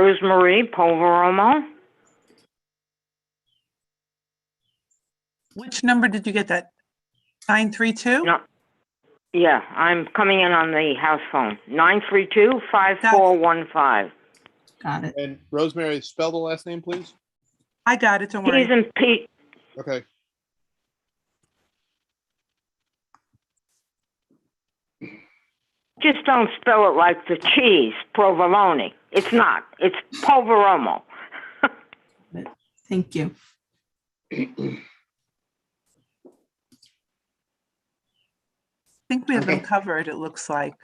Rosemary Poveromo. Which number did you get that? 932? No, yeah, I'm coming in on the house phone. 932-5415. Got it. And Rosemary, spell the last name, please. I got it, don't worry. P's and P. Okay. Just don't spell it like the cheese, provolone. It's not. It's Poveromo. Thank you. I think we have them Okay. covered, it looks like.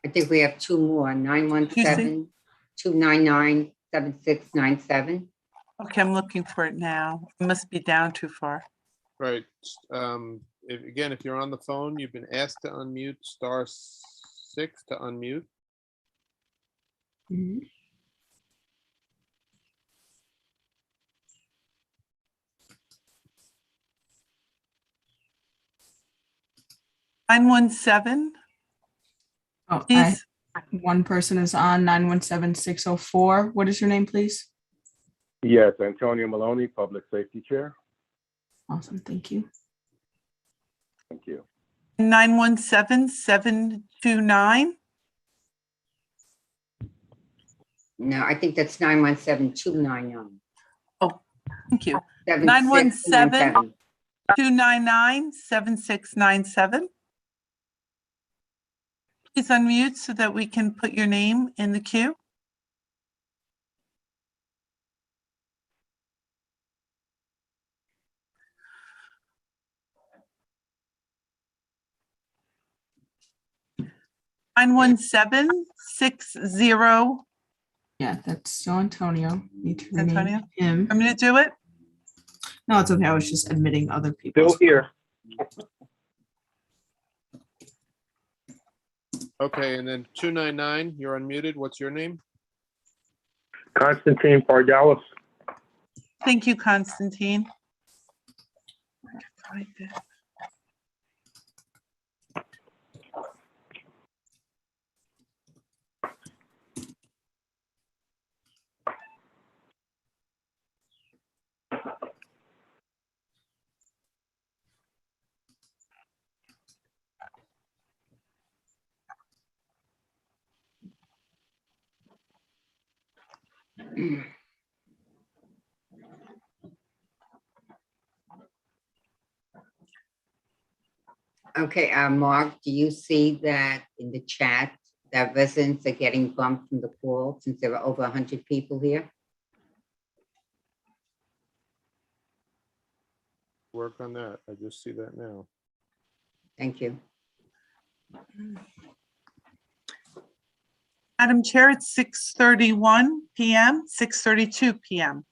I think we have two more, 917-299-7697. Okay, I'm looking for it now. It must be down too far. Right. Again, if you're on the phone, you've been asked to unmute, *6 to unmute. Mhm. Nine 917. Oh, Please. one person is on 917-604. What is your name, please? Yes, Antonio Maloney, Public Safety Chair. Awesome, thank you. Thank you. 917-729. No, I think that's 917-299. Thank you. 7697. 299-7697. Please unmute so that we can put your name in the queue. Nine 917-60. Yeah, that's still Antonio. Need to rename Antonio? him. I'm going to do it. No, it's okay. I was just admitting other people. Still here. Okay, and then 299, you're unmuted. What's your name? Constantine Pardalis. Thank you, Constantine. Find it. Okay, Mark, do you see that in the chat that residents are getting bumped from the call since there are over 100 people here? Work on that. I just see that now. Thank you. Madam Chair, it's 6:31 p.m., 6:32 p.m.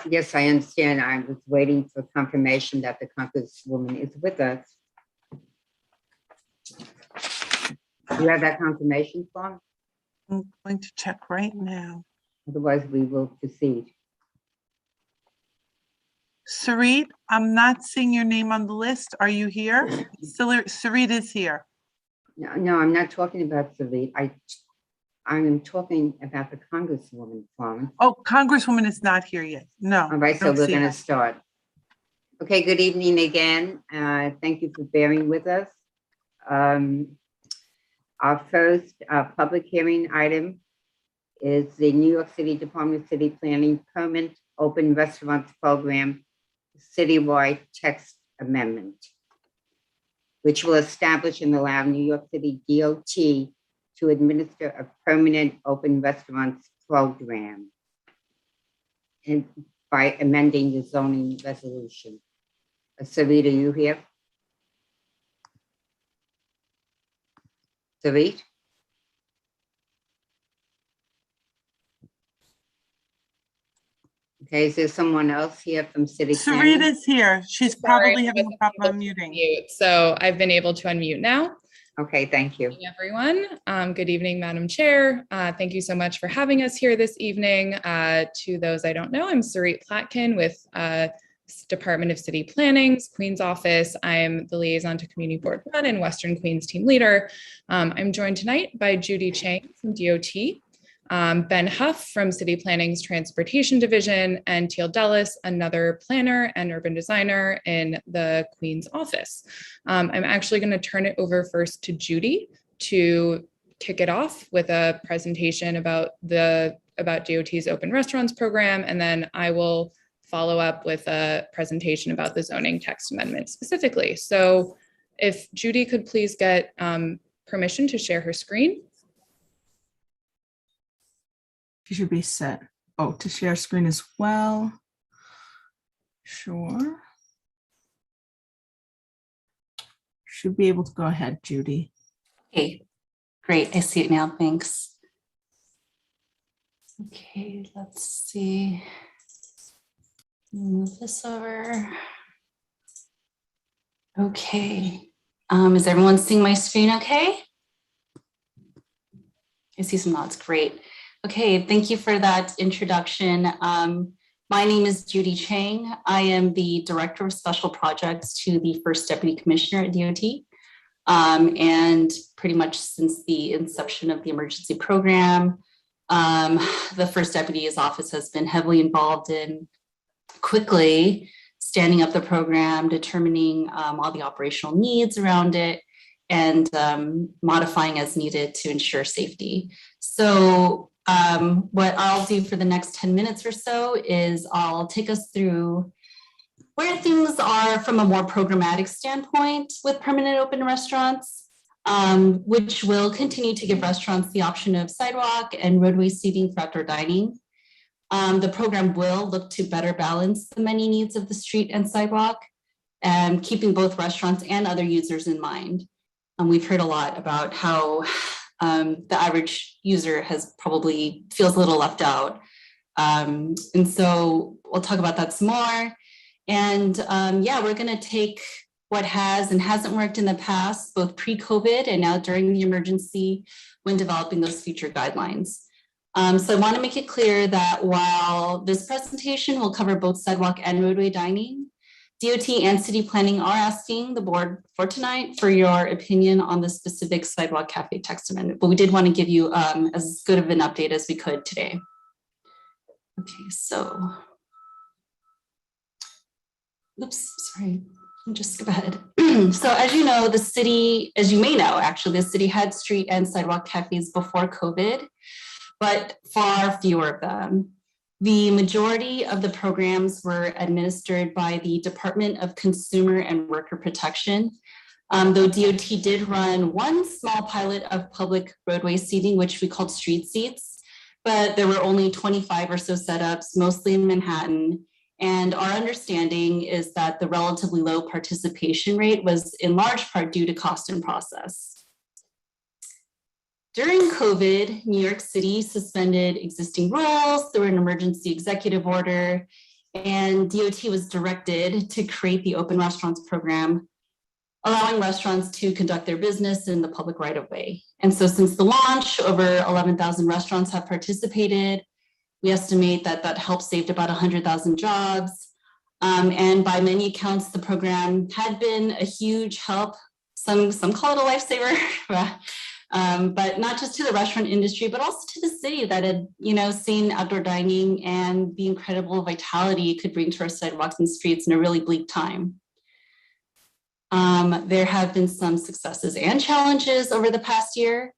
Yes, I understand. I was waiting for confirmation that the Congresswoman is with us. Do you have that confirmation form? I'm going to check right now. Otherwise, we will proceed. Sarit, I'm not seeing your name on the list. Are you here? Sarit is here. No, I'm not talking about Salit. I'm talking about the Congresswoman form. Oh, Congresswoman is not here yet. No. All right, I so don't we're see going to her. start. Okay, good evening again. Thank you for bearing with us. Our first public hearing item is the New York City Department of City Planning Permanent Open Restaurants Program Citywide Text Amendment, which will establish and allow New York City DOT to administer a permanent open restaurants program and by amending the zoning resolution. Sarit, are you here? Sarit? Okay, is there someone else here from City Sarit Planning? is here. She's Sorry, probably I having a wasn't problem able to unmuting. unmute, so I've been able to unmute now. Okay, thank you. Good evening, everyone. Good evening, Madam Chair. Thank you so much for having us here this evening. To those I don't know, I'm Sarit Platkin with Department of City Planning's Queens office. I'm the liaison to Community Board 1 and Western Queens team leader. I'm joined tonight by Judy Chang from DOT, Ben Huff from City Planning's Transportation Division, and Teal Dellis, another planner and urban designer in the Queens office. I'm actually going to turn it over first to Judy to kick it off with a presentation about DOT's Open Restaurants program, and then I will follow up with a presentation about the zoning text amendment specifically. So if Judy could please get permission to share her screen. You should be set. Oh, to share screen as well. Sure. Should be able to go ahead, Judy. Okay, great. I see it now. Thanks. Okay, let's see. Move this over. Okay. Is everyone seeing my screen okay? I see some nods. Great. Okay, thank you for that introduction. My name is Judy Chang. I am the Director of Special Projects to the First Deputy Commissioner at DOT. And pretty much since the inception of the emergency program, the First Deputy's office has been heavily involved in quickly standing up the program, determining all the operational needs around it, and modifying as needed to ensure safety. So what I'll do for the next 10 minutes or so is I'll take us through where things are from a more programmatic standpoint with permanent open restaurants, which will continue to give restaurants the option of sidewalk and roadway seating for outdoor dining. The program will look to better balance the many needs of the street and sidewalk, and keeping both restaurants and other users in mind. We've heard a lot about how the average user feels a little left out. And so we'll talk about that some more. And yeah, we're going to take what has and hasn't worked in the past, both pre-COVID and now during the emergency, when developing those future guidelines. So I want to make it clear that while this presentation will cover both sidewalk and roadway dining, DOT and city planning are asking the board for tonight for your opinion on the specific sidewalk cafe text amendment, but we did want to give you as good of an update as we could today. Okay, so, oops, sorry, I'll just skip ahead. So as you know, the city, as you may know, actually, the city had street and sidewalk cafes before COVID, but far fewer of them. The majority of the programs were administered by the Department of Consumer and Worker Protection, though DOT did run one small pilot of public roadway seating, which we called street seats, but there were only 25 or so setups, mostly in Manhattan. And our understanding is that the relatively low participation rate was in large part due to cost and process. During COVID, New York City suspended existing rules through an emergency executive order, and DOT was directed to create the Open Restaurants program, allowing restaurants to conduct their business in the public right of way. And so since the launch, over 11,000 restaurants have participated. We estimate that that helped save about 100,000 jobs. And by many accounts, the program had been a huge help. Some call it a lifesaver. But not just to the restaurant industry, but also to the city that had, seen outdoor dining and the incredible vitality it could bring to our sidewalks and streets in a really bleak time. There have been some successes and challenges over the past year.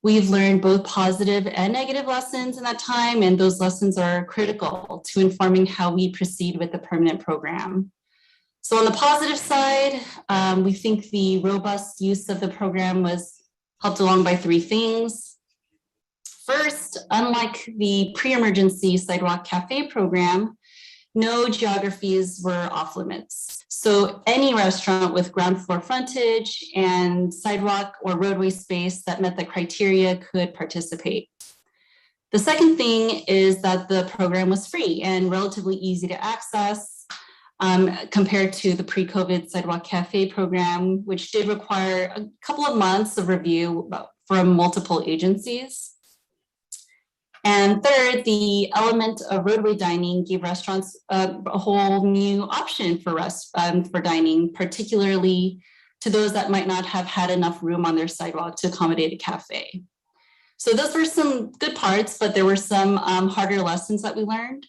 We've learned both positive and negative lessons in that time, and those lessons are critical to informing how we proceed with the permanent program. So on the positive side, we think the robust use of the program was helped along by three things. First, unlike the pre-emergency sidewalk cafe program, no geographies were off limits. So any restaurant with ground floor frontage and sidewalk or roadway space that met the criteria could participate. The second thing is that the program was free and relatively easy to access compared to the pre-COVID sidewalk cafe program, which did require a couple of months of review from multiple agencies. And third, the element of roadway dining gave restaurants a whole new option for dining, particularly to those that might not have had enough room on their sidewalk to accommodate a cafe. So those were some good parts, but there were some harder lessons that we learned.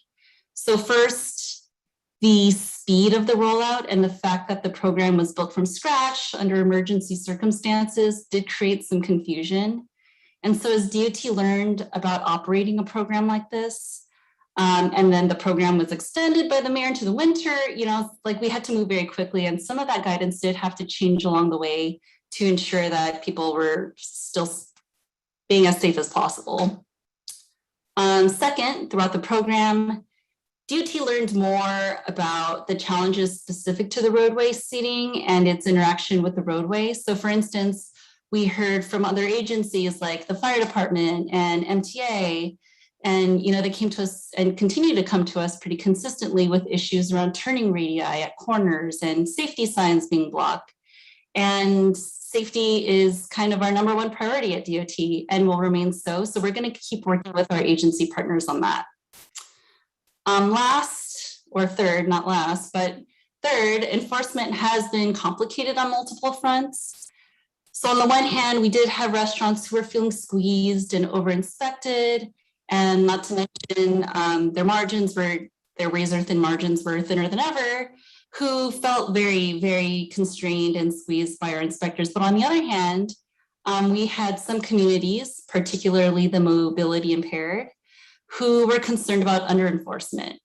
So first, the speed of the rollout and the fact that the program was built from scratch under emergency circumstances did create some confusion. And so as DOT learned about operating a program like this, and then the program was extended by the mayor into the winter, like we had to move very quickly. And some of that guidance did have to change along the way to ensure that people were still being as safe as possible. Second, throughout the program, DOT learned more about the challenges specific to the roadway seating and its interaction with the roadway. So for instance, we heard from other agencies like the fire department and MTA, and they came to us and continue to come to us pretty consistently with issues around turning radii at corners and safety signs being blocked. And safety is kind of our number one priority at DOT and will remain so. So we're going to keep working with our agency partners on that. Last, or third, not last, but third, enforcement has been complicated on multiple fronts. So on the one hand, we did have restaurants who were feeling squeezed and over-inspected, and not to mention their razor-thin margins were thinner than ever, who felt very, very constrained and squeezed by our inspectors. But on the other hand, we had some communities, particularly the mobility impaired, who were concerned about under-enforcement.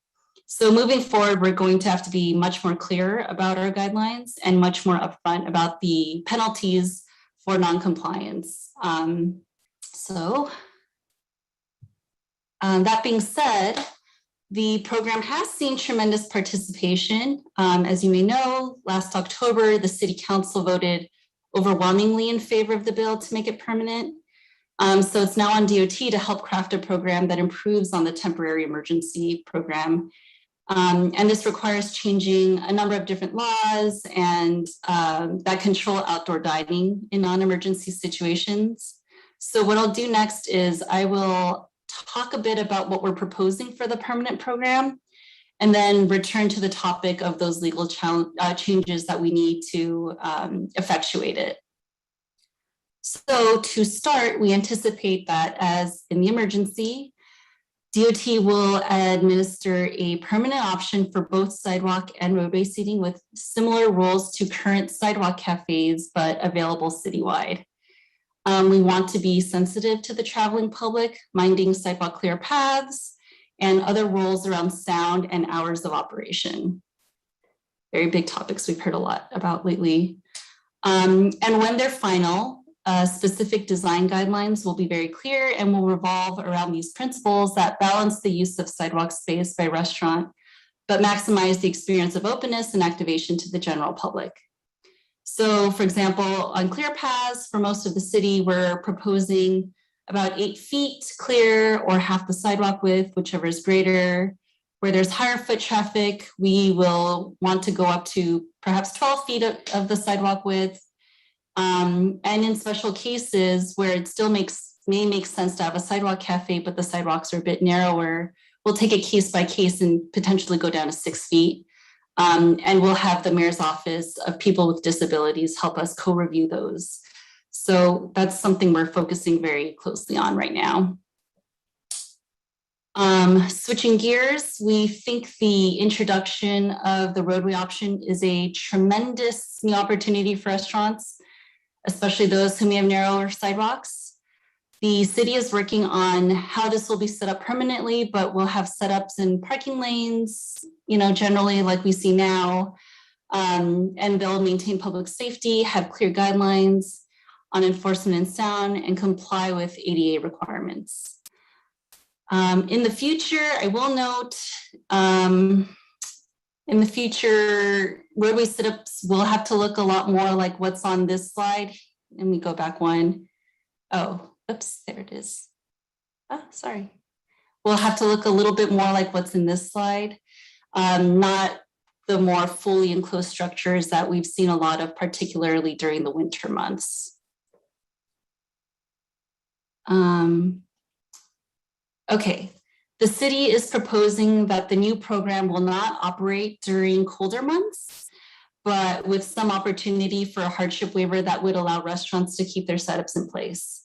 So moving forward, we're going to have to be much more clear about our guidelines and much more upfront about the penalties for non-compliance. That being said, the program has seen tremendous participation. As you may know, last October, the City Council voted overwhelmingly in favor of the bill to make it permanent. So it's now on DOT to help craft a program that improves on the temporary emergency program. And this requires changing a number of different laws and that control outdoor dining in non-emergency situations. So what I'll do next is I will talk a bit about what we're proposing for the permanent program, and then return to the topic of those legal changes that we need to effectuate it. So to start, we anticipate that as in the emergency, DOT will administer a permanent option for both sidewalk and roadway seating with similar rules to current sidewalk cafes, but available citywide. We want to be sensitive to the traveling public, minding sidewalk clear paths, and other rules around sound and hours of operation. Very big topics we've heard a lot about lately. And when they're final, specific design guidelines will be very clear and will revolve around these principles that balance the use of sidewalk space by restaurant, but maximize the experience of openness and activation to the general public. So for example, on clear paths for most of the city, we're proposing about 8 feet clear or half the sidewalk width, whichever is greater. Where there's higher foot traffic, we will want to go up to perhaps 12 feet of the sidewalk width. And in special cases where it still may make sense to have a sidewalk cafe, but the sidewalks are a bit narrower, we'll take it case by case and potentially go down to 6 feet. And we'll have the Mayor's Office of People with Disabilities help us co-review those. So that's something we're focusing very closely on right now. Switching gears, we think the introduction of the roadway option is a tremendous new opportunity for restaurants, especially those who may have narrower sidewalks. The city is working on how this will be set up permanently, but we'll have setups in parking lanes, generally like we see now, and they'll maintain public safety, have clear guidelines on enforcement and sound, and comply with ADA requirements. In the future, I will note, in the future, roadway setups will have to look a lot more like what's on this slide. Let me go back one. Oh, oops, there it is. Oh, sorry. We'll have to look a little bit more like what's in this slide, not the more fully enclosed structures that we've seen a lot of, particularly during the winter months. Okay, the city is proposing that the new program will not operate during colder months, but with some opportunity for a hardship waiver that would allow restaurants to keep their setups in place.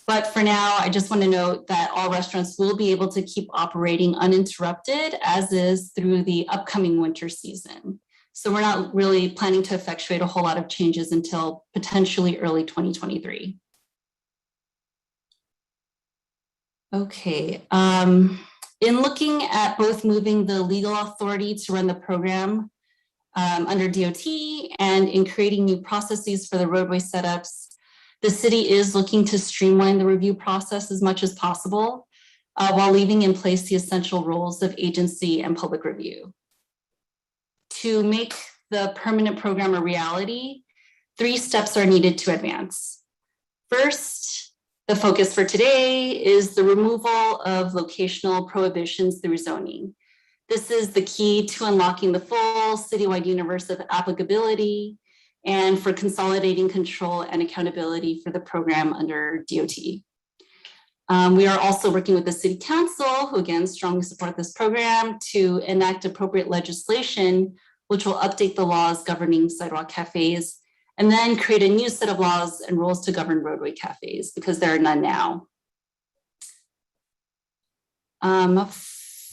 But for now, I just want to note that all restaurants will be able to keep operating uninterrupted as is through the upcoming winter season. So we're not really planning to effectuate a whole lot of changes until potentially early 2023. Okay, in looking at both moving the legal authority to run the program under DOT and in creating new processes for the roadway setups, the city is looking to streamline the review process as much as possible while leaving in place the essential roles of agency and public review. To make the permanent program a reality, 3 steps are needed to advance. First, the focus for today is the removal of locational prohibitions through zoning. This is the key to unlocking the full citywide universe of applicability and for consolidating control and accountability for the program under DOT. We are also working with the City Council, who again strongly support this program, to enact appropriate legislation, which will update the laws governing sidewalk cafes, and then create a new set of laws and rules to govern roadway cafes, because there are none now.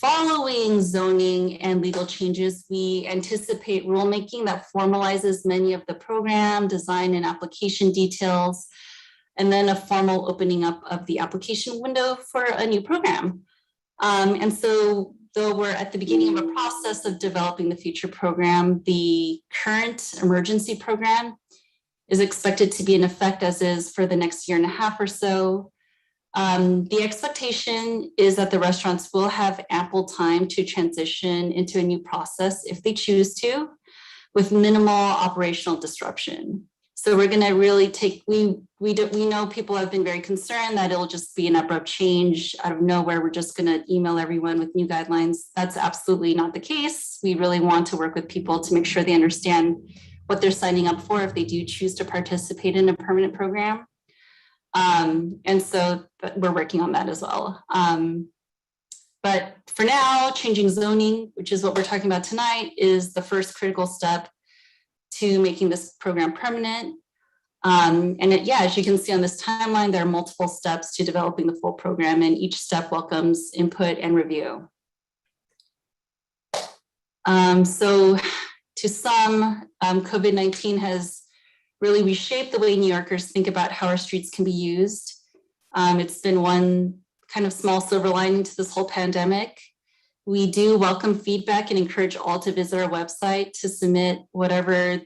Following zoning and legal changes, we anticipate rulemaking that formalizes many of the program, design, and application details, and then a formal opening up of the application window for a new program. And so, though we're at the beginning of a process of developing the future program, the current emergency program is expected to be in effect as is for the next 1.5 years or so. The expectation is that the restaurants will have ample time to transition into a new process if they choose to, with minimal operational disruption. So we're going to really take, we know people have been very concerned that it'll just be an abrupt change out of nowhere. We're just going to email everyone with new guidelines. That's absolutely not the case. We really want to work with people to make sure they understand what they're signing up for if they do choose to participate in a permanent program. And so we're working on that as well. But for now, changing zoning, which is what we're talking about tonight, is the first critical step to making this program permanent. As you can see on this timeline, there are multiple steps to developing the full program, and each step welcomes input and review. So to some, COVID-19 has really reshaped the way New Yorkers think about how our streets can be used. It's been one kind of small silver lining to this whole pandemic. We do welcome feedback and encourage all to visit our website to submit whatever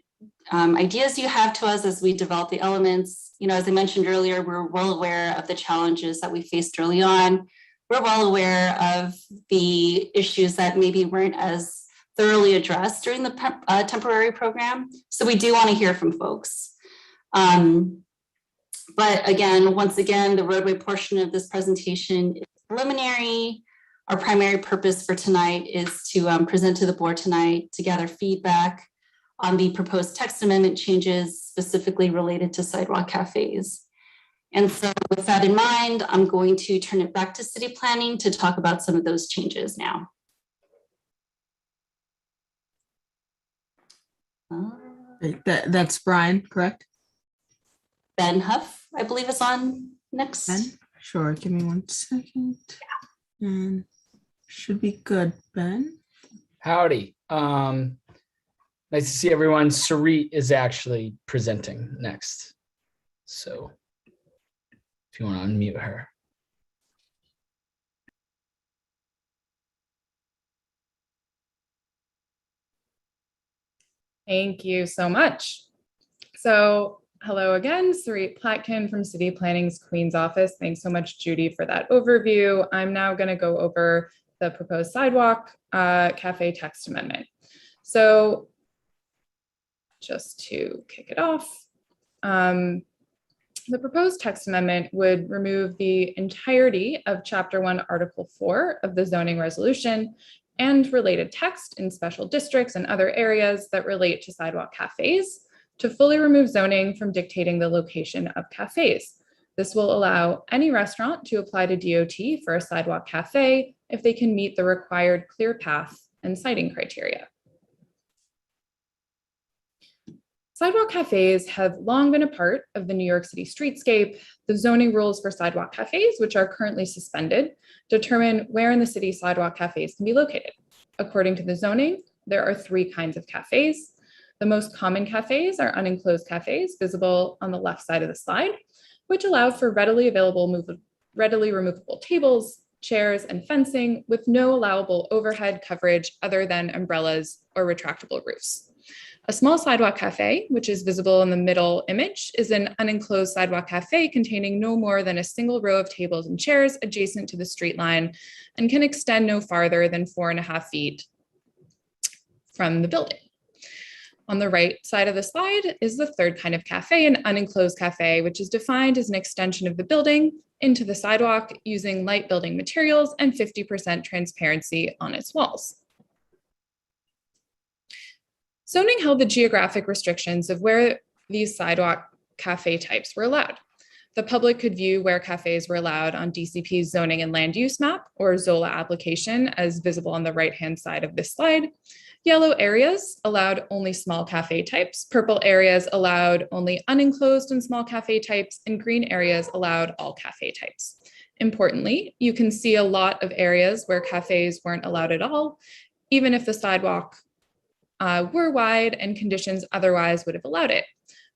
ideas you have to us as we develop the elements. You know, as I mentioned earlier, we're well aware of the challenges that we faced early on. We're well aware of the issues that maybe weren't as thoroughly addressed during the temporary program. So we do want to hear from folks. But again, once again, the roadway portion of this presentation is preliminary. Our primary purpose for tonight is to present to the board tonight to gather feedback on the proposed text amendment changes specifically related to sidewalk cafes. And so with that in mind, I'm going to turn it back to city planning to talk about some of those changes now. That's Brian, correct? Ben Huff, I believe, is on next. Ben? Sure, give me 1 second. And should be good, Ben. Howdy. Nice to see everyone. Sarit is actually presenting next. So if you want to unmute her. Thank you so much. So hello again, Sarit Platkin from City Planning's Queens office. Thanks so much, Judy, for that overview. I'm now going to go over the proposed sidewalk cafe text amendment. So just to kick it off, the proposed text amendment would remove the entirety of Chapter 1, Article 4 of the zoning resolution and related text in special districts and other areas that relate to sidewalk cafes to fully remove zoning from dictating the location of cafes. This will allow any restaurant to apply to DOT for a sidewalk cafe if they can meet the required clear path and siting criteria. Sidewalk cafes have long been a part of the New York City streetscape. The zoning rules for sidewalk cafes, which are currently suspended, determine where in the city sidewalk cafes can be located. According to the zoning, there are 3 kinds of cafes. The most common cafes are unenclosed cafes, visible on the left side of the slide, which allow for readily removable tables, chairs, and fencing with no allowable overhead coverage other than umbrellas or retractable roofs. A small sidewalk cafe, which is visible in the middle image, is an unenclosed sidewalk cafe containing no more than a single row of tables and chairs adjacent to the street line and can extend no farther than 4.5 feet from the building. On the right side of the slide is the third kind of cafe, an unenclosed cafe, which is defined as an extension of the building into the sidewalk using light building materials and 50% transparency on its walls. Zoning held the geographic restrictions of where these sidewalk cafe types were allowed. The public could view where cafes were allowed on DCP's zoning and land use map, or ZOLA application, as visible on the right-hand side of this slide. Yellow areas allowed only small cafe types, purple areas allowed only unenclosed and small cafe types, and green areas allowed all cafe types. Importantly, you can see a lot of areas where cafes weren't allowed at all, even if the sidewalk were wide and conditions otherwise would have allowed it.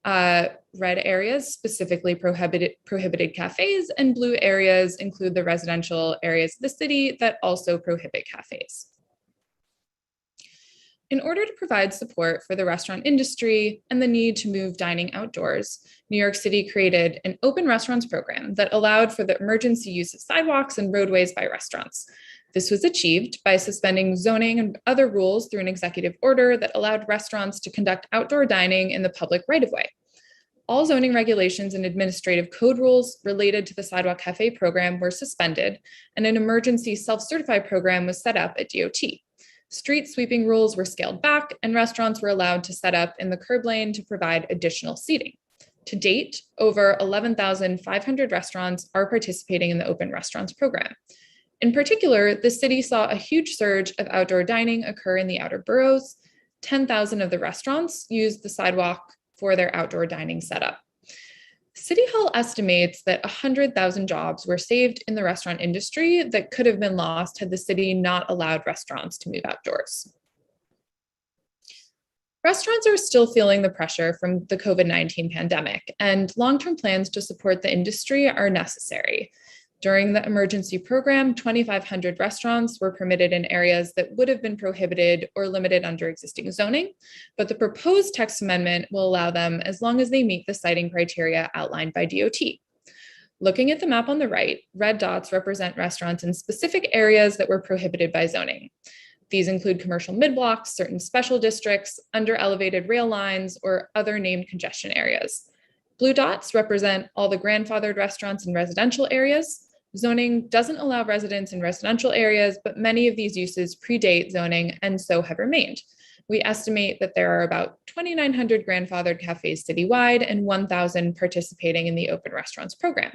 Red areas specifically prohibited cafes, and blue areas include the residential areas of the city that also prohibit cafes. In order to provide support for the restaurant industry and the need to move dining outdoors, New York City created an open restaurants program that allowed for the emergency use of sidewalks and roadways by restaurants. This was achieved by suspending zoning and other rules through an executive order that allowed restaurants to conduct outdoor dining in the public right-of-way. All zoning regulations and administrative code rules related to the sidewalk cafe program were suspended, and an emergency self-certified program was set up at DOT. Street sweeping rules were scaled back, and restaurants were allowed to set up in the curb lane to provide additional seating. To date, over 11,500 restaurants are participating in the open restaurants program. In particular, the city saw a huge surge of outdoor dining occur in the outer boroughs. 10,000 of the restaurants used the sidewalk for their outdoor dining setup. City Hall estimates that 100,000 jobs were saved in the restaurant industry that could have been lost had the city not allowed restaurants to move outdoors. Restaurants are still feeling the pressure from the COVID-19 pandemic, and long-term plans to support the industry are necessary. During the emergency program, 2,500 restaurants were permitted in areas that would have been prohibited or limited under existing zoning, but the proposed text amendment will allow them as long as they meet the siting criteria outlined by DOT. Looking at the map on the right, red dots represent restaurants in specific areas that were prohibited by zoning. These include commercial mid-blocks, certain special districts, under elevated rail lines, or other named congestion areas. Blue dots represent all the grandfathered restaurants in residential areas. Zoning doesn't allow residents in residential areas, but many of these uses predate zoning and so have remained. We estimate that there are about 2,900 grandfathered cafes citywide and 1,000 participating in the open restaurants program.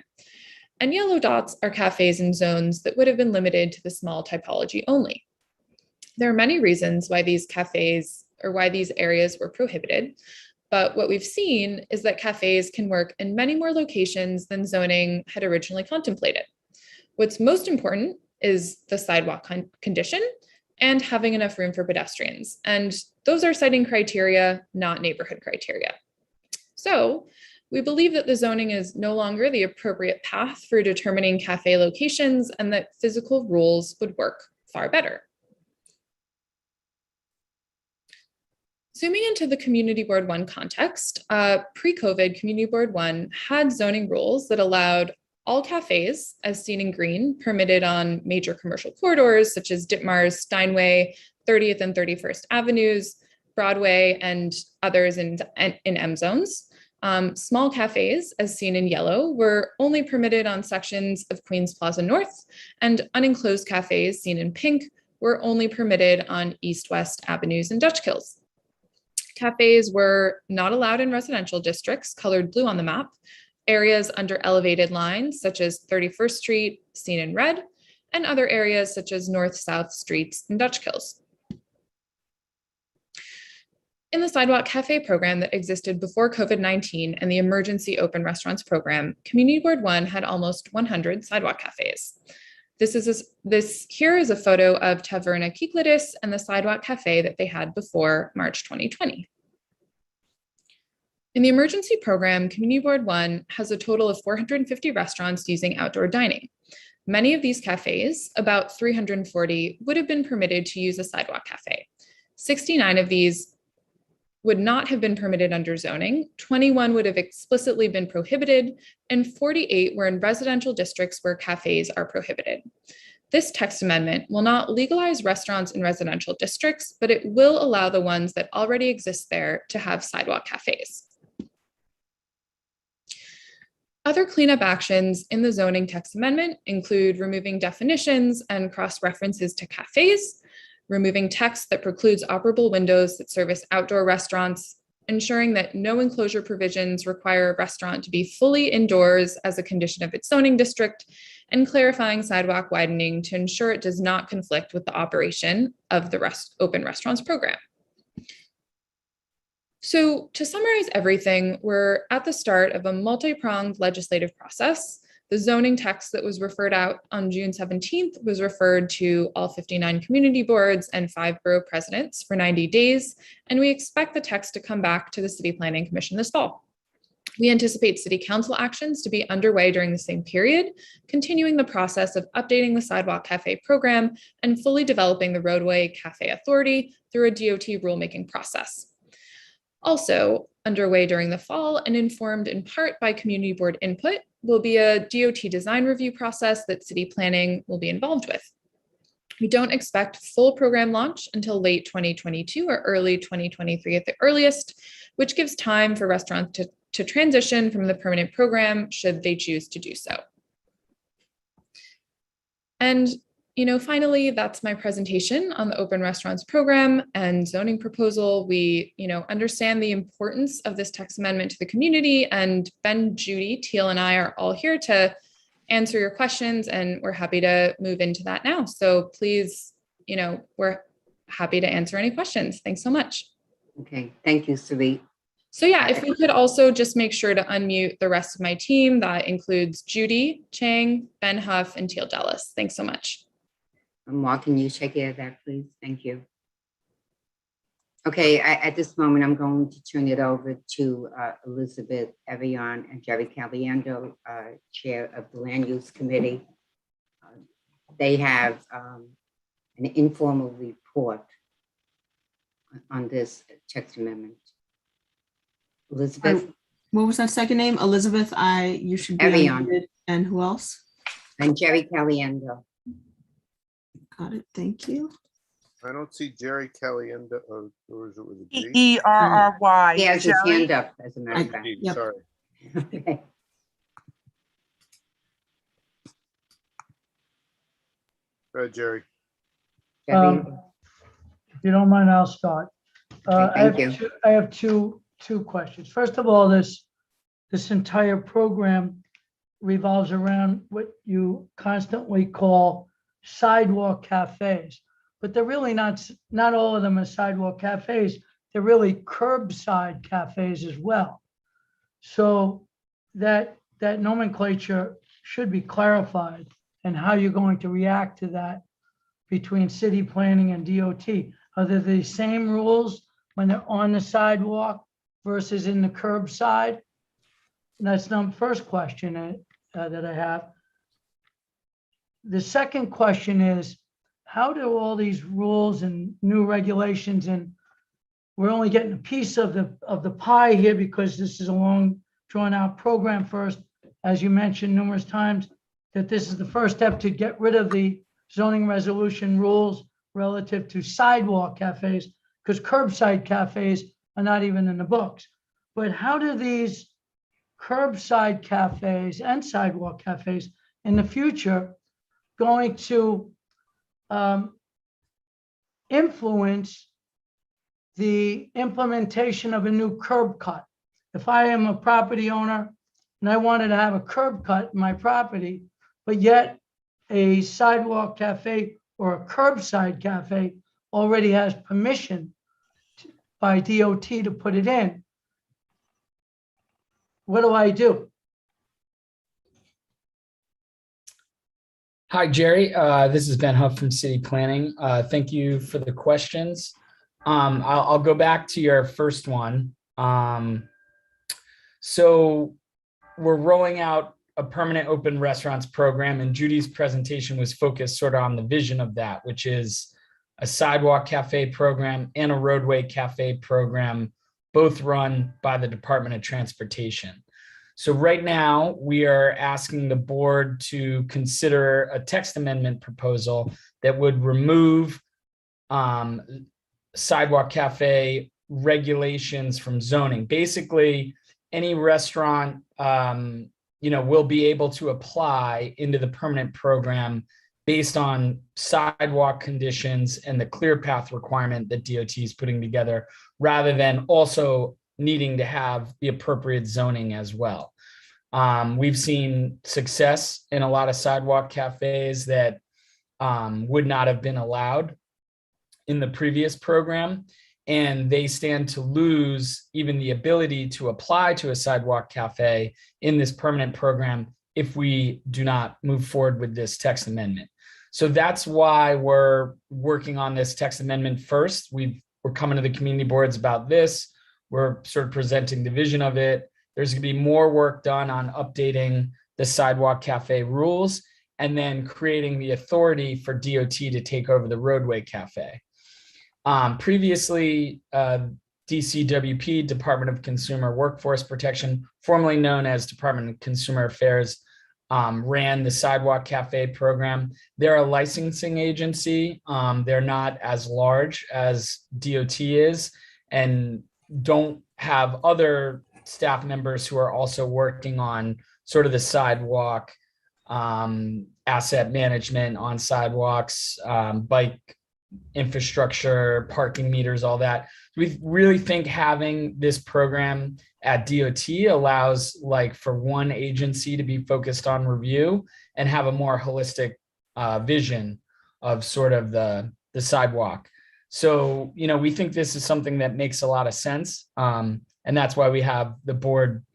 And yellow dots are cafes in zones that would have been limited to the small typology only. There are many reasons why these cafes or why these areas were prohibited, but what we've seen is that cafes can work in many more locations than zoning had originally contemplated. What's most important is the sidewalk condition and having enough room for pedestrians. And those are siting criteria, not neighborhood criteria. So we believe that the zoning is no longer the appropriate path for determining cafe locations and that physical rules would work far better. Zooming into the Community Board 1 context, pre-COVID, Community Board 1 had zoning rules that allowed all cafes, as seen in green, permitted on major commercial corridors such as Ditmars, Steinway, 30th and 31st Avenues, Broadway, and others in M zones. Small cafes, as seen in yellow, were only permitted on sections of Queens Plaza North, and unenclosed cafes, seen in pink, were only permitted on East-West Avenues and Dutch Kills. Cafes were not allowed in residential districts, colored blue on the map, areas under elevated lines such as 31st Street, seen in red, and other areas such as North-South Streets and Dutch Kills. In the Sidewalk Cafe program that existed before COVID-19 and the Emergency Open Restaurants program, Community Board 1 had almost 100 sidewalk cafes. This here is a photo of Taverna Kyklidis and the Sidewalk Cafe that they had before March 2020. In the emergency program, Community Board 1 has a total of 450 restaurants using outdoor dining. Many of these cafes, about 340, would have been permitted to use a sidewalk cafe. 69 of these would not have been permitted under zoning, 21 would have explicitly been prohibited, and 48 were in residential districts where cafes are prohibited. This text amendment will not legalize restaurants in residential districts, but it will allow the ones that already exist there to have sidewalk cafes. Other cleanup actions in the zoning text amendment include removing definitions and cross-references to cafes, removing text that precludes operable windows that service outdoor restaurants, ensuring that no enclosure provisions require a restaurant to be fully indoors as a condition of its zoning district, and clarifying sidewalk widening to ensure it does not conflict with the operation of the open restaurants program. So to summarize everything, we're at the start of a multi-pronged legislative process. The zoning text that was referred out on June 17th was referred to all 59 community boards and 5 borough presidents for 90 days, and we expect the text to come back to the City Planning Commission this fall. We anticipate City Council actions to be underway during the same period, continuing the process of updating the Sidewalk Cafe program and fully developing the Roadway Cafe Authority through a DOT rulemaking process. Also underway during the fall and informed in part by community board input will be a DOT design review process that city planning will be involved with. We don't expect full program launch until late 2022 or early 2023 at the earliest, which gives time for restaurants to transition from the permanent program should they choose to do so. And finally, that's my presentation on the open restaurants program and zoning proposal. We, understand the importance of this text amendment to the community, and Ben, Judy, Teal, and I are all here to answer your questions, and we're happy to move into that now. So please, we're happy to answer any questions. Thanks so much. Okay, thank you, Sarit. So yeah, if we could also just make sure to unmute the rest of my team, that includes Judy Chang, Ben Huff, and Teal Dallas. Thanks so much. Mark, can you take care of that, please? Thank you. Okay, at this moment, I'm going to turn it over to Elizabeth Evian and Jerry Caliendo, Chair of the Land Use Committee. They have an informal report on this text amendment. Elizabeth? What was that second name? Elizabeth, you should be Evian. unmuted. And who else? And Jerry Caliendo. Got it, thank you. I don't see Jerry Caliendo, or is it with a G? E-R-R-Y. He has his Jerry? hand up, as a matter of fact. G, Yep. Sorry. Okay. Go ahead, Jerry. Jerry, If you don't mind, I'll start. Okay, thank you. I have two questions. First of all, this entire program revolves around what you constantly call sidewalk cafes, but they're really not all of them are sidewalk cafes. They're really curbside cafes as well. So that nomenclature should be clarified, and how you're going to react to that between city planning and DOT. Are they the same rules when they're on the sidewalk versus in the curbside? That's the first question that I have. The second question is, how do all these rules and new regulations, and we're only getting a piece of the pie here because this is a long drawn out program first, as you mentioned numerous times, that this is the first step to get rid of the zoning resolution rules relative to sidewalk cafes, because curbside cafes are not even in the books. But how do these curbside cafes and sidewalk cafes in the future going to influence the implementation of a new curb cut? If I am a property owner and I wanted to have a curb cut in my property, but yet a sidewalk cafe or a curbside cafe already has permission by DOT to put it in, what do I do? Hi, Jerry. This is Ben Huff from City Planning. Thank you for the questions. I'll go back to your first one. So we're rolling out a permanent open restaurants program, and Judy's presentation was focused sort of on the vision of that, which is a sidewalk cafe program and a roadway cafe program, both run by the Department of Transportation. So right now, we are asking the board to consider a text amendment proposal that would remove sidewalk cafe regulations from zoning. Basically, any restaurant will be able to apply into the permanent program based on sidewalk conditions and the clear path requirement that DOT is putting together, rather than also needing to have the appropriate zoning as well. We've seen success in a lot of sidewalk cafes that would not have been allowed in the previous program, and they stand to lose even the ability to apply to a sidewalk cafe in this permanent program if we do not move forward with this text amendment. So that's why we're working on this text amendment first. We're coming to the community boards about this. We're sort of presenting the vision of it. There's going to be more work done on updating the sidewalk cafe rules and then creating the authority for DOT to take over the roadway cafe. Previously, DCWP, Department of Consumer Workforce Protection, formerly known as Department of Consumer Affairs, ran the sidewalk cafe program. They're a licensing agency. They're not as large as DOT is and don't have other staff members who are also working on sort of the sidewalk asset management on sidewalks, bike infrastructure, parking meters, all that. We really think having this program at DOT allows for one agency to be focused on review and have a more holistic vision of sort of the sidewalk. So, we think this is something that makes a lot of sense. And that's why we have the board.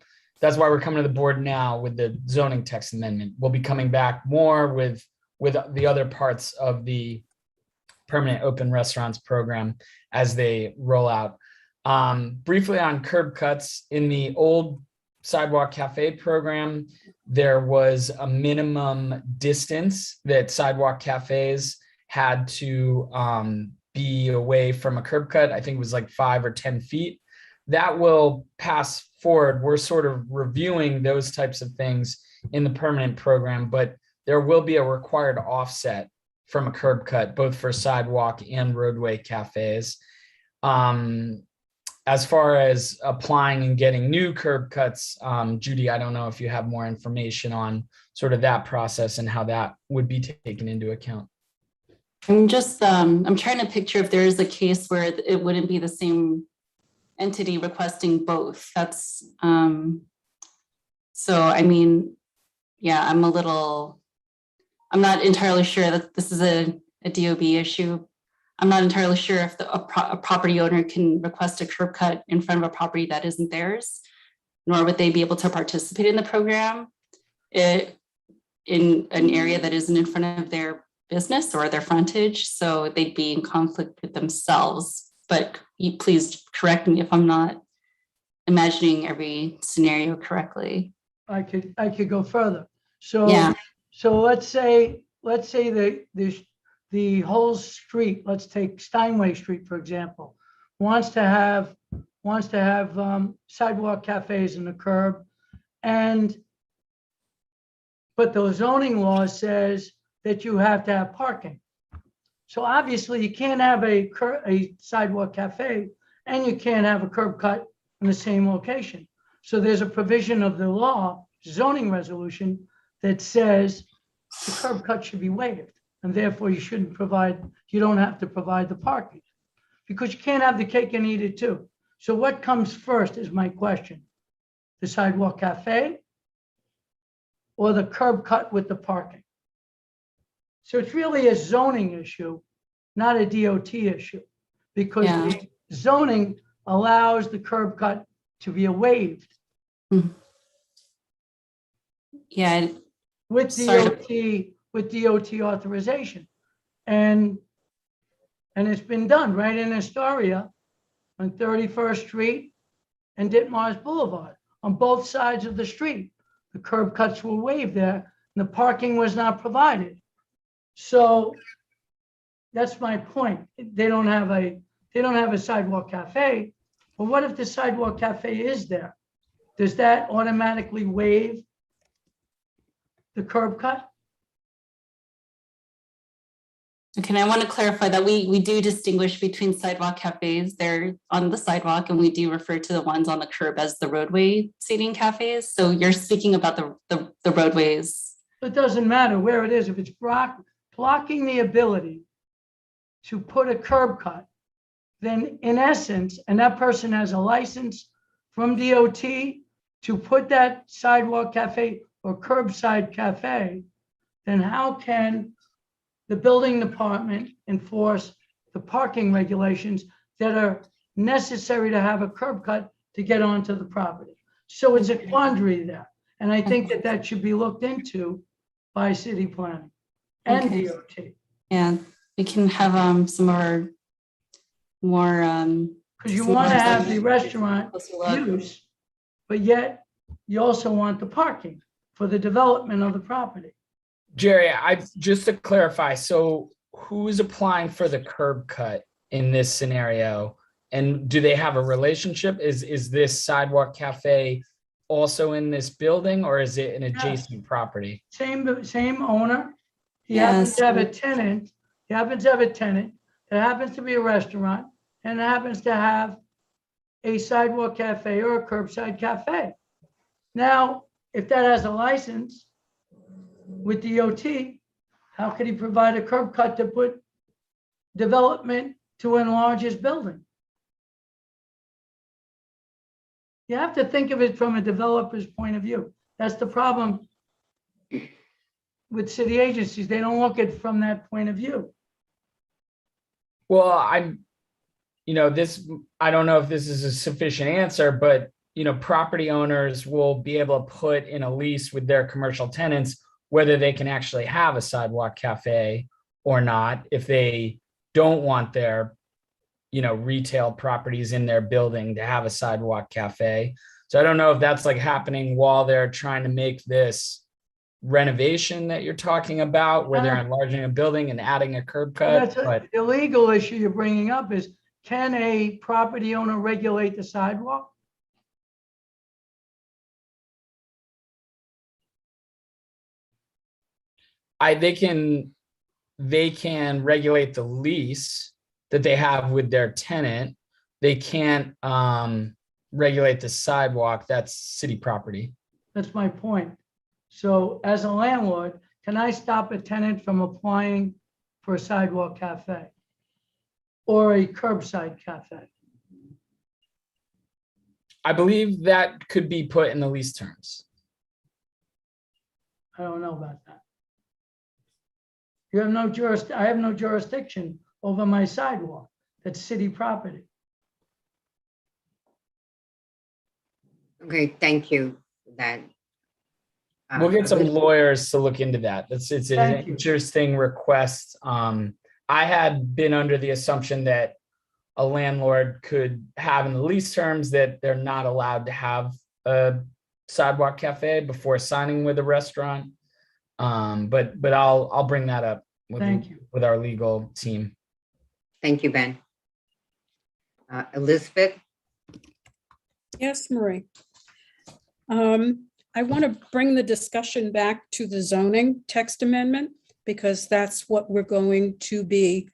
That's why we're coming to the board now with the zoning text amendment. We'll be coming back more with the other parts of the permanent open restaurants program as they roll out. Briefly on curb cuts, in the old sidewalk cafe program, there was a minimum distance that sidewalk cafes had to be away from a curb cut. I think it was 5 or 10 feet. That will pass forward. We're sort of reviewing those types of things in the permanent program, but there will be a required offset from a curb cut, both for sidewalk and roadway cafes. As far as applying and getting new curb cuts, Judy, I don't know if you have more information on sort of that process and how that would be taken into account. I'm just, I'm trying to picture if there is a case where it wouldn't be the same entity requesting both. That's, so I mean, yeah, I'm not entirely sure that this is a DOB issue. I'm not entirely sure if a property owner can request a curb cut in front of a property that isn't theirs, nor would they be able to participate in the program in an area that isn't in front of their business or their frontage. So they'd be in conflict with themselves. But you please correct me if I'm not imagining every scenario correctly. I could go further. So Yeah. So let's say the whole street, let's take Steinway Street, for example, wants to have sidewalk cafes in the curb, but the zoning law says that you have to have parking. So obviously you can't have a sidewalk cafe and you can't have a curb cut in the same location. So there's a provision of the law, zoning resolution, that says the curb cut should be waived, and therefore you don't have to provide the parking, because you can't have the cake and eat it too. So what comes first is my question: the sidewalk cafe or the curb cut with the parking. So it's really a zoning issue, not a DOT issue, because Yeah. the zoning allows the curb cut to be waived Yeah, with Sorry to- DOT authorization. And it's been done right in Astoria on 31st Street and Ditmars Boulevard on both sides of the street. The curb cuts were waived there and the parking was not provided. So that's my point. They don't have a sidewalk cafe. But what if the sidewalk cafe is there? Does that automatically waive the curb cut? okay, and I want to clarify that we do distinguish between sidewalk cafes. They're on the sidewalk, and we do refer to the ones on the curb as the roadway seating cafes. So you're speaking about the roadways. It doesn't matter where it is. If it's blocking the ability to put a curb cut, then in essence, and that person has a license from DOT to put that sidewalk cafe or curbside cafe, then how can the building department enforce the parking regulations that are necessary to have a curb cut to get onto the property? So it's a quandary there. And I think that should be looked into by city planning and Okay. DOT. And we can have some of our more Because you want to have the restaurant closer look. use, but yet you also want the parking for the development of the property. Jerry, just to clarify, so who's applying for the curb cut in this scenario? And do they have a relationship? Is this sidewalk cafe also in this building, or is it an adjacent property? Same owner. He Yes. happens to have a tenant. He happens to have a tenant. It happens to be a restaurant and it happens to have a sidewalk cafe or a curbside cafe. Now, if that has a license with DOT, how could he provide a curb cut to put development to enlarge his building? You have to think of it from a developer's point of view. That's the problem with city agencies. They don't look at it from that point of view. Well, I don't know if this is a sufficient answer, but property owners will be able to put in a lease with their commercial tenants whether they can actually have a sidewalk cafe or not if they don't want their retail properties in their building to have a sidewalk cafe. So I don't know if that's like happening while they're trying to make this renovation that you're talking about, where they're enlarging a building and adding a curb cut. But The legal issue you're bringing up is, can a property owner regulate the sidewalk? they can regulate the lease that they have with their tenant. They can't regulate the sidewalk. That's city property. That's my point. So as a landlord, can I stop a tenant from applying for a sidewalk cafe or a curbside cafe? I believe that could be put in the lease terms. I don't know about that. You have no I have no jurisdiction over my sidewalk. That's city property. Okay, thank you for that. We'll get some lawyers to look into that. It's an Thank you. interesting request. I had been under the assumption that a landlord could have in the lease terms that they're not allowed to have a sidewalk cafe before signing with a restaurant. But I'll bring that up with our legal team. Thank you, Ben. Elizabeth? Yes, Marie. I want to bring the discussion back to the zoning text amendment because that's what we're going to be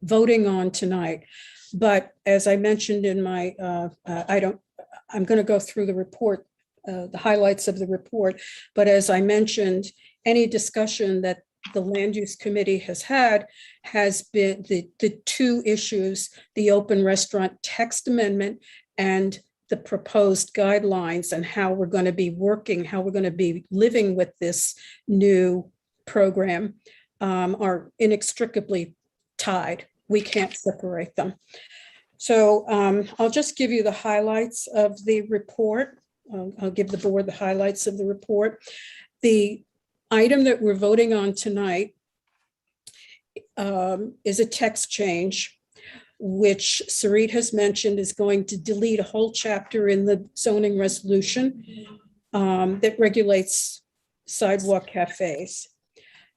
voting on tonight. But as I mentioned in my, I'm going to go through the report, the highlights of the report. But as I mentioned, any discussion that the Land Use Committee has had has been the two issues, the open restaurant text amendment and the proposed guidelines and how we're going to be working, how we're going to be living with this new program are inextricably tied. We can't separate them. So I'll just give you the highlights of the report. I'll give the board the highlights of the report. The item that we're voting on tonight is a text change, which Sarit has mentioned is going to delete a whole chapter in the zoning resolution that regulates sidewalk cafes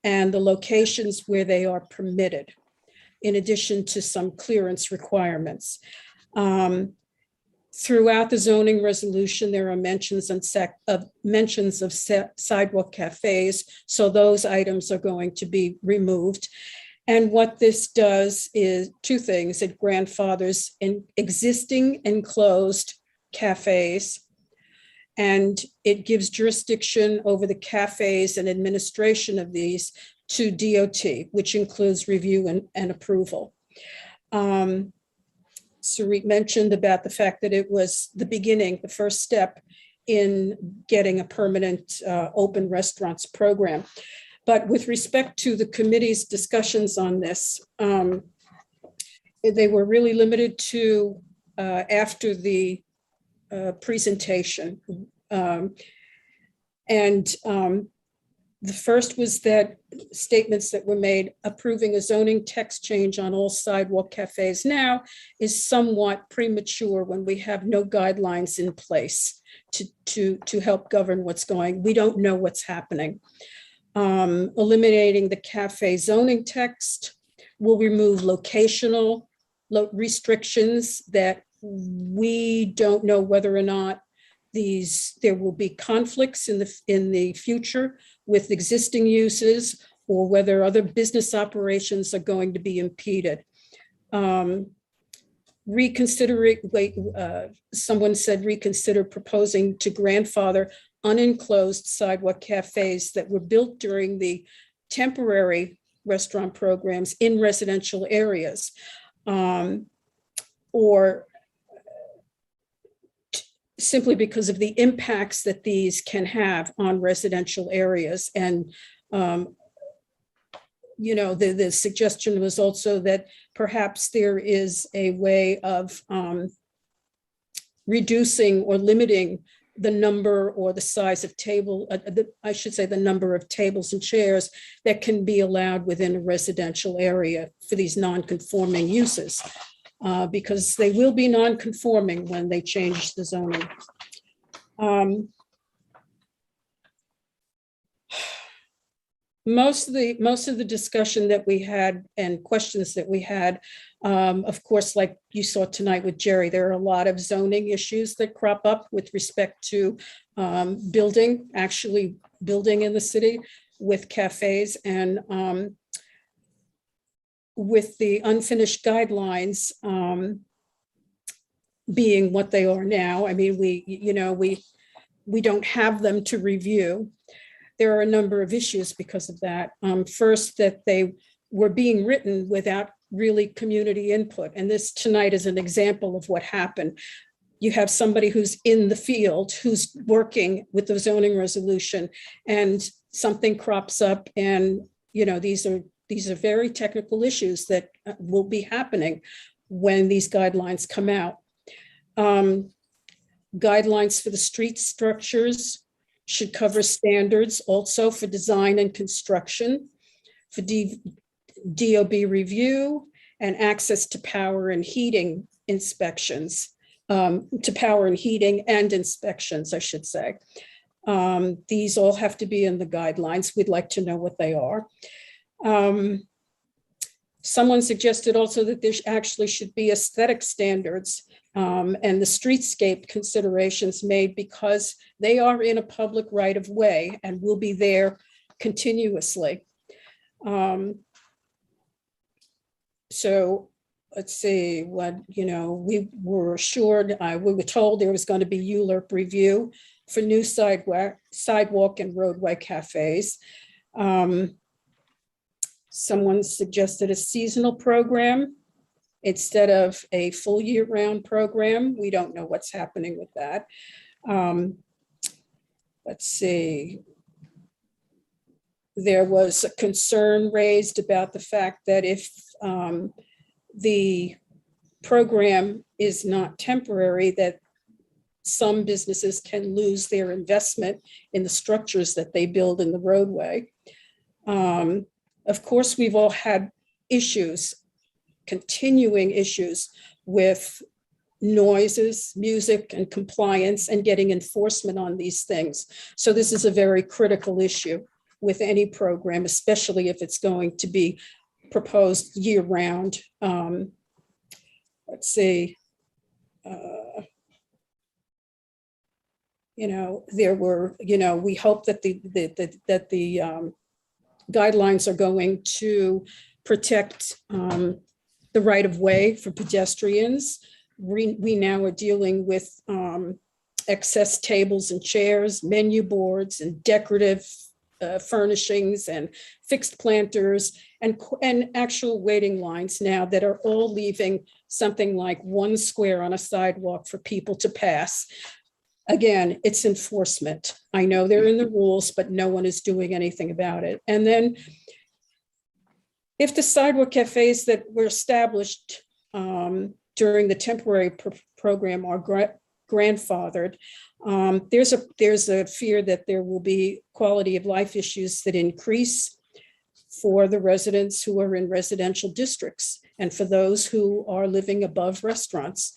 and the locations where they are permitted, in addition to some clearance requirements. Throughout the zoning resolution, there are mentions of sidewalk cafes, so those items are going to be removed. And what this does is two things. It grandfathers in existing enclosed cafes, and it gives jurisdiction over the cafes and administration of these to DOT, which includes review and approval. Sarit mentioned about the fact that it was the beginning, the first step in getting a permanent open restaurants program. But with respect to the committee's discussions on this, they were really limited to after the presentation. The first was that statements that were made approving a zoning text change on all sidewalk cafes now is somewhat premature when we have no guidelines in place to help govern what's going. We don't know what's happening. Eliminating the cafe zoning text will remove locational restrictions that we don't know whether or not there will be conflicts in the future with existing uses, or whether other business operations are going to be impeded. Someone said reconsider proposing to grandfather unenclosed sidewalk cafes that were built during the temporary restaurant programs in residential areas, or simply because of the impacts that these can have on residential areas. And, the suggestion was also that perhaps there is a way of reducing or limiting the number or the size of I should say the number of tables and chairs that can be allowed within a residential area for these non-conforming uses. Because they will be non-conforming when they change the zoning. Most of the discussion that we had and questions that we had, of course, like you saw tonight with Jerry, there are a lot of zoning issues that crop up with respect to building in the city with cafes, and with the unfinished guidelines being what they are now. I mean, we don't have them to review. There are a number of issues because of that. First, that they were being written without really community input. And this tonight is an example of what happened. You have somebody who's in the field, who's working with the zoning resolution, and something crops up, and these are very technical issues that will be happening when these guidelines come out. Guidelines for the street structures should cover standards also for design and construction, for DOB review, and access to power and heating inspections, to power and heating and inspections, I should say. These all have to be in the guidelines. We'd like to know what they are. Someone suggested also that there actually should be aesthetic standards and the streetscape considerations made, because they are in a public right of way and will be there continuously. So let's see what, we were assured, we were told there was going to be ULURP review for new sidewalk and roadway cafes. Someone suggested a seasonal program instead of a full year-round program. We don't know what's happening with that. Let's see. There was a concern raised about the fact that if the program is not temporary, that some businesses can lose their investment in the structures that they build in the roadway. Of course, we've all had issues, continuing issues with noises, music, and compliance, and getting enforcement on these things. So this is a very critical issue with any program, especially if it's going to be proposed year-round. Let's see. There were, we hope that the guidelines are going to protect the right of way for pedestrians. We now are dealing with excess tables and chairs, menu boards, and decorative furnishings, and fixed planters, and actual waiting lines now that are all leaving something like 1 square on a sidewalk for people to pass. Again, it's enforcement. I know they're in the rules, but no one is doing anything about it. And then if the sidewalk cafes that were established during the temporary program are grandfathered, there's a fear that there will be quality of life issues that increase for the residents who are in residential districts and for those who are living above restaurants.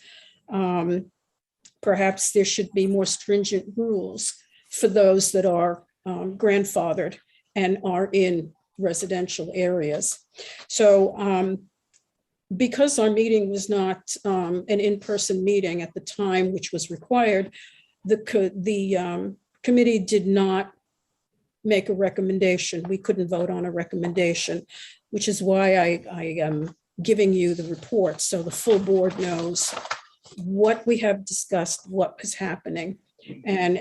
Perhaps there should be more stringent rules for those that are grandfathered and are in residential areas. So because our meeting was not an in-person meeting at the time, which was required, the committee did not make a recommendation. We couldn't vote on a recommendation, which is why I am giving you the report so the full board knows what we have discussed, what was happening. And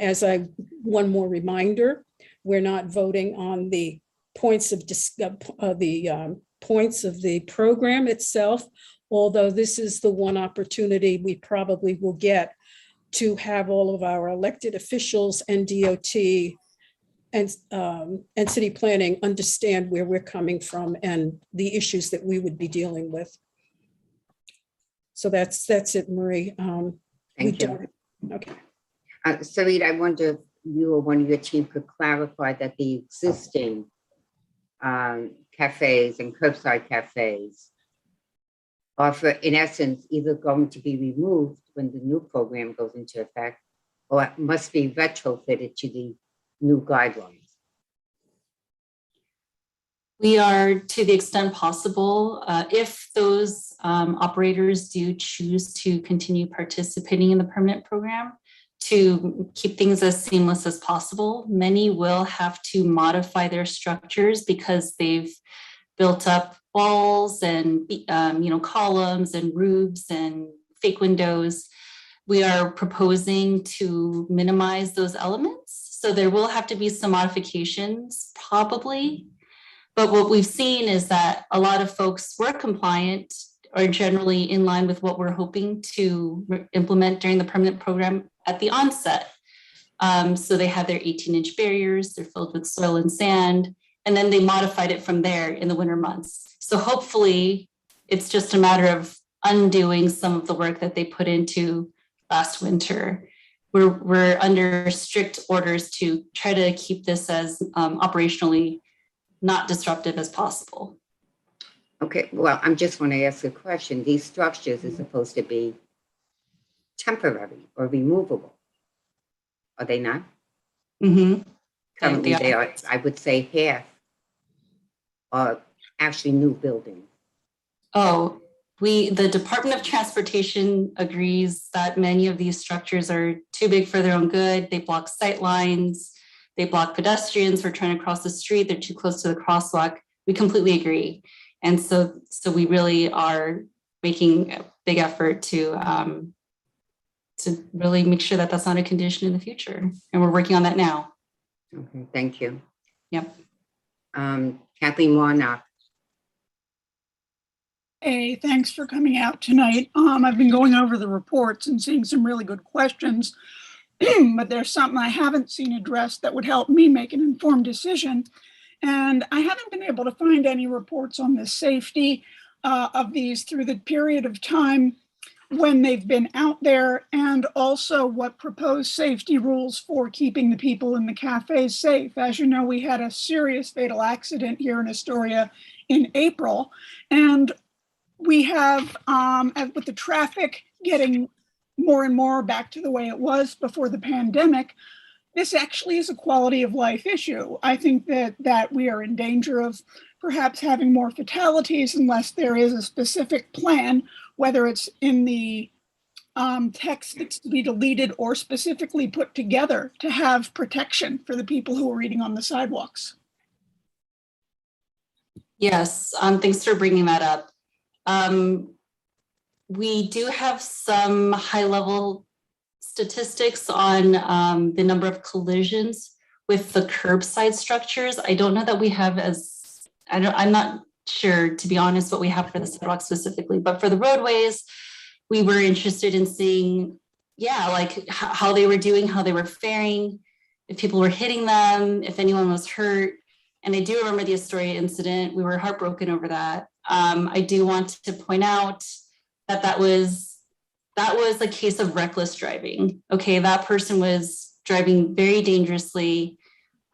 one more reminder, we're not voting on the points of points of the program itself, although this is the one opportunity we probably will get to have all of our elected officials and DOT and city planning understand where we're coming from and the issues that we would be dealing with. So that's it, Marie. Thank you. Okay. Sarita, I wonder if you or one of your team could clarify that the existing cafes and curbside cafes are, in essence, either going to be removed when the new program goes into effect, or must be retrofitted to the new guidelines. We are, to the extent possible, if those operators do choose to continue participating in the permanent program, to keep things as seamless as possible. Many will have to modify their structures because they've built up walls and columns and roofs and fake windows. We are proposing to minimize those elements. So there will have to be some modifications, probably. But what we've seen is that a lot of folks were compliant or generally in line with what we're hoping to implement during the permanent program at the onset. So they had their 18-inch barriers, they're filled with soil and sand, and then they modified it from there in the winter months. So hopefully it's just a matter of undoing some of the work that they put into last winter. We're under strict orders to try to keep this as operationally not disruptive as possible. Okay, well, I'm just want to ask a question. These structures are supposed to be temporary or removable. Are they not? Mm-hmm. Currently, they are, I would say, half are actually new buildings. Oh, the Department of Transportation agrees that many of these structures are too big for their own good. They block sight lines. They block pedestrians for trying to cross the street. They're too close to the crosswalk. We completely agree. And so we really are making a big effort to really make sure that that's not a condition in the future. And we're working on that now. Okay, thank you. Yep. Kathleen Warnock. Hey, thanks for coming out tonight. I've been going over the reports and seeing some really good questions, but there's something I haven't seen addressed that would help me make an informed decision. And I haven't been able to find any reports on the safety of these through the period of time when they've been out there, and also what proposed safety rules for keeping the people in the cafes safe. As you know, we had a serious fatal accident here in Astoria in April, and we have, with the traffic getting more and more back to the way it was before the pandemic, this actually is a quality of life issue. I think that we are in danger of perhaps having more fatalities unless there is a specific plan, whether it's in the text that's to be deleted or specifically put together to have protection for the people who are eating on the sidewalks. Yes, thanks for bringing that up. We do have some high-level statistics on the number of collisions with the curbside structures. I don't know that we have I'm not sure, to be honest, what we have for the sidewalk specifically, but for the roadways, we were interested in seeing, like how they were doing, how they were faring, if people were hitting them, if anyone was hurt. And I do remember the Astoria incident. We were heartbroken over that. I do want to point out that was a case of reckless driving. Okay, that person was driving very dangerously.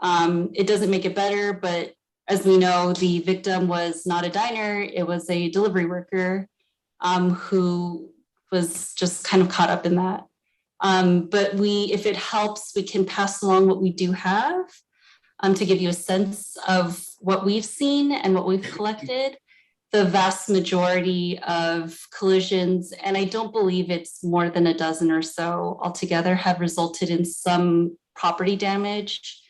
It doesn't make it better, but as we know, the victim was not a diner. It was a delivery worker who was just kind of caught up in that. But if it helps, we can pass along what we do have to give you a sense of what we've seen and what we've collected. The vast majority of collisions, and I don't believe it's more than a dozen or so altogether, have resulted in some property damage.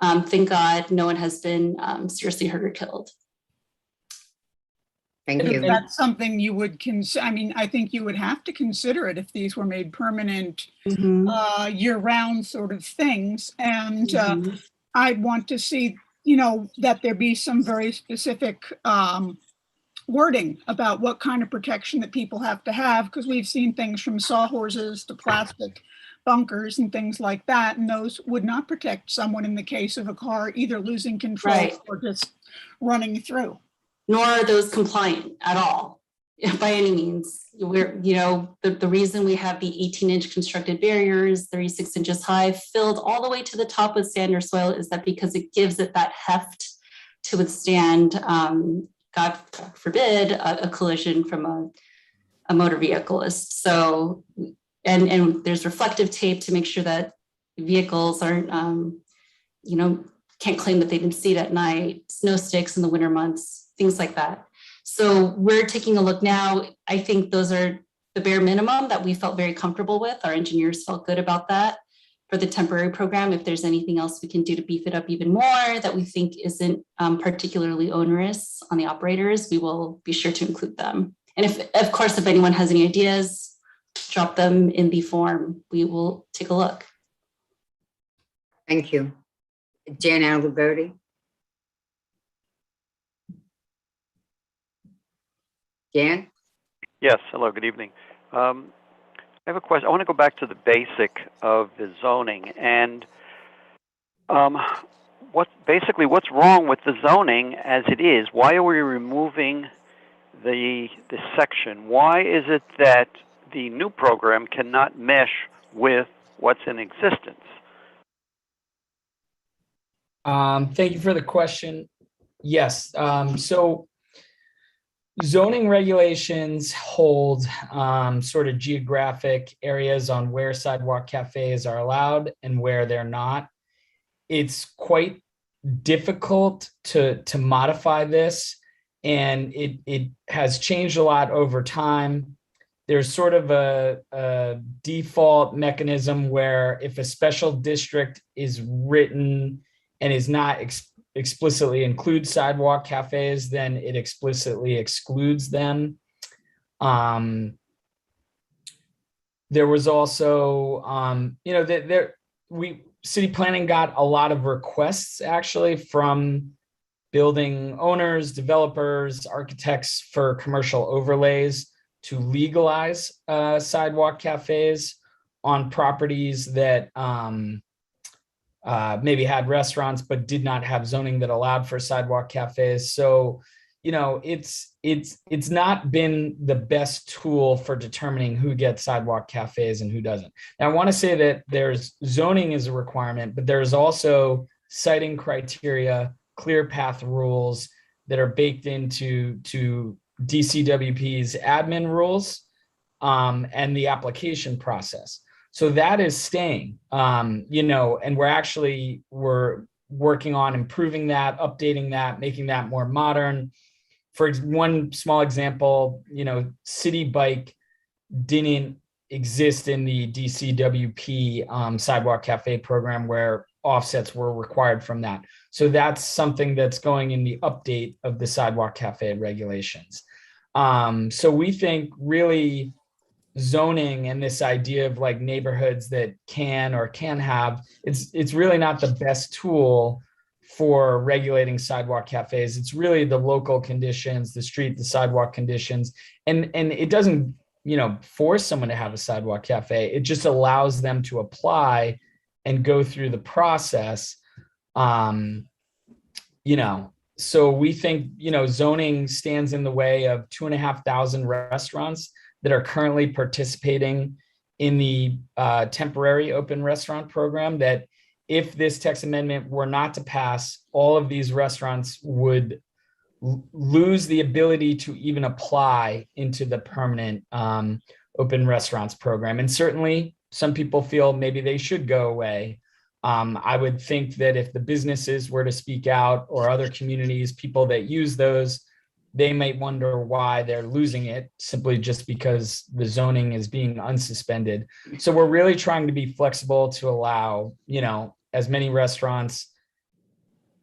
Thank God no one has been seriously hurt or killed. Thank you. That's something you would consider. I mean, I think you would have to consider it if these were made permanent, year-round sort of things. And I'd want to see, that there be some very specific wording about what kind of protection that people have to have, because we've seen things from sawhorses to plastic bunkers and things like that, and those would not protect someone in the case of a car either losing control or just running through. Nor are those compliant at all, by any means. The reason we have the 18-inch constructed barriers, 36 inches high, filled all the way to the top with sand or soil, is that because it gives it that heft to withstand, God forbid, a collision from a motor vehicleist. So, and there's reflective tape to make sure that vehicles aren't, can't claim that they didn't see it at night, snow sticks in the winter months, things like that. So we're taking a look now. I think those are the bare minimum that we felt very comfortable with. Our engineers felt good about that for the temporary program. If there's anything else we can do to beef it up even more that we think isn't particularly onerous on the operators, we will be sure to include them. And if anyone has any ideas, drop them in the form. We will take a look. Thank you. Jan Alberti. Jan? Yes, hello, good evening. I have a question. I want to go back to the basic of the zoning, and what's wrong with the zoning as it is? Why are we removing the section? Why is it that the new program cannot mesh with what's in existence? Thank you for the question. Yes, so zoning regulations hold sort of geographic areas on where sidewalk cafes are allowed and where they're not. It's quite difficult to modify this, and it has changed a lot over time. There's sort of a default mechanism where if a special district is written and is not explicitly include sidewalk cafes, then it explicitly excludes them. There was also, city planning got a lot of requests actually from building owners, developers, architects for commercial overlays to legalize sidewalk cafes on properties that maybe had restaurants but did not have zoning that allowed for sidewalk cafes. So, you know, it's not been the best tool for determining who gets sidewalk cafes and who doesn't. Now, I want to say that there's zoning is a requirement, but there's also siting criteria, clear path rules that are baked into DCWP's admin rules and the application process. So that is staying, you know, and we're working on improving that, updating that, making that more modern. For one small example, you know, City Bike didn't exist in the DCWP sidewalk cafe program where offsets were required from that. So that's something that's going in the update of the sidewalk cafe regulations. So we think really zoning and this idea of like neighborhoods that can or can have, it's really not the best tool for regulating sidewalk cafes. It's really the local conditions, the street, the sidewalk conditions, and it doesn't, you know, force someone to have a sidewalk cafe. It just allows them to apply and go through the process. You know, so we think, you know, zoning stands in the way of 2,500 restaurants that are currently participating in the temporary open restaurant program, that if this text amendment were not to pass, all of these restaurants would lose the ability to even apply into the permanent open restaurants program. And certainly some people feel maybe they should go away. I would think that if the businesses were to speak out, or other communities, people that use those, they might wonder why they're losing it simply just because the zoning is being unsuspended. So we're really trying to be flexible to allow, you know, as many restaurants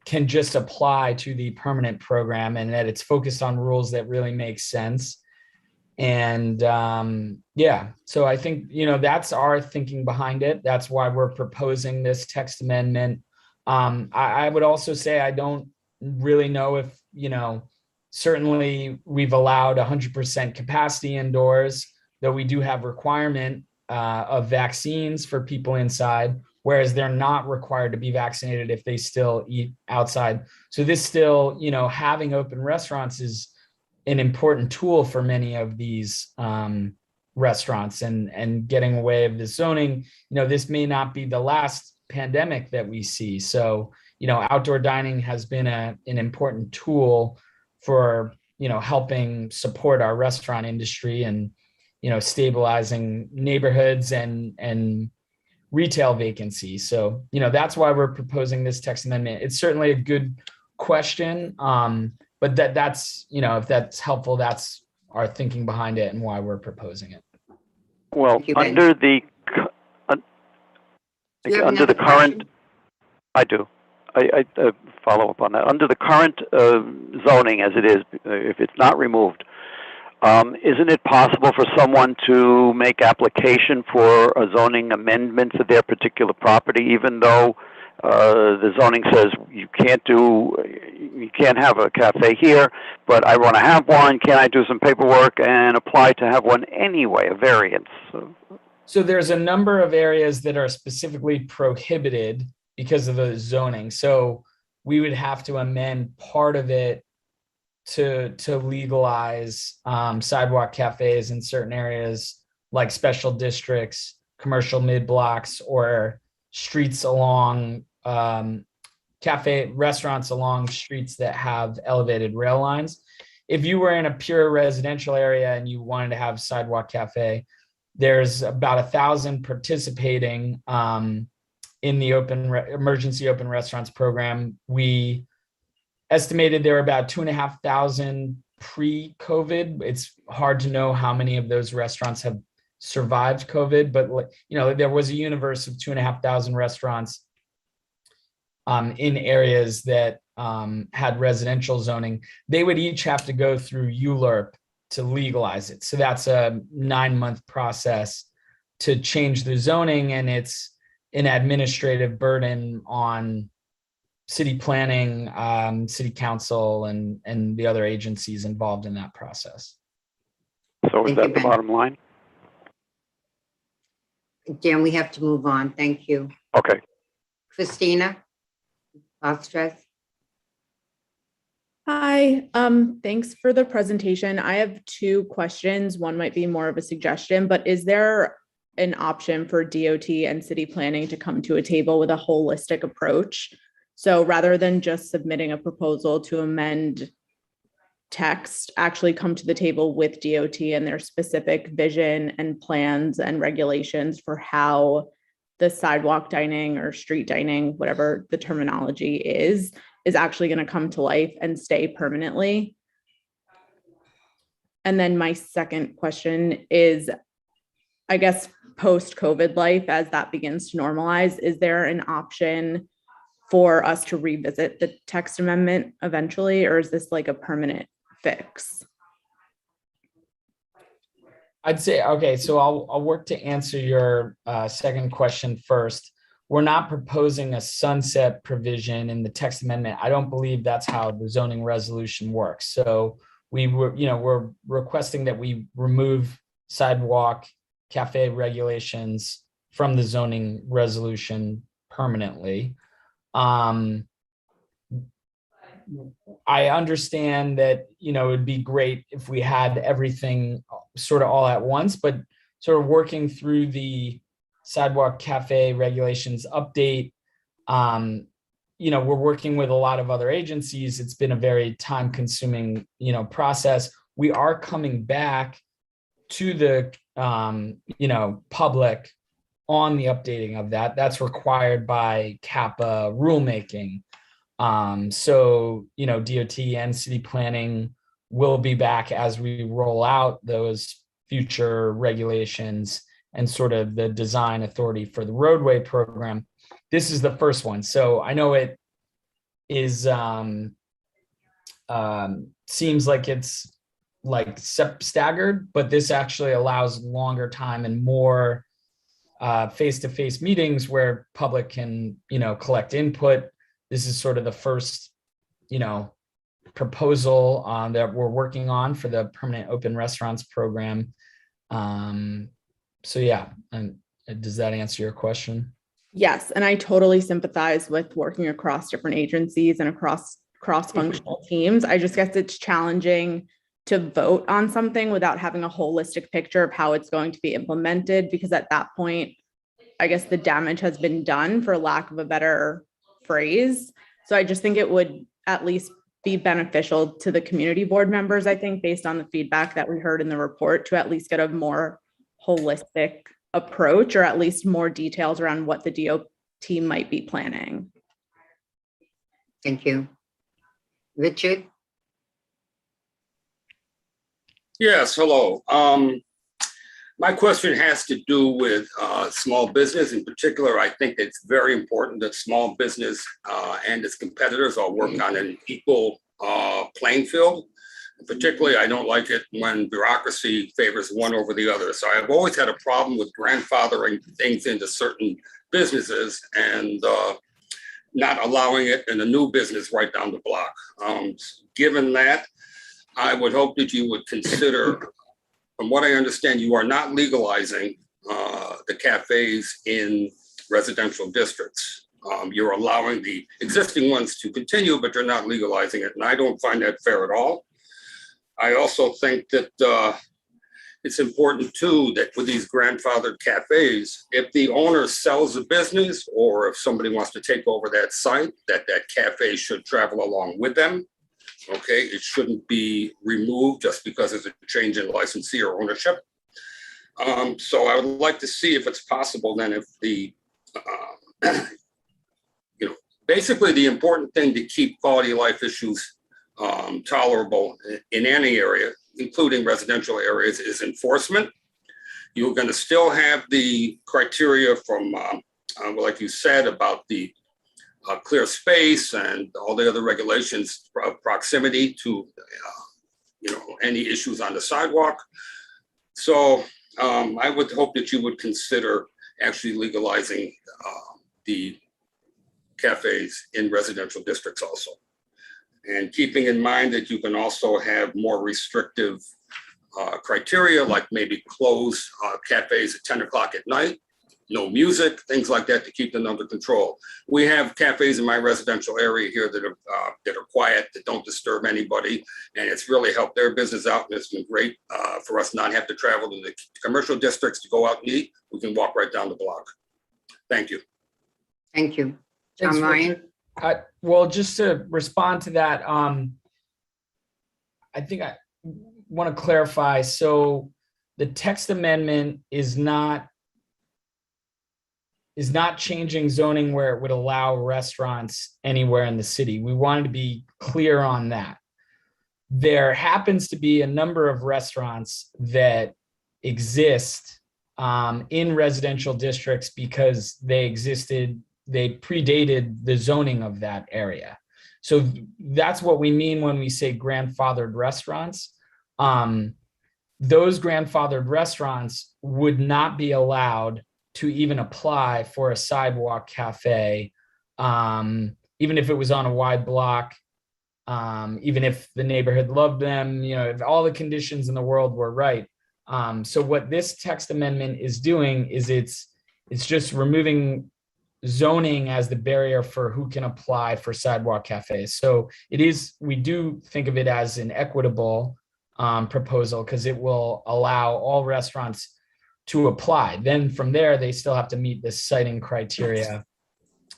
can just apply to the permanent program, and that it's focused on rules that really make sense. And yeah, so I think, you know, that's our thinking behind it. That's why we're proposing this text amendment. I would also say, I don't really know if, you know, certainly we've allowed 100% capacity indoors, though we do have requirement of vaccines for people inside, whereas they're not required to be vaccinated if they still eat outside. So this still, you know, having open restaurants is an important tool for many of these restaurants, and getting away of the zoning. You know, this may not be the last pandemic that we see. So, you know, outdoor dining has been an important tool for, you know, helping support our restaurant industry and, you know, stabilizing neighborhoods and retail vacancies. So, you know, that's why we're proposing this text amendment. It's certainly a good question, but that's, you know, if that's helpful, that's our thinking behind it and why we're proposing it. Well, under the current, question? I do. I follow up on that. Under the current zoning as it is, if it's not removed, isn't it possible for someone to make application for a zoning amendment to their particular property, even though the zoning says you can't have a cafe here, but I want to have one. Can I do some paperwork and apply to have one anyway, a variance? So there's a number of areas that are specifically prohibited because of the zoning. So we would have to amend part of it to legalize sidewalk cafes in certain areas, like special districts, commercial mid-blocks, or streets along restaurants along streets that have elevated rail lines. If you were in a pure residential area and you wanted to have sidewalk cafe, there's about 1,000 participating in the emergency open restaurants program. We estimated there were about 2,500 pre-COVID. It's hard to know how many of those restaurants have survived COVID, but, you know, there was a universe of 2,500 restaurants in areas that had residential zoning. They would each have to go through ULURP to legalize it. So that's a 9-month process to change the zoning, and it's an administrative burden on city planning, city council, and the other agencies involved in that process. So is Thank you, that the Ben. bottom line? Dan, we have to move on. Thank you. Okay. Christina Ostress. Hi, thanks for the presentation. I have two questions. One might be more of a suggestion, but is there an option for DOT and city planning to come to a table with a holistic approach? So rather than just submitting a proposal to amend text, actually come to the table with DOT and their specific vision and plans and regulations for how the sidewalk dining or street dining, whatever the terminology is actually going to come to life and stay permanently. And then my second question is, I guess, post-COVID life, as that begins to normalize, is there an option for us to revisit the text amendment eventually, or is this like a permanent fix? I'd say, okay, so I'll work to answer your second question first. We're not proposing a sunset provision in the text amendment. I don't believe that's how the zoning resolution works. So we're requesting that we remove sidewalk cafe regulations from the zoning resolution permanently. I understand that, it would be great if we had everything sort of all at once, but sort of working through the sidewalk cafe regulations update. We're working with a lot of other agencies. It's been a very time consuming, process. We are coming back to the, public on the updating of that. That's required by CAPA rulemaking. So, DOT and city planning will be back as we roll out those future regulations and sort of the design authority for the roadway program. This is the first one. So I know it is, seems like it's like staggered, but this actually allows longer time and more face-to-face meetings where public can, collect input. This is sort of the first, proposal that we're working on for the permanent open restaurants program. So yeah, and does that answer your question? Yes, and I totally sympathize with working across different agencies and across cross-functional teams. I just guess it's challenging to vote on something without having a holistic picture of how it's going to be implemented, because at that point, I guess the damage has been done, for lack of a better phrase. So I just think it would at least be beneficial to the community board members, I think, based on the feedback that we heard in the report, to at least get a more holistic approach, or at least more details around what the DOT might be planning. Thank you. Richard? Yes, hello. My question has to do with small business. In particular, I think it's very important that small business and its competitors all work on an equal playing field. Particularly, I don't like it when bureaucracy favors one over the other. So I've always had a problem with grandfathering things into certain businesses and not allowing it in a new business right down the block. Given that, I would hope that you would consider, from what I understand, you are not legalizing the cafes in residential districts. You're allowing the existing ones to continue, but you're not legalizing it. And I don't find that fair at all. I also think that it's important too, that with these grandfathered cafes, if the owner sells a business or if somebody wants to take over that site, that cafe should travel along with them. Okay, it shouldn't be removed just because there's a change in licensee or ownership. So I would like to see if it's possible then, if the, basically the important thing to keep quality of life issues tolerable in any area, including residential areas, is enforcement. You're going to still have the criteria from, like you said, about the clear space and all the other regulations, proximity to, any issues on the sidewalk. So I would hope that you would consider actually legalizing the cafes in residential districts also. And keeping in mind that you can also have more restrictive criteria, like maybe close cafes at 10 o'clock at night, no music, things like that to keep them under control. We have cafes in my residential area here that are quiet, that don't disturb anybody, and it's really helped their business out. And it's been great for us not have to travel to the commercial districts to go out and eat. We can walk right down the block. Thank you. Thank you. Thanks, John Ryan? Well, just to respond to that, I think I want to clarify. So the text amendment is not changing zoning where it would allow restaurants anywhere in the city. We wanted to be clear on that. There happens to be a number of restaurants that exist in residential districts because they predated the zoning of that area. So that's what we mean when we say grandfathered restaurants. Those grandfathered restaurants would not be allowed to even apply for a sidewalk cafe, even if it was on a wide block, even if the neighborhood loved them, if all the conditions in the world were right. So what this text amendment is doing is it's just removing zoning as the barrier for who can apply for sidewalk cafes. So we do think of it as an equitable proposal because it will allow all restaurants to apply. Then from there, they still have to meet the citing criteria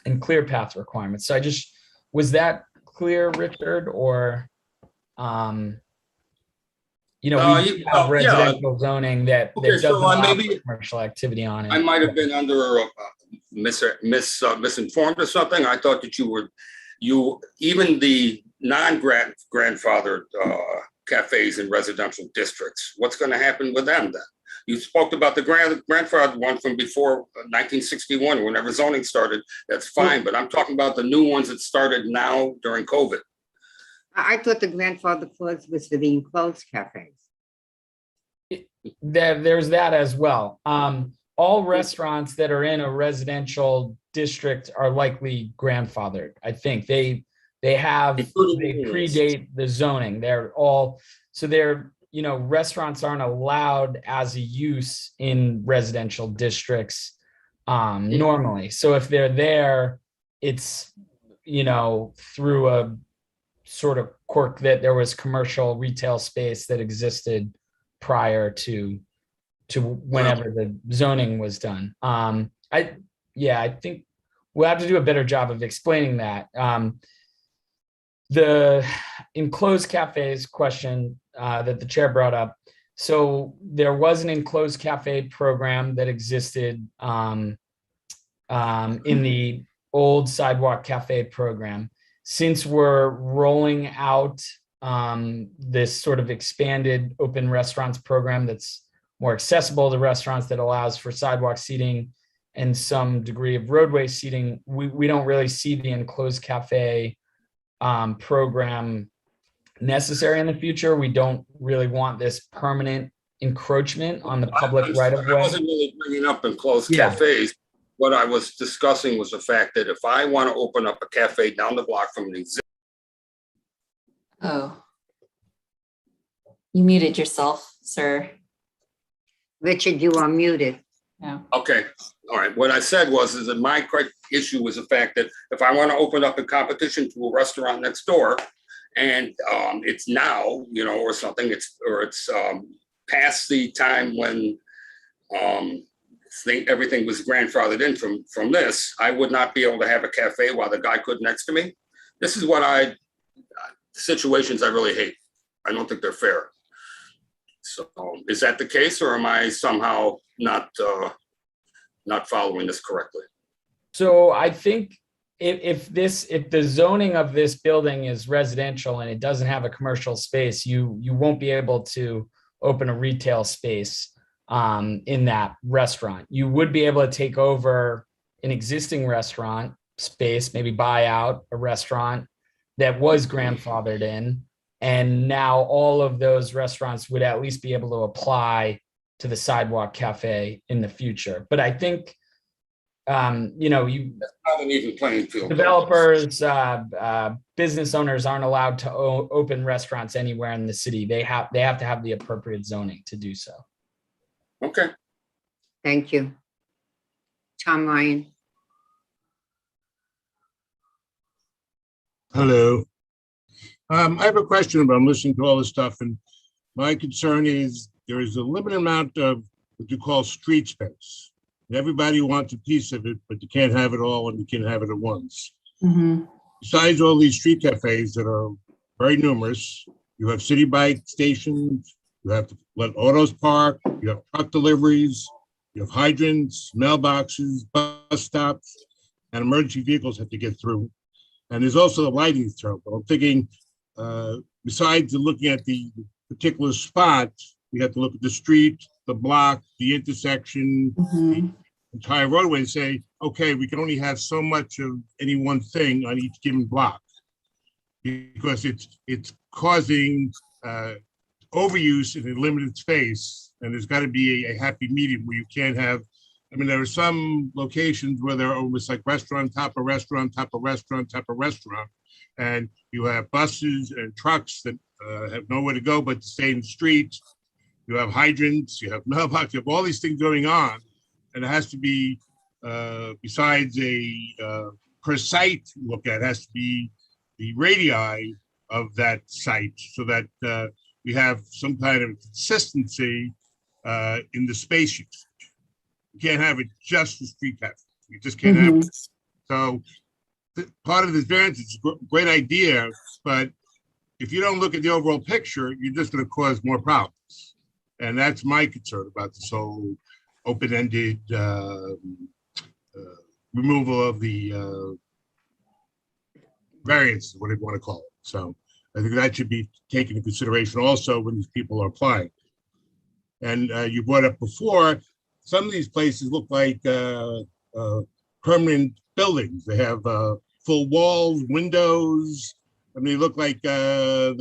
and clear path requirements. So was that clear, Richard? Or, we have residential zoning that doesn't allow commercial activity on it. I might have been under misinformed or something. I thought that even the non-grandfathered cafes in residential districts, what's going to happen with them then? You spoke about the grandfather one from before 1961, whenever zoning started. That's fine, but I'm talking about the new ones that started now during COVID. I thought the grandfather clause was for the enclosed cafes. There's that as well. All restaurants that are in a residential district are likely grandfathered. I think they predate the zoning. Restaurants aren't allowed as a use in residential districts normally. So if they're there, it's, through a sort of quirk that there was commercial retail space that existed prior to whenever the zoning was done. I think we'll have to do a better job of explaining that. The enclosed cafes question that the chair brought up. So there was an enclosed cafe program that existed in the old sidewalk cafe program. Since we're rolling out this sort of expanded open restaurants program that's more accessible to restaurants, that allows for sidewalk seating and some degree of roadway seating, we don't really see the enclosed cafe program necessary in the future. We don't really want this permanent encroachment on the public right of way. I wasn't really bringing up enclosed cafes. What I was discussing was the fact that if I want to open up a cafe down the block from an existing. Oh, you muted yourself, sir. Richard, you are muted. Yeah. Okay. All right. What I said is that my issue was the fact that if I want to open up a competition to a restaurant next door, and it's now, or something, it's past the time when everything was grandfathered in from this, I would not be able to have a cafe while the guy could next to me. This is what situations I really hate. I don't think they're fair. So is that the case, or am I somehow not following this correctly? So I think if the zoning of this building is residential and it doesn't have a commercial space, you won't be able to open a retail space in that restaurant. You would be able to take over an existing restaurant space, maybe buy out a restaurant that was grandfathered in, and now all of those restaurants would at least be able to apply to the sidewalk cafe in the future. But I think Not an even playing field. developers, business owners aren't allowed to open restaurants anywhere in the city. They have to have the appropriate zoning to do so. Okay. Thank you. Tom Ryan. Hello. I have a question about, I'm listening to all this stuff, and my concern is there is a limited amount of what you call street space. Everybody wants a piece of it, but you can't have it all and you can't have it at once. Besides all these street cafes that are very numerous, you have city bike stations, you have to let autos park, you have truck deliveries, you have hydrants, mailboxes, bus stops, and emergency vehicles have to get through. And there's also the lighting terrible. I'm thinking, besides looking at the particular spot, we have to look at the street, the block, the intersection, the entire roadway, and say, okay, we can only have so much of any one thing on each given block, because it's causing overuse in a limited space, and there's got to be a happy medium where you can't have. I mean, there are some locations where there are almost like restaurant, top of restaurant, top of restaurant, top of restaurant. And you have buses and trucks that have nowhere to go but to stay in the streets. You have hydrants, you have mailboxes, you have all these things going on. And it has to be, besides a per site look at, it has to be the radii of that site so that we have some kind of consistency in the space use. You can't have it just for street cafe. You just can't have it. So part of this variance is a great idea, but if you don't look at the overall picture, you're just going to cause more problems. And that's my concern about this whole open-ended removal of the variance, what you want to call it. So I think that should be taken into consideration also when these people are applying. And you brought up before, some of these places look like permanent buildings. They have full walls, windows. I mean, they look like they're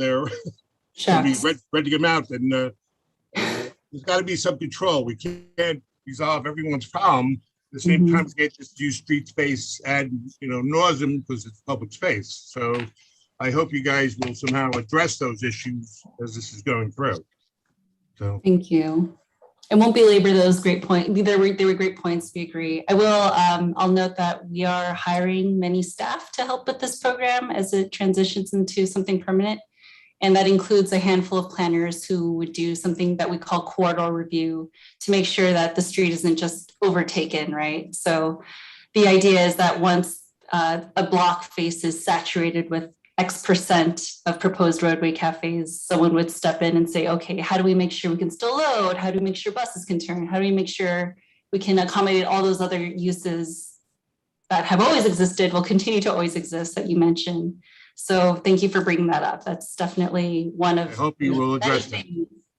renting them out. And there's got to be some control. We can't resolve everyone's problem. At the same time, we can't just use street space ad nauseum because it's public space. So I hope you guys will somehow address those issues as this is going through. So thank you. I won't belabor those great points. They were great points. We agree. I will. I'll note that we are hiring many staff to help with this program as it transitions into something permanent. And that includes a handful of planners who would do something that we call corridor review to make sure that the street isn't just overtaken, right? So the idea is that once a block face is saturated with X% of proposed roadway cafes, someone would step in and say, okay, how do we make sure we can still load? How do we make sure buses can turn? How do we make sure we can accommodate all those other uses that have always existed, will continue to always exist that you mentioned? So thank you for bringing that up. That's definitely one of, I hope you will address that.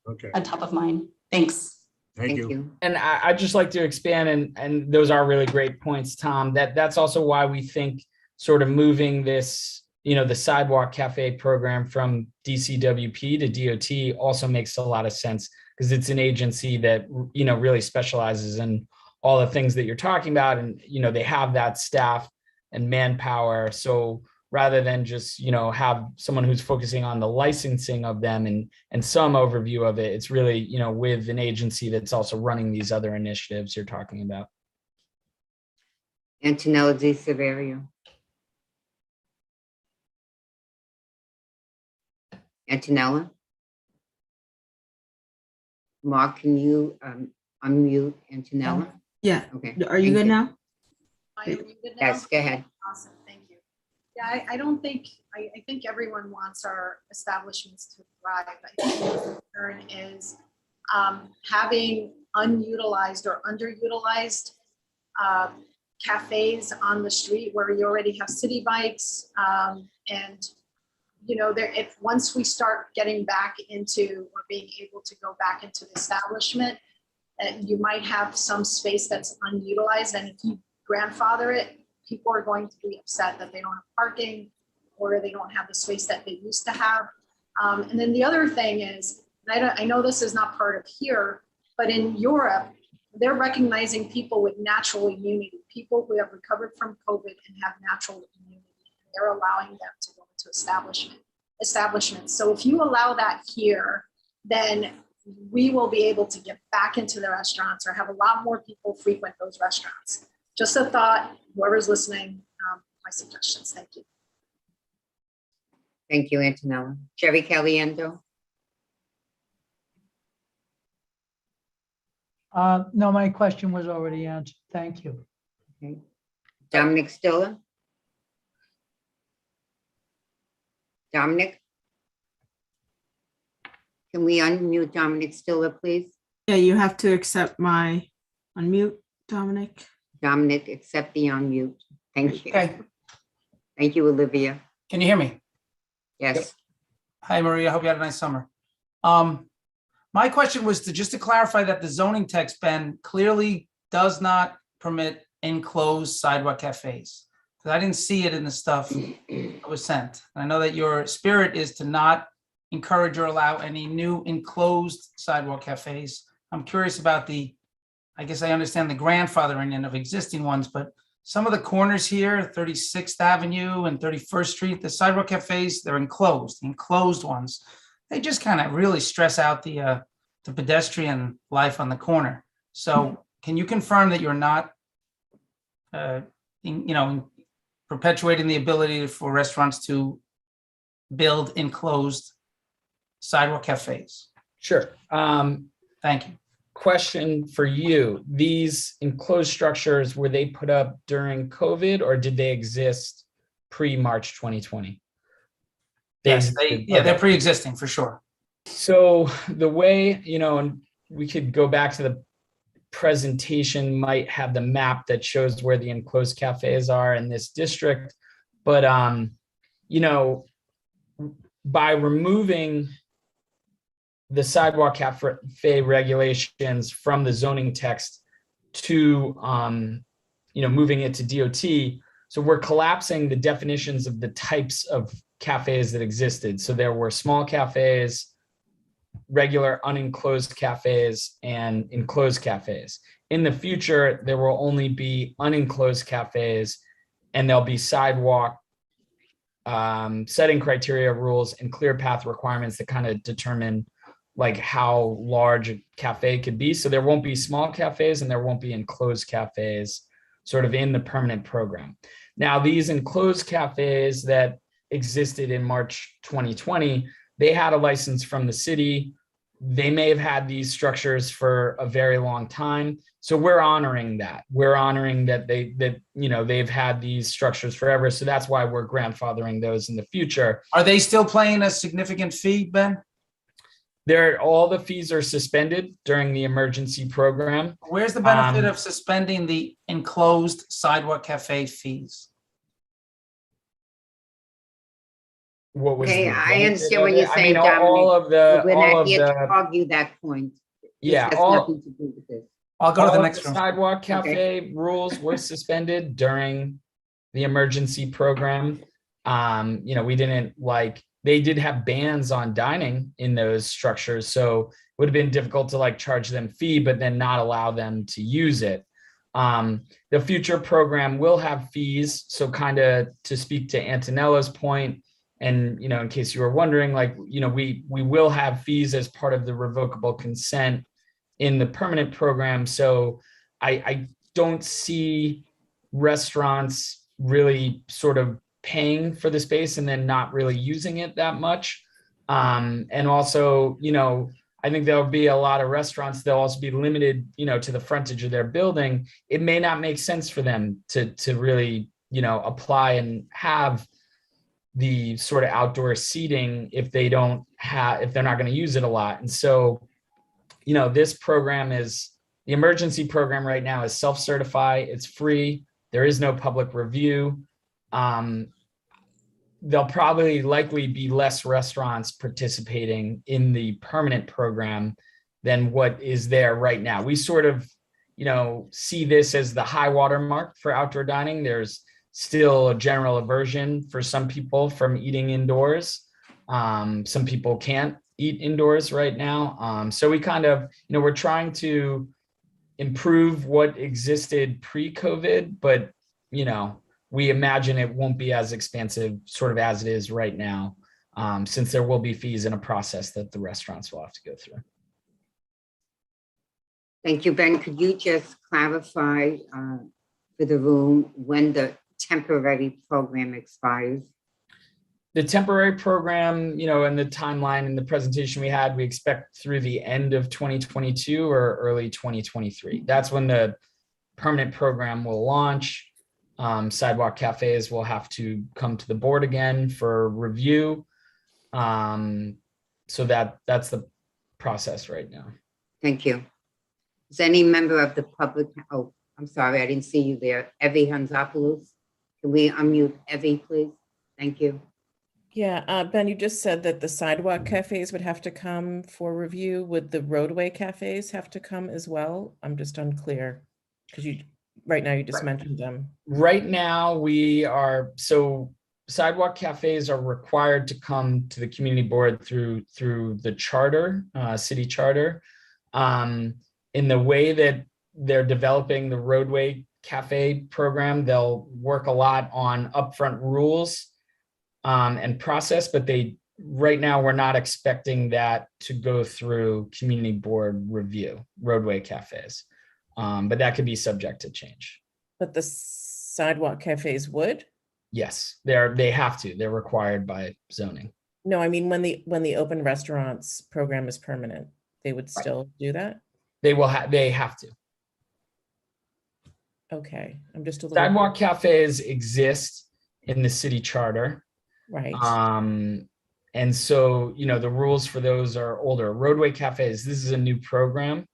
Okay. On top of mind. Thanks. Thank you. And I'd just like to expand, and those are really great points, Tom. That's also why we think sort of moving this, the sidewalk cafe program from DCWP to DOT also makes a lot of sense, because it's an agency that, really specializes in all the things that you're talking about. And, they have that staff and manpower. So rather than just, have someone who's focusing on the licensing of them and some overview of it, it's really, with an agency that's also running these other initiatives you're talking about. Antonella Di Severio. Antonella? Mark, can you unmute Antonella? Yeah. Okay. Are you good now? I am muted now? Yes, go ahead. Awesome, thank you. Yeah, I think everyone wants our establishments to thrive. I think the concern is having unutilized or underutilized cafes on the street where you already have city bikes, and if once we start getting back into or being able to go back into the establishment, you might have some space that's unutilized, and if you grandfather it, people are going to be upset that they don't have parking or they don't have the space that they used to have. And then the other thing is, I know this is not part of here, but in Europe, they're recognizing people with natural immunity. people who have recovered from COVID and have natural immunity. They're allowing them to go into establishments. So if you allow that here, then we will be able to get back into the restaurants or have a lot more people frequent those restaurants. Just a thought, whoever's listening, my suggestions. Thank you. Thank you, Antonella. Jerry Caliendo? No, my question was already answered. Thank you. Okay. Dominic Stiller? Dominic? Can we unmute Dominic Stiller, please? Yeah, you have to accept my unmute, Dominic. Dominic, accept the unmute. Thank you. Okay. Thank you, Olivia. Can you hear me? Yes. Hi, Maria. Hope you had a nice summer. My question was just to clarify that the zoning text, Ben, clearly does not permit enclosed sidewalk cafes. Because I didn't see it in the stuff that was sent. And I know that your spirit is to not encourage or allow any new enclosed sidewalk cafes. I'm curious about I guess I understand the grandfathering in of existing ones, but some of the corners here, 36th Avenue and 31st Street, the sidewalk cafes, they're enclosed ones. They just kind of really stress out the pedestrian life on the corner. So can you confirm that you're not, perpetuating the ability for restaurants to build enclosed sidewalk cafes? Sure. Thank you. Question for you. These enclosed structures, were they put up during COVID or did they exist pre-March 2020? Yes, Okay. they're pre-existing for sure. So the way, and we could go back to the presentation, might have the map that shows where the enclosed cafes are in this district. But, by removing the sidewalk cafe regulations from the zoning text to, moving it to DOT. So we're collapsing the definitions of the types of cafes that existed. So there were small cafes, regular unenclosed cafes, and enclosed cafes. In the future, there will only be unenclosed cafes, and there'll be sidewalk setting criteria, rules, and clear path requirements that kind of determine like how large a cafe could be. So there won't be small cafes and there won't be enclosed cafes sort of in the permanent program. Now, these enclosed cafes that existed in March 2020, they had a license from the city. They may have had these structures for a very long time. So we're honoring that. We're honoring that they've had these structures forever. So that's why we're grandfathering those in the future. Are they still paying a significant fee, Ben? All the fees are suspended during the emergency program. Where's the benefit of suspending the enclosed sidewalk cafe fees? Okay, I understand what you're saying, Dominic. We're not here to argue that point. Yeah, has nothing to do with this. I'll go to the next one. Sidewalk cafe rules were suspended during the emergency program. We didn't they did have bans on dining in those structures. So it would have been difficult to charge them fee, but then not allow them to use it. The future program will have fees. So kind of to speak to Antonella's point, and, in case you were wondering, we will have fees as part of the revocable consent in the permanent program. So I don't see restaurants really sort of paying for the space and then not really using it that much. And also, I think there'll be a lot of restaurants, they'll also be limited, to the frontage of their building. It may not make sense for them to really, apply and have the sort of outdoor seating if they're not going to use it a lot. And so, this program the emergency program right now is self-certify. It's free. There is no public review. There'll probably likely be less restaurants participating in the permanent program than what is there right now. We sort of, see this as the high water mark for outdoor dining. There's still a general aversion for some people from eating indoors. Some people can't eat indoors right now. So we kind of, we're trying to improve what existed pre-COVID, but we imagine it won't be as expensive sort of as it is right now, since there will be fees in a process that the restaurants will have to go through. Thank you, Ben. Could you just clarify for the room when the temporary program expires? The temporary program, in the timeline in the presentation we had, we expect through the end of 2022 or early 2023. That's when the permanent program will launch. Sidewalk cafes will have to come to the board again for review. So that's the process right now. Thank you. Is any member of the public, oh, I'm sorry, I didn't see you there. Evie Hanzopoulos. Can we unmute Evie, please? Thank you. Yeah, Ben, you just said that the sidewalk cafes would have to come for review. Would the roadway cafes have to come as well? I'm just unclear because right now you just mentioned them. Right now sidewalk cafes are required to come to the community board through the charter, city charter. In the way that they're developing the roadway cafe program, they'll work a lot on upfront rules and process, but right now we're not expecting that to go through community board review, roadway cafes. But that could be subject to change. But the sidewalk cafes would? Yes, they have to. They're required by zoning. No, I mean when the open restaurants program is permanent, they would still do that? They have to. Okay, I'm just a little. Sidewalk cafes exist in the city charter. Right. And so, the rules for those are older. Roadway cafes, this is a new program.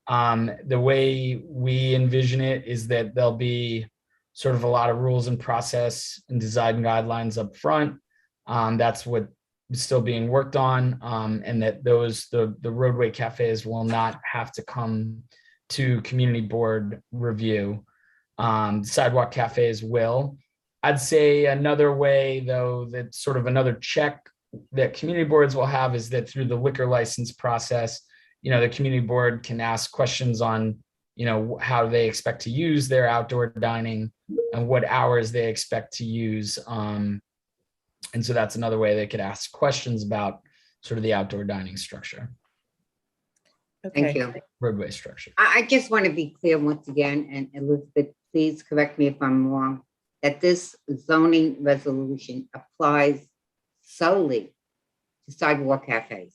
The way we envision it is that there'll be sort of a lot of rules and process and design guidelines up front. That's what is still being worked on, and that the roadway cafes will not have to come to community board review. Sidewalk cafes will. I'd say another way, though, that sort of another check that community boards will have is that through the liquor license process, the community board can ask questions on, how they expect to use their outdoor dining and what hours they expect to use. And so that's another way they could ask questions about sort of the outdoor dining structure. Thank you. Roadway structure. I just want to be clear once again, and Elizabeth, please correct me if I'm wrong, that this zoning resolution applies solely to sidewalk cafes.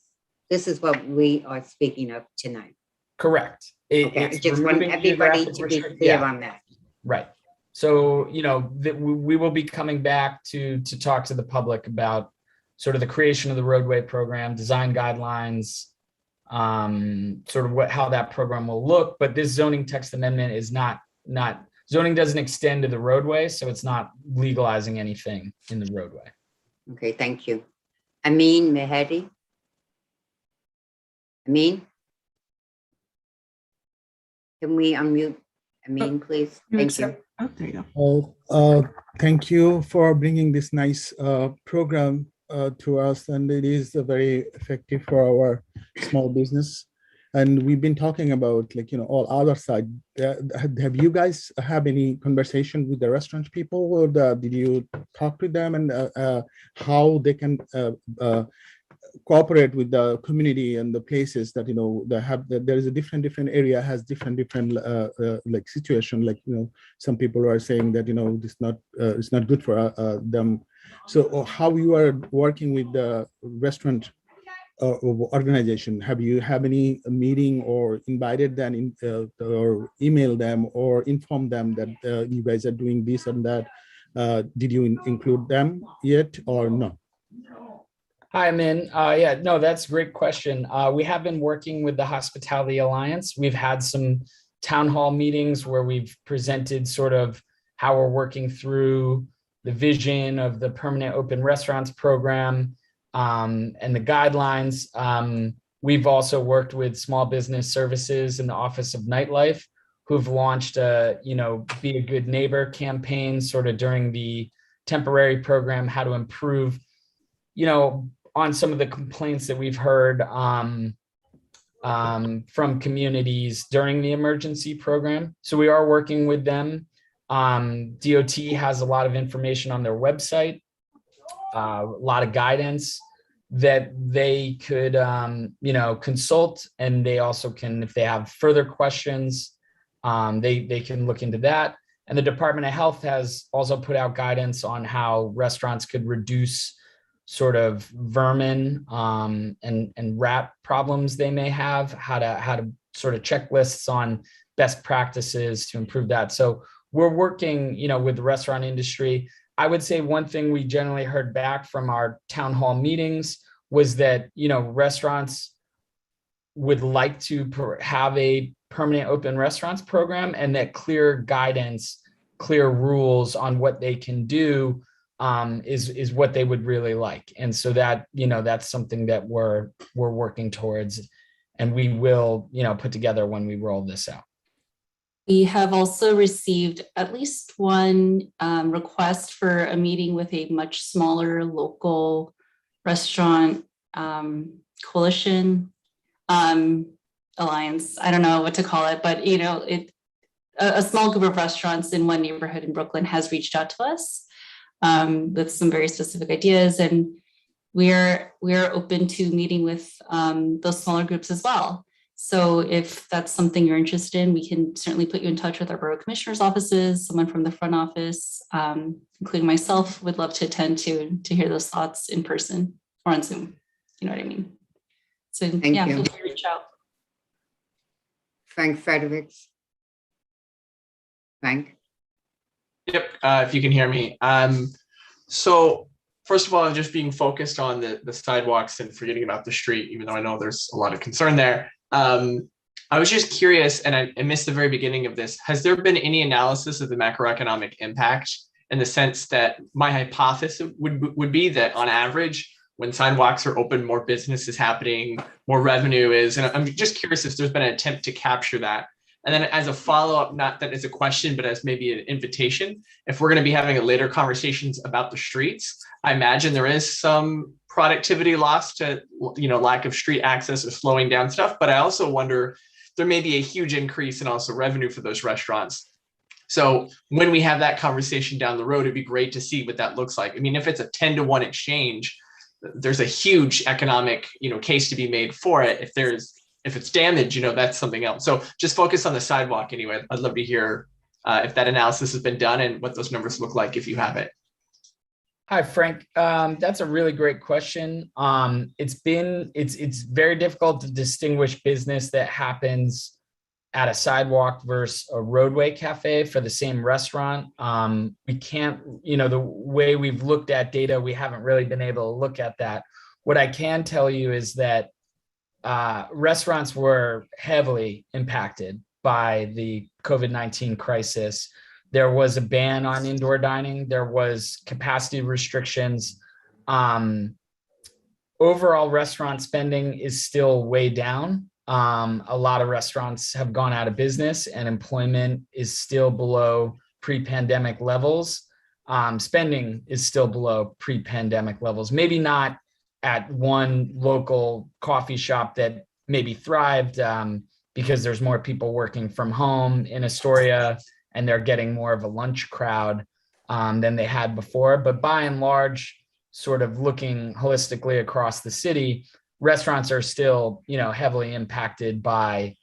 This is what we are speaking of tonight. Correct. Okay, I just want everybody to be clear on that. Right. So, we will be coming back to talk to the public about sort of the creation of the roadway program, design guidelines, sort of how that program will look. But this zoning text amendment is not zoning doesn't extend to the roadway, so it's not legalizing anything in the roadway. Okay, thank you. Amin Mehedi. Amin? Can we unmute Amin, please? Thank you. Oh, there you go. Thank you for bringing this nice program to us, and it is very effective for our small business. And we've been talking about all other side. Have you guys have any conversation with the restaurant people, or did you talk to them and how they can cooperate with the community and the places that there is a different area has different like situation, some people are saying that this it's not good for them. So how you are working with the restaurant organization? Have you any meeting or invited them or email them or inform them that you guys are doing this and that? Did you include them yet or no? Hi, Min. Yeah, no, that's a great question. We have been working with the Hospitality Alliance. We've had some town hall meetings where we've presented sort of how we're working through the vision of the permanent open restaurants program and the guidelines. We've also worked with Small Business Services and the Office of Nightlife, who've launched a, Be a Good Neighbor campaign sort of during the temporary program, how to improve, on some of the complaints that we've heard from communities during the emergency program. So we are working with them. DOT has a lot of information on their website, a lot of guidance that they could, consult, and they also can, if they have further questions, they can look into that. And the Department of Health has also put out guidance on how restaurants could reduce sort of vermin and rat problems they may have, how to sort of checklists on best practices to improve that. So we're working, with the restaurant industry. I would say one thing we generally heard back from our town hall meetings was that, restaurants would like to have a permanent open restaurants program, and that clear guidance, clear rules on what they can do is what they would really like. And so that, that's something that we're working towards, and we will, put together when we roll this out. We have also received at least one request for a meeting with a much smaller local restaurant coalition alliance. I don't know what to call it, but a small group of restaurants in one neighborhood in Brooklyn has reached out to us with some very specific ideas, and we're open to meeting with those smaller groups as well. So if that's something you're interested in, we can certainly put you in touch with our borough commissioner's offices. Someone from the front office, including myself, would love to attend to hear those thoughts in person or on Zoom. You know what I mean? So Thank yeah, you. feel free to reach out. Frank Fredericks. Frank? Yep, if you can hear me. So first of all, I'm just being focused on the sidewalks and forgetting about the street, even though I know there's a lot of concern there. I was just curious, and I missed the very beginning of this. Has there been any analysis of the macroeconomic impact, in the sense that my hypothesis would be that on average, when sidewalks are open, more business is happening, more revenue is, and I'm just curious if there's been an attempt to capture that. And then as a follow-up, not that it's a question, but as maybe an invitation, if we're going to be having a later conversations about the streets, I imagine there is some productivity loss to, lack of street access or slowing down stuff. But I also wonder, there may be a huge increase in also revenue for those restaurants. So when we have that conversation down the road, it'd be great to see what that looks like. I mean, if it's a 10-to-1 exchange, there's a huge economic, case to be made for it. If it's damage, that's something else. So just focus on the sidewalk anyway. I'd love to hear if that analysis has been done and what those numbers look like if you have it. Hi, Frank. That's a really great question. It's very difficult to distinguish business that happens at a sidewalk versus a roadway cafe for the same restaurant. We can't, the way we've looked at data, we haven't really been able to look at that. What I can tell you is that restaurants were heavily impacted by the COVID-19 crisis. There was a ban on indoor dining. There was capacity restrictions. Overall restaurant spending is still way down. A lot of restaurants have gone out of business, and employment is still below pre-pandemic levels. Spending is still below pre-pandemic levels. Maybe not at one local coffee shop that maybe thrived because there's more people working from home in Astoria, and they're getting more of a lunch crowd than they had before. But by and large, sort of looking holistically across the city, restaurants are still, heavily impacted by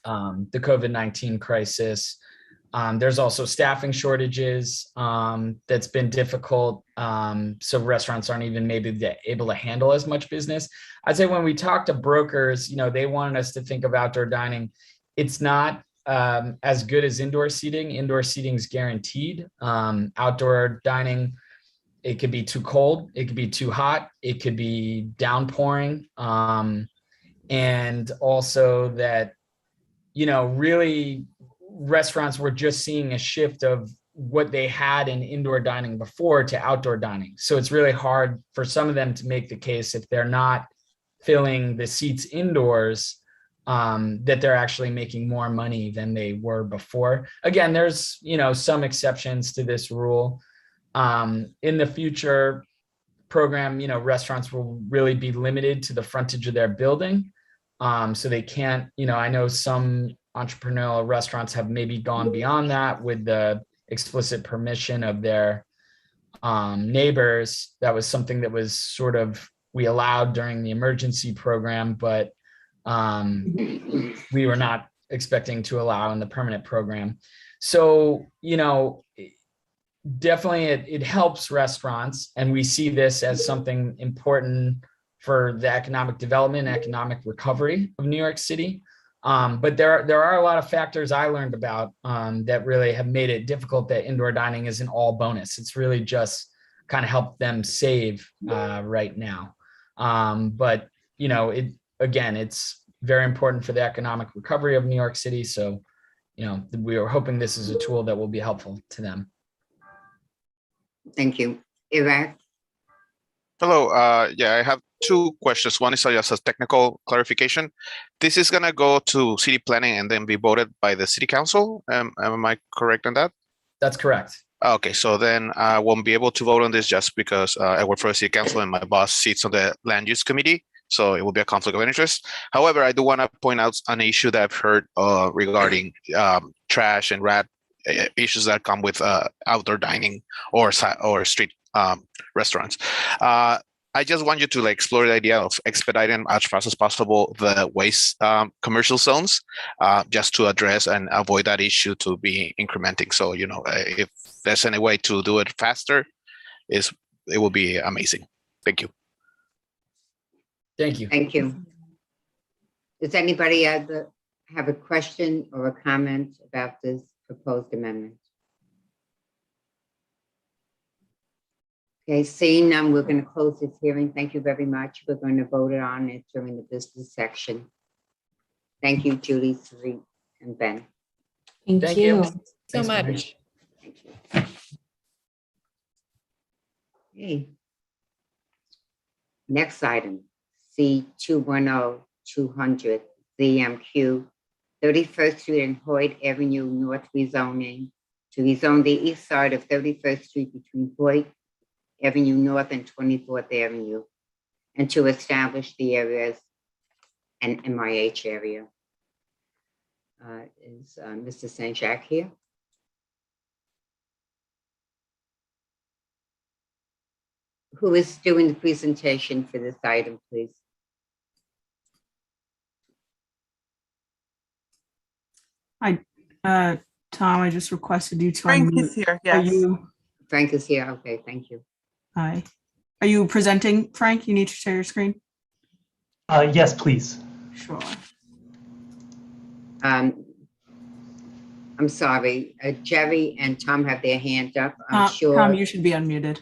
the COVID-19 crisis. There's also staffing shortages that's been difficult. So restaurants aren't even maybe able to handle as much business. I'd say when we talk to brokers, they wanted us to think of outdoor dining. It's not as good as indoor seating. Indoor seating is guaranteed. Outdoor dining, it could be too cold, it could be too hot, it could be downpouring. And also that, really restaurants were just seeing a shift of what they had in indoor dining before to outdoor dining. So it's really hard for some of them to make the case, if they're not filling the seats indoors, that they're actually making more money than they were before. Again, there's, some exceptions to this rule. In the future program, restaurants will really be limited to the frontage of their building. So they can't, I know some entrepreneurial restaurants have maybe gone beyond that with the explicit permission of their neighbors. That was something that was sort of, we allowed during the emergency program, but we were not expecting to allow in the permanent program. So, definitely it helps restaurants, and we see this as something important for the economic development, economic recovery of New York City. But there are a lot of factors I learned about that really have made it difficult that indoor dining isn't all bonus. It's really just kind of helped them save right now. But it's very important for the economic recovery of New York City. So, we are hoping this is a tool that will be helpful to them. Thank you. Iraq? Hello. Yeah, I have two questions. One is just a technical clarification. This is going to go to city planning and then be voted by the city council. Am I correct on that? That's correct. Okay, so then I won't be able to vote on this just because I work for the city council and my boss sits on the land use committee. So it will be a conflict of interest. However, I do want to point out an issue that I've heard regarding trash and rat issues that come with outdoor dining or street restaurants. I just want you to explore the idea of expediting as fast as possible the waste commercial zones, just to address and avoid that issue to be incrementing. So, if there's any way to do it faster, it will be amazing. Thank you. Thank you. Thank you. Does anybody have a question or a comment about this proposed amendment? Okay, seeing none, we're going to close this hearing. Thank you very much. We're going to vote on it during the business section. Thank you, Julie, Sri, and Ben. Thank you so much. Thank you. Okay. Next item, C210200 ZMQ 31st Street and Hoyt Avenue North rezoning to rezone the east side of 31st Street between Hoyt Avenue North and 24th Avenue, and to establish the area as an MIH area. Is Mr. St. Jacques here? Who is doing the presentation for this item, please? Hi, Tom, I just requested you to Frank unmute. is here, Are yes. you, Frank is here, okay, thank you. hi. Are you presenting, Frank? You need to share your screen? Yes, please. Sure. I'm sorry, Jerry and Tom have their hand up. I'm sure. Tom, you should be unmuted.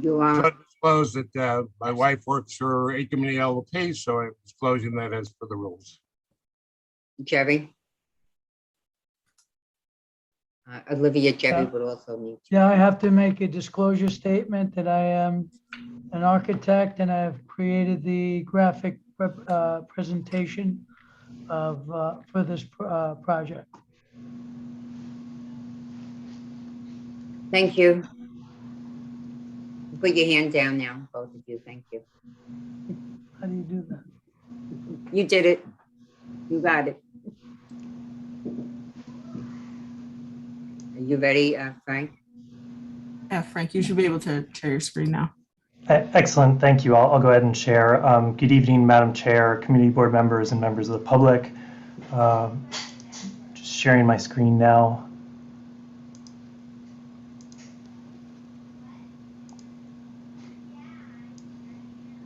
You are. So disclose that my wife works for A Committee LLP, so I'm disclosing that as per the rules. Jerry? Olivia, Jerry would also need to. Yeah, I have to make a disclosure statement that I am an architect and I have created the graphic presentation of for this project. Thank you. Put your hand down now, both of you. Thank you. How do you do that? You did it. You got it. Are you ready, Frank? Yeah, Frank, you should be able to share your screen now. Excellent, thank you. I'll go ahead and share. Good evening, Madam Chair, community board members, and members of the public. Just sharing my screen now.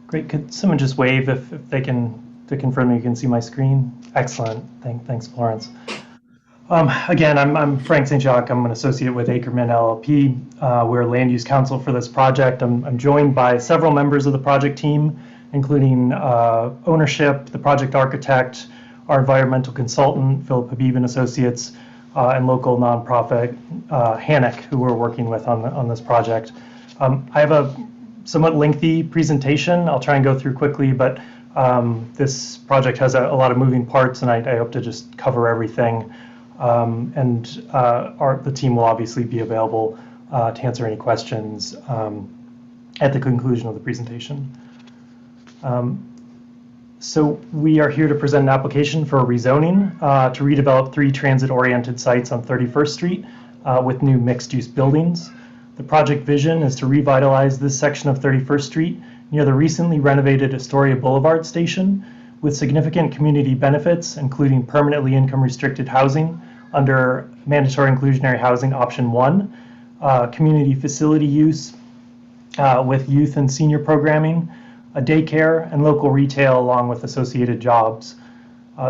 Great, could someone just wave if they can, to confirm you can see my screen? Excellent, thanks, Florence. Again, I'm Frank St. Jacques. I'm an associate with Ackerman LLP. We're land use counsel for this project. I'm joined by several members of the project team, including ownership, the project architect, our environmental consultant, Philip Habib and Associates, and local nonprofit Hannock, who we're working with on this project. I have a somewhat lengthy presentation. I'll try and go through quickly, but this project has a lot of moving parts, and I hope to just cover everything. The team will obviously be available to answer any questions at the conclusion of the presentation. So we are here to present an application for a rezoning to redevelop 3 transit-oriented sites on 31st Street with new mixed-use buildings. The project vision is to revitalize this section of 31st Street near the recently renovated Astoria Boulevard station with significant community benefits, including permanently income-restricted housing under mandatory inclusionary housing option 1, community facility use with youth and senior programming, a daycare, and local retail along with associated jobs.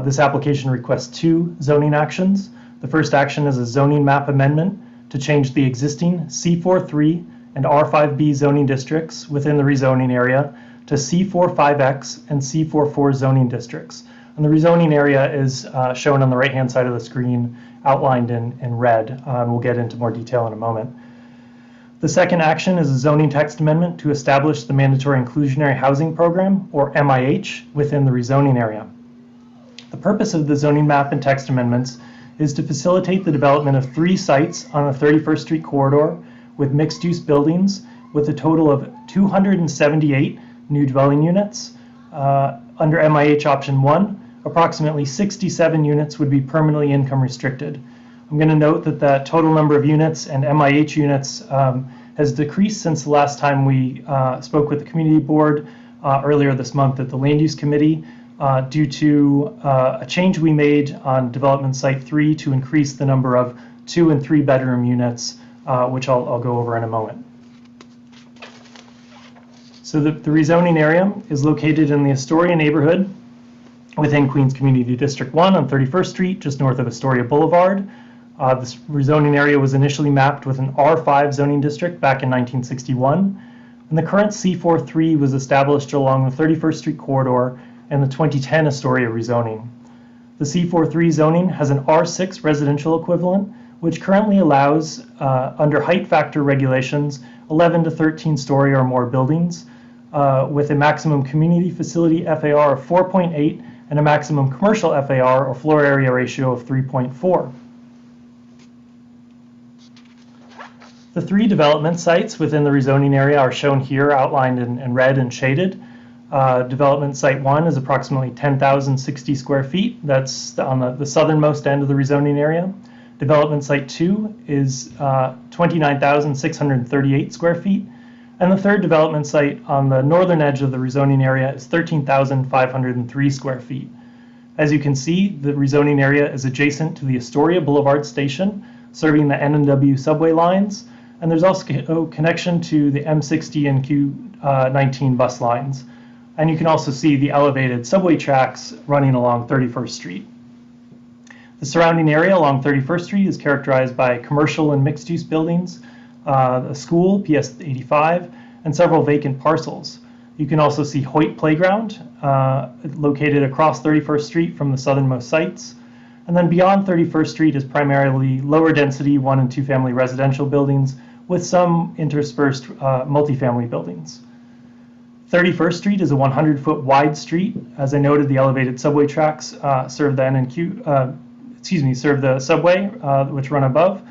This application requests 2 zoning actions. The first action is a zoning map amendment to change the existing C43 and R5B zoning districts within the rezoning area to C45X and C44 zoning districts. And the rezoning area is shown on the right-hand side of the screen, outlined in red. We'll get into more detail in a moment. The second action is a zoning text amendment to establish the Mandatory Inclusionary Housing Program, or MIH, within the rezoning area. The purpose of the zoning map and text amendments is to facilitate the development of 3 sites on the 31st Street corridor with mixed-use buildings with a total of 278 new dwelling units. Under MIH option 1, approximately 67 units would be permanently income restricted. I'm going to note that the total number of units and MIH units has decreased since the last time we spoke with the community board earlier this month at the land use committee due to a change we made on development site 3 to increase the number of 2 and 3 bedroom units, which I'll go over in a moment. So the rezoning area is located in the Astoria neighborhood within Queens Community District 1 on 31st Street, just north of Astoria Boulevard. This rezoning area was initially mapped with an R5 zoning district back in 1961, and the current C43 was established along the 31st Street corridor and the 2010 Astoria rezoning. The C43 zoning has an R6 residential equivalent, which currently allows, under height factor regulations, 11 to 13 story or more buildings, with a maximum community facility FAR of 4.8 and a maximum commercial FAR or floor area ratio of 3.4. The 3 development sites within the rezoning area are shown here, outlined in red and shaded. Development site 1 is approximately 10,060 square feet. That's on the southernmost end of the rezoning area. Development site 2 is 29,638 square feet. And the third development site on the northern edge of the rezoning area is 13,503 square feet. As you can see, the rezoning area is adjacent to the Astoria Boulevard station, serving the N&W subway lines. And there's also a connection to the M60 and Q19 bus lines. And you can also see the elevated subway tracks running along 31st Street. The surrounding area along 31st Street is characterized by commercial and mixed-use buildings, a school, PS 85, and several vacant parcels. You can also see Hoyt Playground, located across 31st Street from the southernmost sites. And then beyond 31st Street is primarily lower density 1 and 2 family residential buildings with some interspersed multifamily buildings. 31st Street is a 100-foot wide street. As I noted, the elevated subway tracks serve the subway, which run above.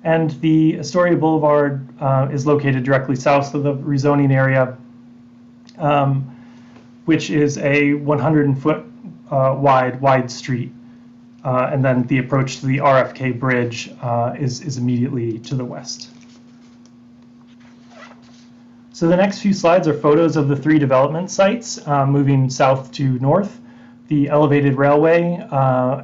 And the Astoria Boulevard is located directly south of the rezoning area, which is a 100-foot wide street. And then the approach to the RFK Bridge is immediately to the west. So the next few slides are photos of the 3 development sites moving south to north. The elevated railway,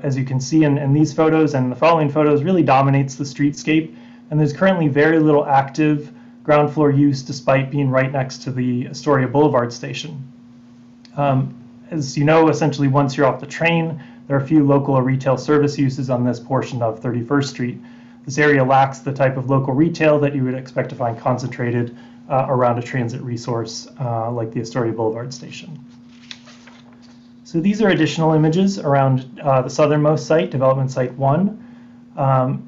as you can see in these photos and the following photos, really dominates the streetscape. And there's currently very little active ground floor use despite being right next to the Astoria Boulevard station. As you know, essentially once you're off the train, there are a few local or retail service uses on this portion of 31st Street. This area lacks the type of local retail that you would expect to find concentrated around a transit resource like the Astoria Boulevard station. So these are additional images around the southernmost site, development site 1.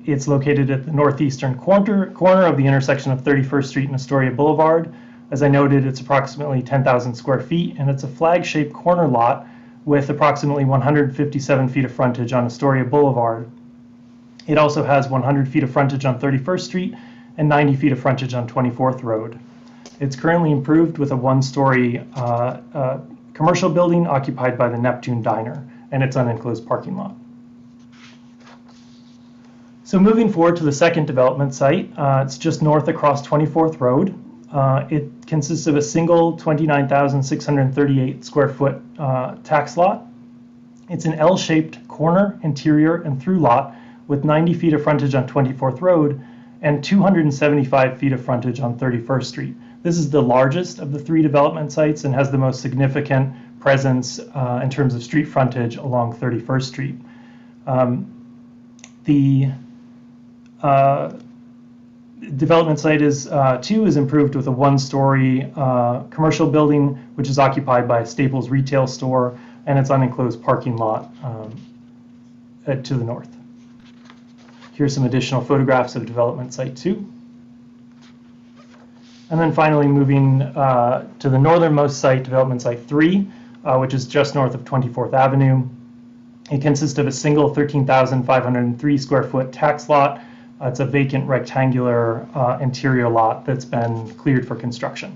It's located at the northeastern corner of the intersection of 31st Street and Astoria Boulevard. As I noted, it's approximately 10,000 square feet, and it's a flag-shaped corner lot with approximately 157 feet of frontage on Astoria Boulevard. It also has 100 feet of frontage on 31st Street and 90 feet of frontage on 24th Road. It's currently improved with a 1-story commercial building occupied by the Neptune Diner and its unenclosed parking lot. So moving forward to the second development site, it's just north across 24th Road. It consists of a single 29,638 square foot tax lot. It's an L-shaped corner, interior, and through lot with 90 feet of frontage on 24th Road and 275 feet of frontage on 31st Street. This is the largest of the 3 development sites and has the most significant presence in terms of street frontage along 31st Street. The development site is 2 is improved with a 1-story commercial building, which is occupied by a Staples retail store and its unenclosed parking lot to the north. Here's some additional photographs of development site 2. And then finally moving to the northernmost site, development site 3, which is just north of 24th Avenue. It consists of a single 13,503 square foot tax lot. It's a vacant rectangular interior lot that's been cleared for construction.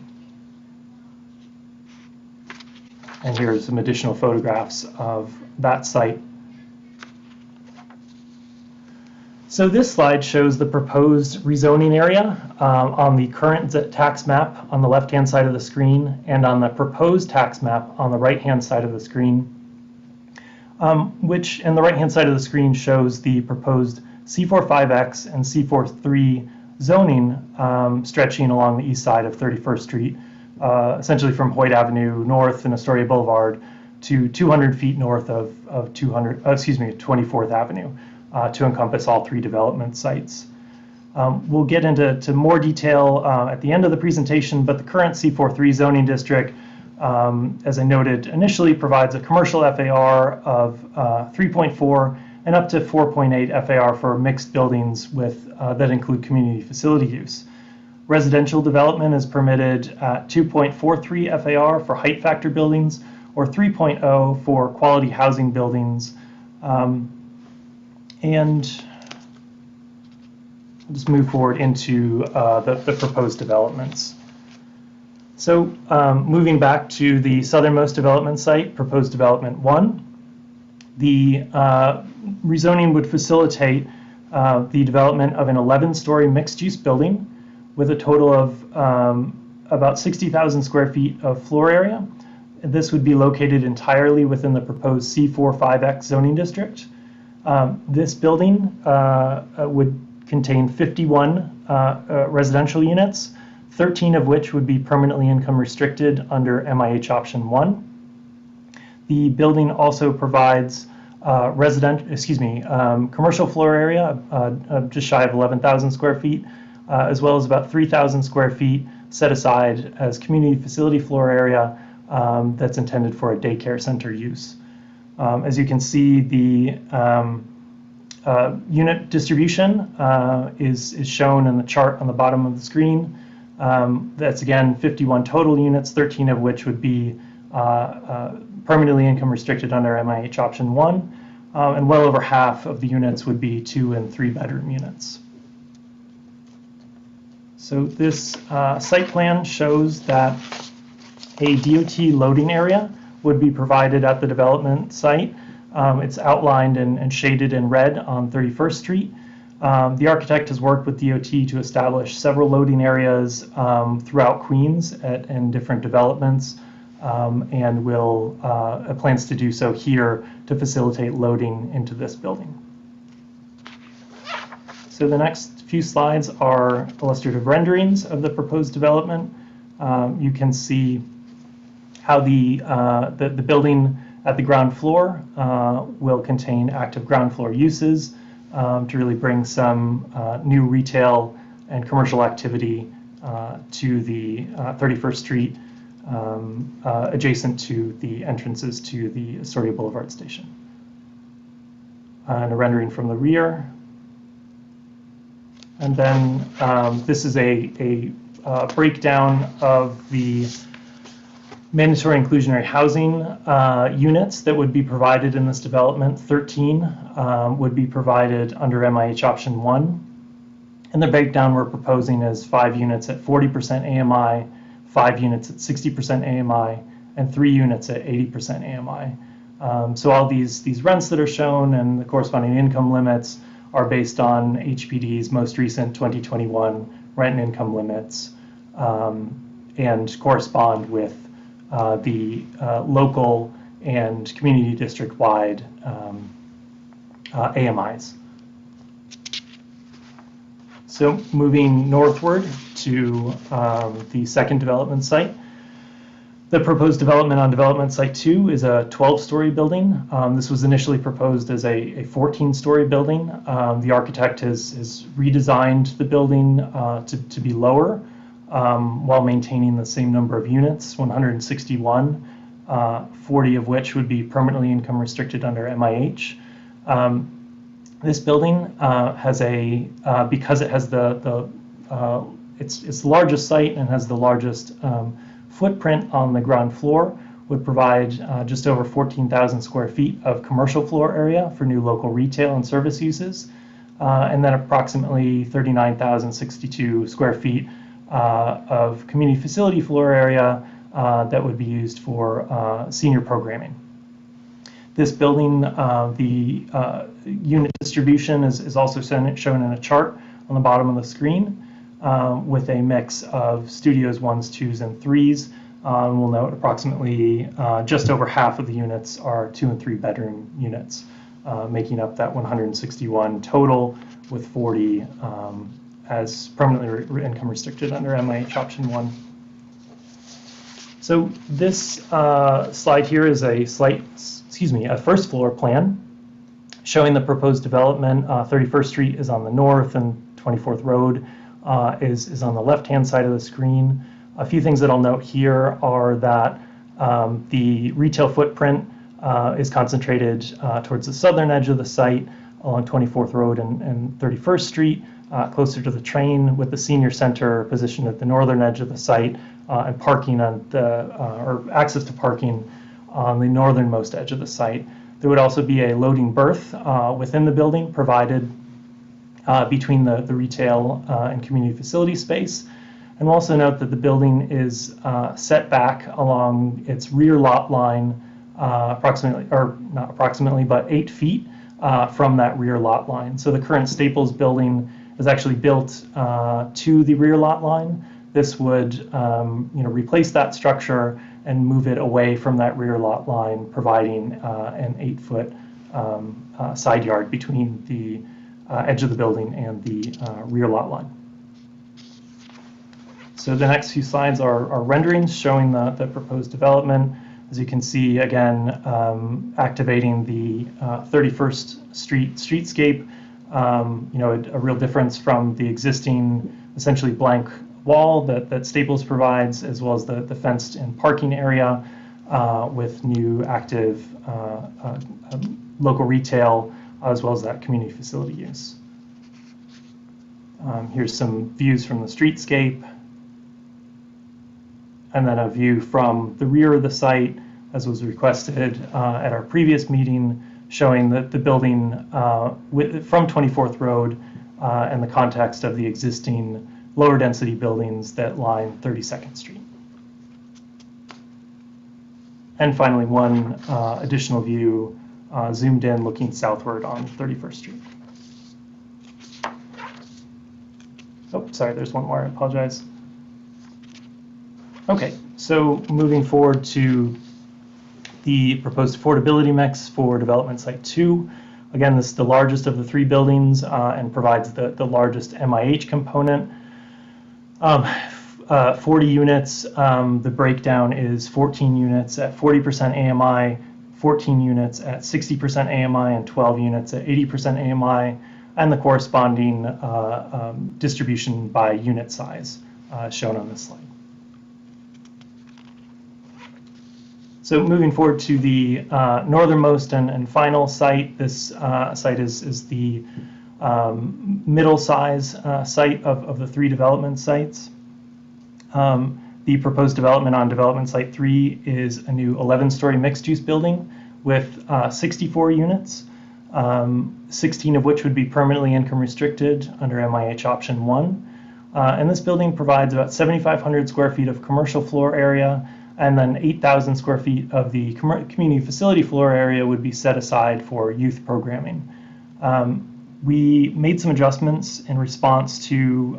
And here's some additional photographs of that site. So this slide shows the proposed rezoning area on the current tax map on the left-hand side of the screen and on the proposed tax map on the right-hand side of the screen, which in the right-hand side of the screen shows the proposed C45X and C43 zoning stretching along the east side of 31st Street, essentially from Hoyt Avenue north and Astoria Boulevard to 200 feet north of 24th Avenue to encompass all 3 development sites. We'll get into more detail at the end of the presentation, but the current C43 zoning district, as I noted initially, provides a commercial FAR of 3.4 and up to 4.8 FAR for mixed buildings with that include community facility use. Residential development is permitted at 2.43 FAR for height factor buildings or 3.0 for quality housing buildings. And I'll just move forward into the proposed developments. So moving back to the southernmost development site, proposed development 1, the rezoning would facilitate the development of an 11-story mixed-use building with a total of about 60,000 square feet of floor area. This would be located entirely within the proposed C45X zoning district. This building would contain 51 residential units, 13 of which would be permanently income restricted under MIH option 1. The building also provides commercial floor area just shy of 11,000 square feet, as well as about 3,000 square feet set aside as community facility floor area that's intended for a daycare center use. As you can see, the unit distribution is shown in the chart on the bottom of the screen. That's again 51 total units, 13 of which would be permanently income restricted under MIH option 1, and well over half of the units would be 2 and 3 bedroom units. So this site plan shows that a DOT loading area would be provided at the development site. It's outlined and shaded in red on 31st Street. The architect has worked with DOT to establish several loading areas throughout Queens in different developments, and plans to do so here to facilitate loading into this building. So the next few slides are illustrative renderings of the proposed development. You can see how the building at the ground floor will contain active ground floor uses to really bring some new retail and commercial activity to the 31st Street adjacent to the entrances to the Astoria Boulevard station. And a rendering from the rear. And then this is a breakdown of the mandatory inclusionary housing units that would be provided in this development. 13 would be provided under MIH option 1. And the breakdown we're proposing is 5 units at 40% AMI, 5 units at 60% AMI, and 3 units at 80% AMI. So all these rents that are shown and the corresponding income limits are based on HPD's most recent 2021 rent and income limits, and correspond with the local and community district-wide AMIs. So moving northward to the second development site. The proposed development on development site 2 is a 12-story building. This was initially proposed as a 14-story building. The architect has redesigned the building to be lower while maintaining the same number of units, 161, 40 of which would be permanently income restricted under MIH. This building has because it has it's the largest site and has the largest footprint on the ground floor, would provide just over 14,000 square feet of commercial floor area for new local retail and service uses, and then approximately 39,062 square feet of community facility floor area that would be used for senior programming. This building, the unit distribution is also shown in a chart on the bottom of the screen, with a mix of studios 1s, 2s, and 3s. We'll note approximately just over half of the units are 2 and 3 bedroom units, making up that 161 total, with 40 as permanently income restricted under MIH option 1. So this slide here is a first floor plan showing the proposed development. 31st Street is on the north and 24th Road is on the left-hand side of the screen. A few things that I'll note here are that the retail footprint is concentrated towards the southern edge of the site along 24th Road and 31st Street, closer to the train, with the senior center positioned at the northern edge of the site, and parking on or access to parking on the northernmost edge of the site. There would also be a loading berth within the building provided between the retail and community facility space. And we'll also note that the building is set back along its rear lot line approximately, or not approximately, but 8 feet from that rear lot line. So the current Staples building is actually built to the rear lot line. This would replace that structure and move it away from that rear lot line, providing an 8-foot side yard between the edge of the building and the rear lot line. So the next few slides are renderings showing the proposed development. As you can see, again, activating the 31st Street streetscape, a real difference from the existing essentially blank wall that Staples provides, as well as the fenced in parking area with new active local retail, as well as that community facility use. Here's some views from the streetscape, and then a view from the rear of the site, as was requested at our previous meeting, showing that the building from 24th Road and the context of the existing lower density buildings that line 32nd Street. And finally, one additional view zoomed in looking southward on 31st Street. Oh, sorry, there's one more, I apologize. Okay, so moving forward to the proposed affordability mix for development site 2. Again, this is the largest of the 3 buildings and provides the largest MIH component. 40 units, the breakdown is 14 units at 40% AMI, 14 units at 60% AMI, and 12 units at 80% AMI, and the corresponding distribution by unit size shown on this slide. So moving forward to the northernmost and final site, this site is the middle size site of the 3 development sites. The proposed development on development site 3 is a new 11-story mixed-use building with 64 units, 16 of which would be permanently income restricted under MIH option 1. And this building provides about 7,500 square feet of commercial floor area, and then 8,000 square feet of the community facility floor area would be set aside for youth programming. We made some adjustments in response to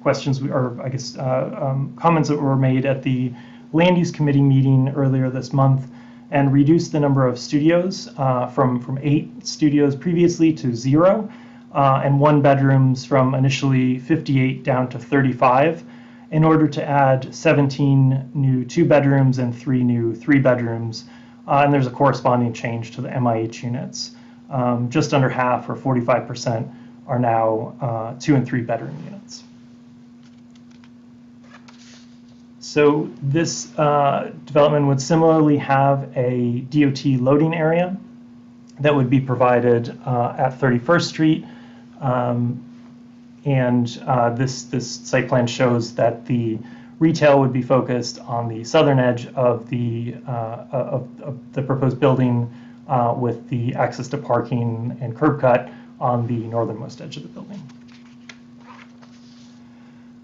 questions, comments that were made at the Land Use Committee meeting earlier this month, and reduced the number of studios from 8 studios previously to 0, and 1 bedrooms from initially 58 down to 35, in order to add 17 new 2 bedrooms and 3 new 3 bedrooms. And there's a corresponding change to the MIH units. Just under half, or 45%, are now 2 and 3 bedroom units. So this development would similarly have a DOT loading area that would be provided at 31st Street. This site plan shows that the retail would be focused on the southern edge of the proposed building, with the access to parking and curb cut on the northernmost edge of the building.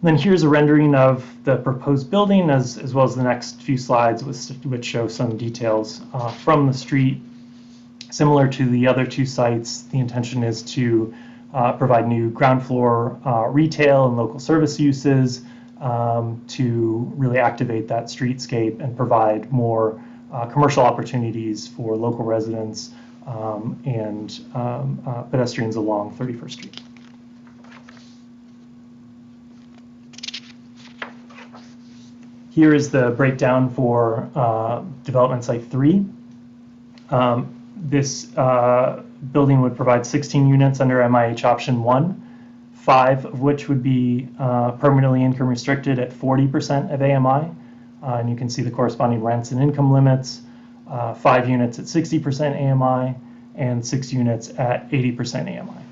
Then here's a rendering of the proposed building, as well as the next few slides, which show some details from the street. Similar to the other 2 sites, the intention is to provide new ground floor retail and local service uses to really activate that streetscape and provide more commercial opportunities for local residents and pedestrians along 31st Street. Here is the breakdown for development site 3. This building would provide 16 units under MIH option 1, 5 of which would be permanently income restricted at 40% of AMI. And you can see the corresponding rents and income limits, 5 units at 60% AMI and 6 units at 80% AMI.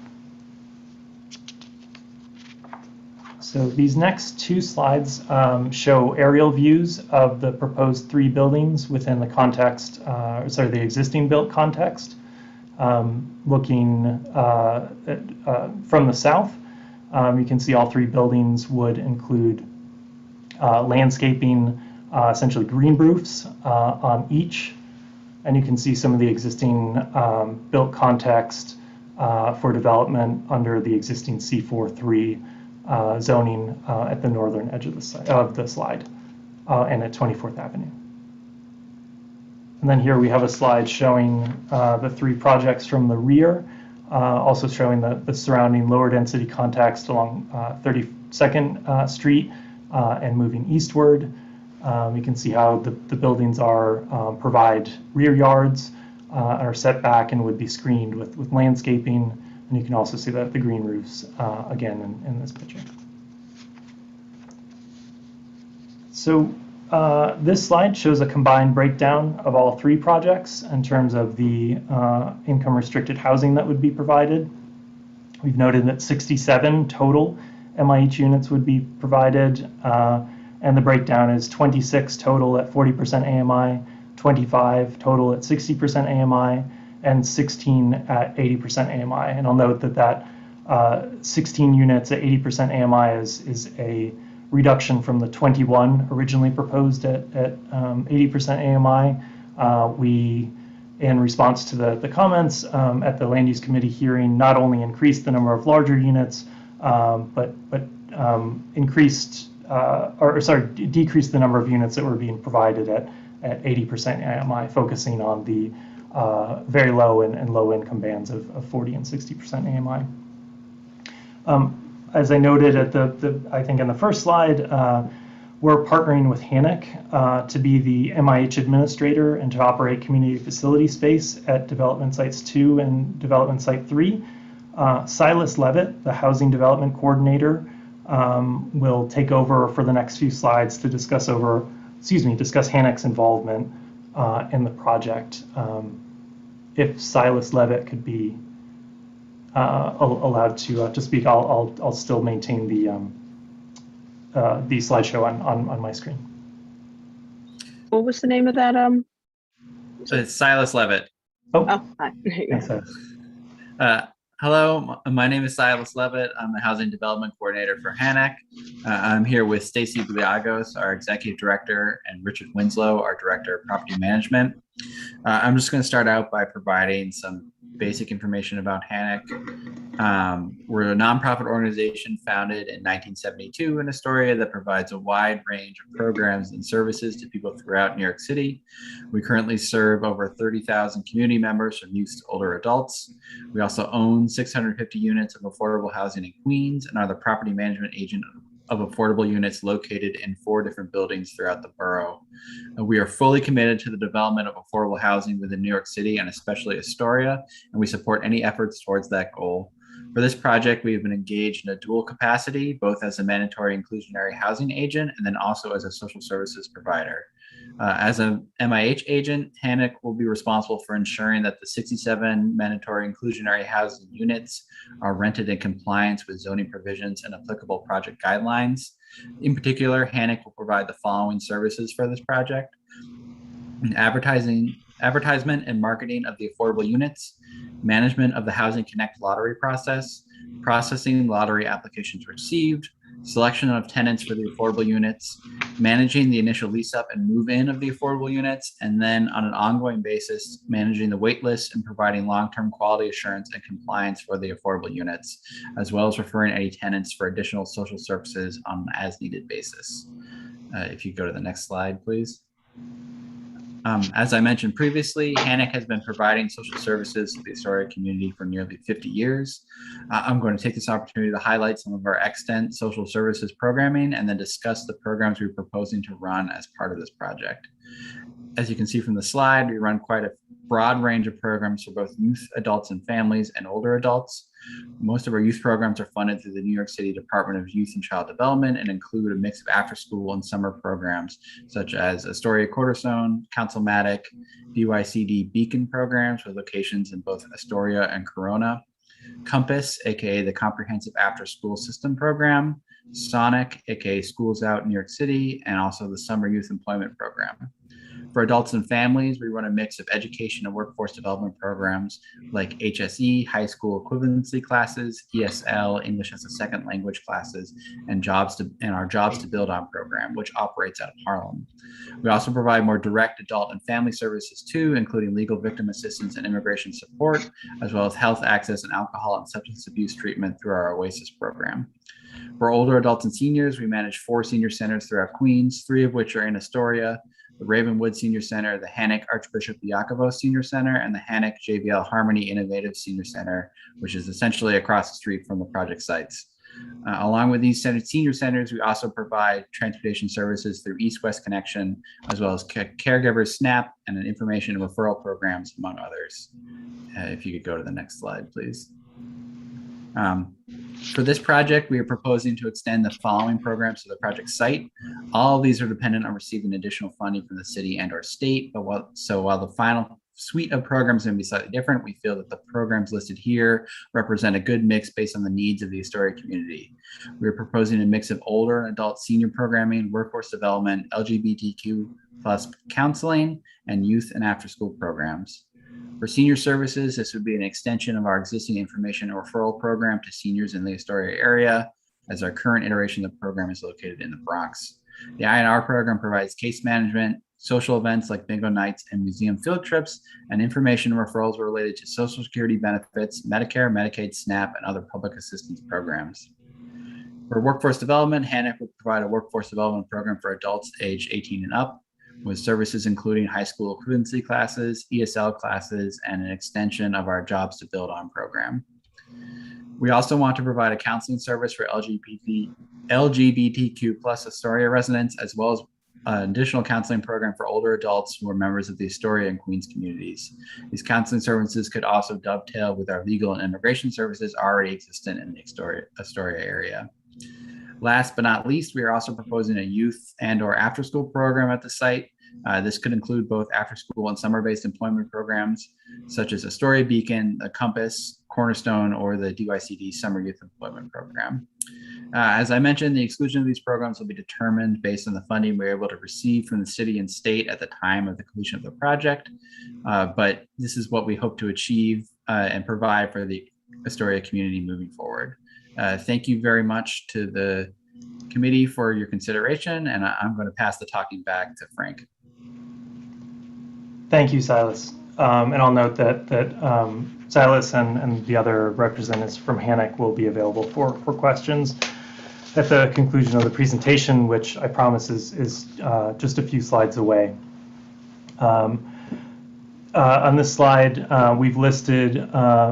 So these next 2 slides show aerial views of the proposed 3 buildings within the context, the existing built context. Looking from the south, you can see all 3 buildings would include landscaping, essentially green roofs on each. And you can see some of the existing built context for development under the existing C43 zoning at the northern edge of the slide and at 24th Avenue. And then here we have a slide showing the 3 projects from the rear, also showing the surrounding lower density context along 32nd Street and moving eastward. You can see how the buildings provide rear yards, are set back and would be screened with landscaping. And you can also see the green roofs again in this picture. So this slide shows a combined breakdown of all 3 projects in terms of the income restricted housing that would be provided. We've noted that 67 total MIH units would be provided, and the breakdown is 26 total at 40% AMI, 25 total at 60% AMI, and 16 at 80% AMI. And I'll note that 16 units at 80% AMI is a reduction from the 21 originally proposed at 80% AMI. We, in response to the comments at the Land Use Committee hearing, not only increased the number of larger units, but decreased the number of units that were being provided at 80% AMI, focusing on the very low and low income bands of 40 and 60% AMI. As I noted I think in the first slide, we're partnering with HANIC to be the MIH administrator and to operate community facility space at development sites 2 and development site 3. Silas Levitt, the housing development coordinator, will take over for the next few slides to discuss HANIC's involvement in the project. If Silas Levitt could be allowed to speak, I'll still maintain the slideshow on my screen. What was the name of that? It's Silas Levitt. Oh, hi. Thanks, Silas. Hello, my name is Silas Levitt. I'm the Housing Development Coordinator for HANAC. I'm here with Stacy Bliagos, our Executive Director, and Richard Winslow, our Director of Property Management. I'm just going to start out by providing some basic information about HANAC. We're a nonprofit organization founded in 1972 in Astoria that provides a wide range of programs and services to people throughout New York City. We currently serve over 30,000 community members from youth to older adults. We also own 650 units of affordable housing in Queens and are the property management agent of affordable units located in 4 different buildings throughout the borough. We are fully committed to the development of affordable housing within New York City and especially Astoria, and we support any efforts towards that goal. For this project, we have been engaged in a dual capacity, both as a mandatory inclusionary housing agent and then also as a social services provider. As a MIH agent, HANAC will be responsible for ensuring that the 67 mandatory inclusionary housing units are rented in compliance with zoning provisions and applicable project guidelines. In particular, HANAC will provide the following services for this project: advertisement and marketing of the affordable units, management of the Housing Connect lottery process, processing lottery applications received, selection of tenants for the affordable units, managing the initial lease up and move in of the affordable units, and then on an ongoing basis, managing the wait list and providing long-term quality assurance and compliance for the affordable units, as well as referring any tenants for additional social services on an as-needed basis. If you go to the next slide, please. As I mentioned previously, HANAC has been providing social services to the Astoria community for nearly 50 years. I'm going to take this opportunity to highlight some of our extant social services programming and then discuss the programs we're proposing to run as part of this project. As you can see from the slide, we run quite a broad range of programs for both youth, adults, and families, and older adults. Most of our youth programs are funded through the New York City Department of Youth and Child Development and include a mix of after-school and summer programs, such as Astoria Cornerstone, Councilmatic, DYCD Beacon programs with locations in both Astoria and Corona, Compass, aka the Comprehensive After-School System Program, Sonic, aka Schools Out New York City, and also the Summer Youth Employment Program. For adults and families, we run a mix of education and workforce development programs like HSE, high school equivalency classes, ESL, English as a second language classes, and our Jobs to Build On program, which operates out of Harlem. We also provide more direct adult and family services too, including legal victim assistance and immigration support, as well as health access and alcohol and substance abuse treatment through our OASIS program. For older adults and seniors, we manage 4 senior centers throughout Queens, 3 of which are in Astoria: the Ravenwood Senior Center, the HANAC Archbishop Iakovos Senior Center, and the HANAC JVL Harmony Innovative Senior Center, which is essentially across the street from the project sites. Along with these senior centers, we also provide transportation services through East-West Connection, as well as Caregivers SNAP and information and referral programs, among others. If you could go to the next slide, please. For this project, we are proposing to extend the following programs to the project site. All of these are dependent on receiving additional funding from the city and or state, but while the final suite of programs may be slightly different, we feel that the programs listed here represent a good mix based on the needs of the Astoria community. We are proposing a mix of older and adult senior programming, workforce development, LGBTQ+ counseling, and youth and after-school programs. For senior services, this would be an extension of our existing information referral program to seniors in the Astoria area, as our current iteration of the program is located in the Bronx. The I&R program provides case management, social events like bingo nights and museum field trips, and information referrals related to Social Security benefits, Medicare, Medicaid, SNAP, and other public assistance programs. For workforce development, HANAC will provide a workforce development program for adults aged 18 and up, with services including high school equivalency classes, ESL classes, and an extension of our Jobs to Build On program. We also want to provide a counseling service for LGBTQ+ Astoria residents, as well as an additional counseling program for older adults who are members of the Astoria and Queens communities. These counseling services could also dovetail with our legal and immigration services already existent in the Astoria area. Last but not least, we are also proposing a youth and or after-school program at the site. This could include both after-school and summer-based employment programs, such as Astoria Beacon, the Compass, Cornerstone, or the DYCD Summer Youth Employment Program. As I mentioned, the exclusion of these programs will be determined based on the funding we're able to receive from the city and state at the time of the completion of the project. But this is what we hope to achieve and provide for the Astoria community moving forward. Thank you very much to the committee for your consideration, and I'm going to pass the talking back to Frank. Thank you, Silas. And I'll note that Silas and the other representatives from HANAC will be available for questions at the conclusion of the presentation, which I promise is just a few slides away. On this slide, we've listed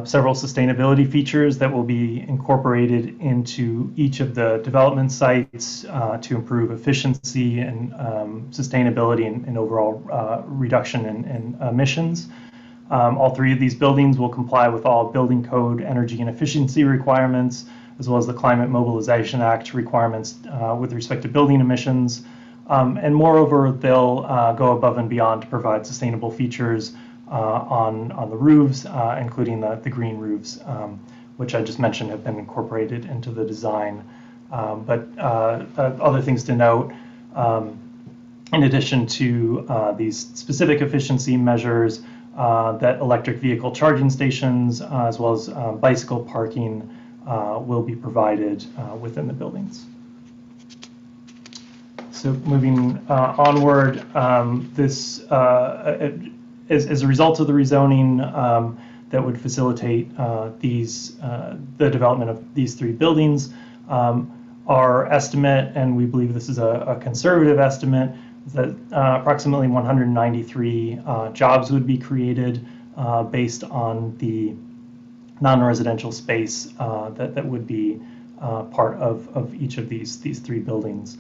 several sustainability features that will be incorporated into each of the development sites to improve efficiency and sustainability and overall reduction in emissions. All three of these buildings will comply with all building code, energy and efficiency requirements, as well as the Climate Mobilization Act requirements with respect to building emissions. And moreover, they'll go above and beyond to provide sustainable features on the roofs, including the green roofs, which I just mentioned have been incorporated into the design. But other things to note, in addition to these specific efficiency measures, that electric vehicle charging stations, as well as bicycle parking, will be provided within the buildings. So moving onward, this as a result of the rezoning that would facilitate the development of these three buildings, our estimate, and we believe this is a conservative estimate, is that approximately 193 jobs would be created based on the non-residential space that would be part of each of these three buildings.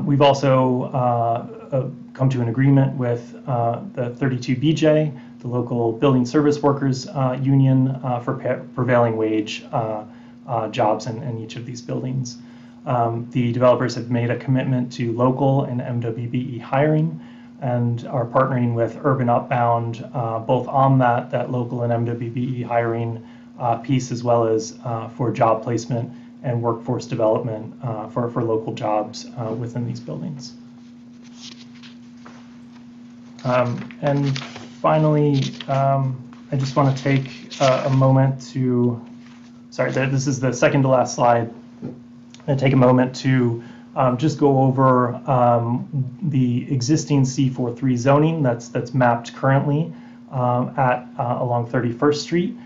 We've also come to an agreement with the 32BJ, the local building service workers union, for prevailing wage jobs in each of these buildings. The developers have made a commitment to local and MWBE hiring and are partnering with Urban Upbound both on that local and MWBE hiring piece, as well as for job placement and workforce development for local jobs within these buildings. And finally, I just want to take a moment to, sorry, this is the second to last slide, and take a moment to just go over the existing C43 zoning that's mapped currently along 31st Street.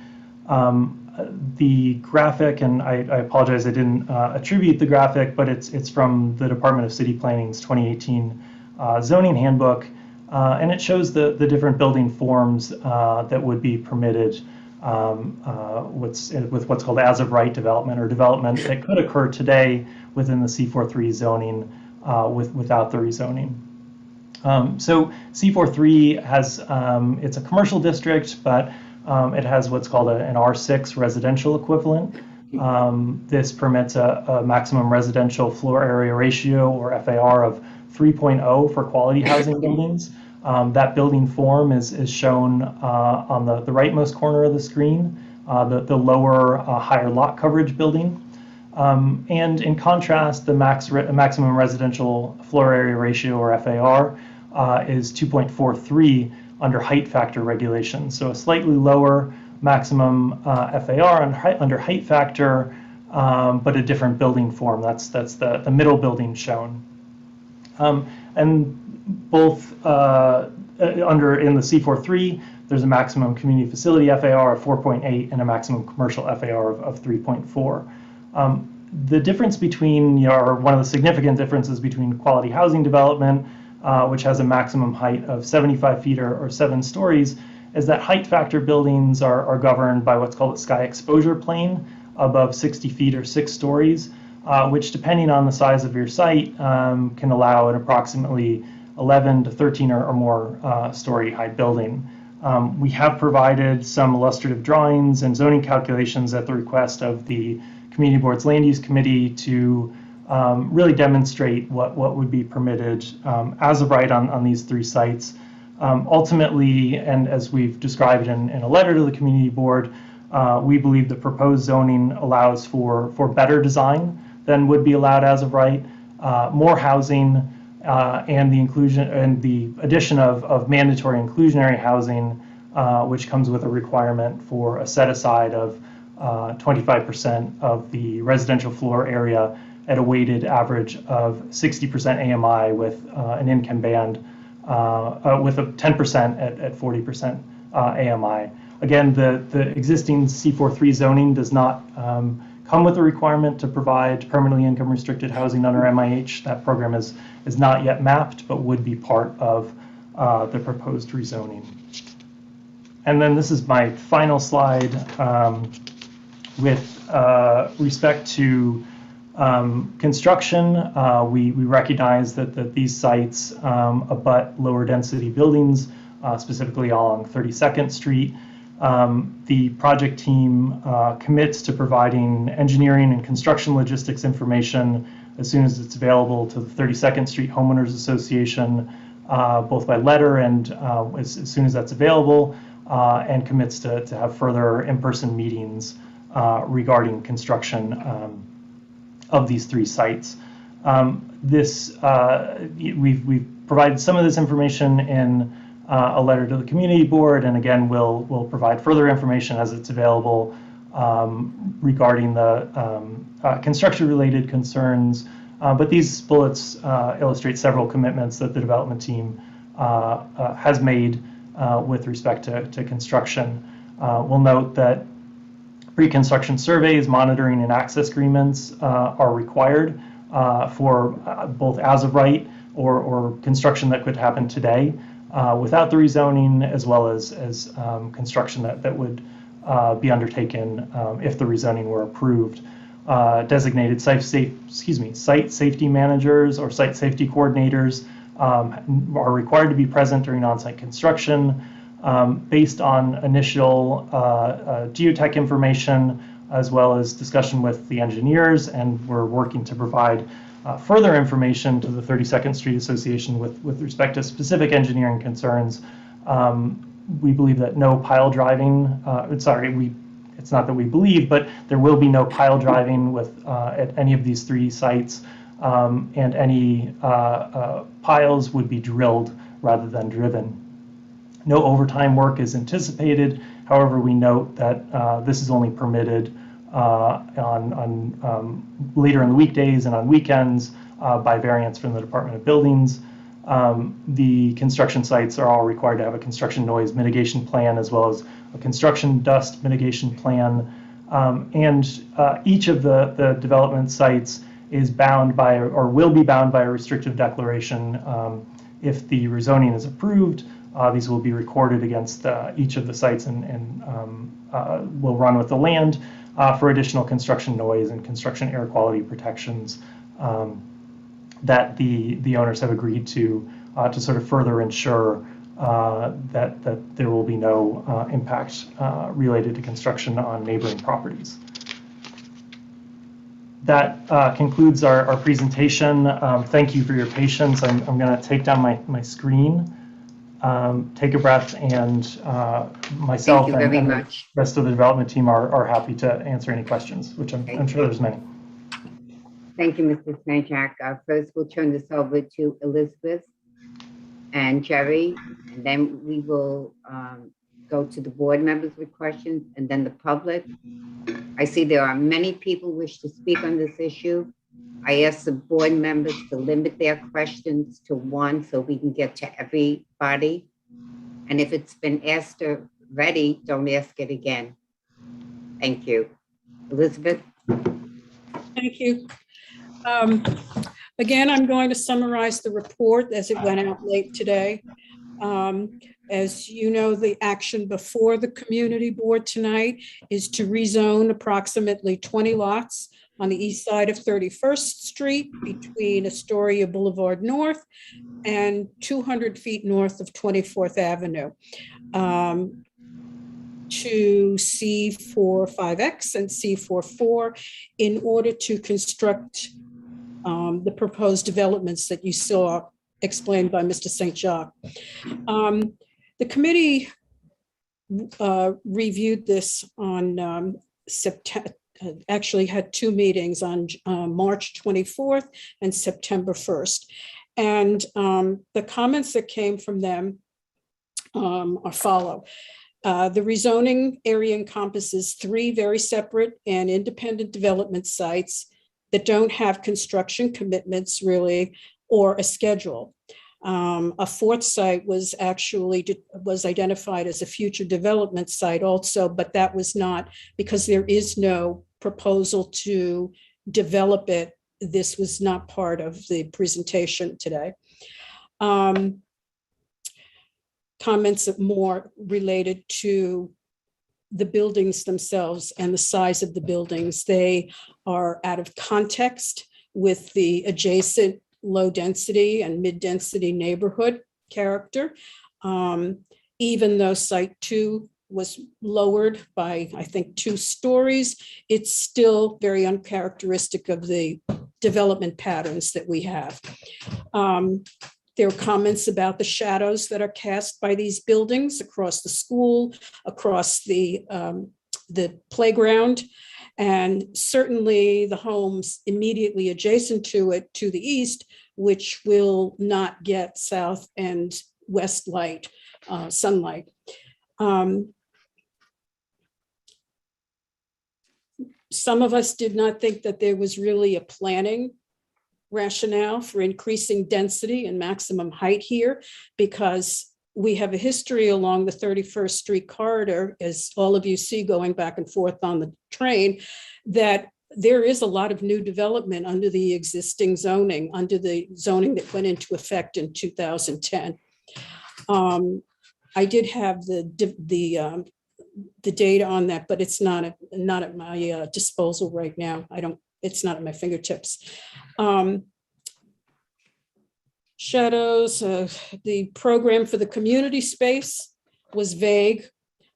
The graphic, and I apologize, I didn't attribute the graphic, but it's from the Department of City Planning's 2018 zoning handbook, and it shows the different building forms that would be permitted with what's called as of right development, or development that could occur today within the C43 zoning without the rezoning. So C43 has, it's a commercial district, but it has what's called an R6 residential equivalent. This permits a maximum residential floor area ratio, or FAR, of 3.0 for quality housing buildings. That building form is shown on the rightmost corner of the screen, the lower higher lot coverage building. And in contrast, the maximum residential floor area ratio, or FAR, is 2.43 under height factor regulations. So a slightly lower maximum FAR under height factor, but a different building form. That's the middle building shown. And both in the C43, there's a maximum community facility FAR of 4.8 and a maximum commercial FAR of 3.4. The difference between, or one of the significant differences between quality housing development, which has a maximum height of 75 feet or 7 stories, is that height factor buildings are governed by what's called a sky exposure plane above 60 feet or 6 stories, which, depending on the size of your site, can allow an approximately 11 to 13 or more story high building. We have provided some illustrative drawings and zoning calculations at the request of the Community Board's Land Use Committee to really demonstrate what would be permitted as of right on these three sites. Ultimately, and as we've described in a letter to the Community Board, we believe the proposed zoning allows for better design than would be allowed as of right, more housing, and the inclusion and the addition of mandatory inclusionary housing, which comes with a requirement for a set aside of 25% of the residential floor area at a weighted average of 60% AMI with an income band with a 10% at 40% AMI. Again, the existing C43 zoning does not come with a requirement to provide permanently income restricted housing under MIH. That program is not yet mapped, but would be part of the proposed rezoning. And then this is my final slide with respect to construction. We recognize that these sites abut lower density buildings, specifically along 32nd Street. The project team commits to providing engineering and construction logistics information as soon as it's available to the 32nd Street Homeowners Association, both by letter and as soon as that's available, and commits to have further in-person meetings regarding construction of these 3 sites. We've provided some of this information in a letter to the community board, and again, we'll provide further information as it's available regarding the construction-related concerns. But these bullets illustrate several commitments that the development team has made with respect to construction. We'll note that pre-construction surveys, monitoring, and access agreements are required for both as of right or construction that could happen today without the rezoning, as well as construction that would be undertaken if the rezoning were approved. Designated site safety managers or site safety coordinators are required to be present during on-site construction based on initial geotech information, as well as discussion with the engineers, and we're working to provide further information to the 32nd Street Association with respect to specific engineering concerns. We believe that no pile driving, it's not that we believe, but there will be no pile driving at any of these 3 sites, and any piles would be drilled rather than driven. No overtime work is anticipated. However, we note that this is only permitted on later in the weekdays and on weekends by variance from the Department of Buildings. The construction sites are all required to have a construction noise mitigation plan, as well as a construction dust mitigation plan. And each of the development sites is bound by, or will be bound by, a restrictive declaration. If the rezoning is approved, these will be recorded against each of the sites and will run with the land for additional construction noise and construction air quality protections that the owners have agreed to sort of further ensure that there will be no impact related to construction on neighboring properties. That concludes our presentation. Thank you for your patience. I'm going to take down my screen, take a breath, and myself and the rest of the development team are happy to answer any questions, which I'm sure there's many. Thank you, Mr. Sanchak. First, we'll turn this over to Elizabeth and Jerry, and then we will go to the board members with questions, and then the public. I see there are many people who wish to speak on this issue. I ask the board members to limit their questions to 1 so we can get to everybody. And if it's been asked already, don't ask it again. Thank you. Elizabeth? Thank you. Again, I'm going to summarize the report as it went out late today. As you know, the action before the community board tonight is to rezone approximately 20 lots on the east side of 31st Street between Astoria Boulevard North and 200 feet north of 24th Avenue to C45X and C44 in order to construct the proposed developments that you saw explained by Mr. St. Jacques. The committee reviewed this on September, actually had 2 meetings on March 24th and September 1st. And the comments that came from them are follow. The rezoning area encompasses 3 very separate and independent development sites that don't have construction commitments really, or a schedule. A 4th site was identified as a future development site also, but that was not, because there is no proposal to develop it. This was not part of the presentation today. Comments more related to the buildings themselves and the size of the buildings. They are out of context with the adjacent low density and mid density neighborhood character. Even though site 2 was lowered by, I think, 2 stories, it's still very uncharacteristic of the development patterns that we have. There are comments about the shadows that are cast by these buildings across the school, across the playground, and certainly the homes immediately adjacent to it to the east, which will not get south and west light, sunlight. Some of us did not think that there was really a planning rationale for increasing density and maximum height here, because we have a history along the 31st Street corridor, as all of you see going back and forth on the train, that there is a lot of new development under the existing zoning, under the zoning that went into effect in 2010. I did have the data on that, but it's not at my disposal right now. It's not at my fingertips. Shadows, the program for the community space was vague,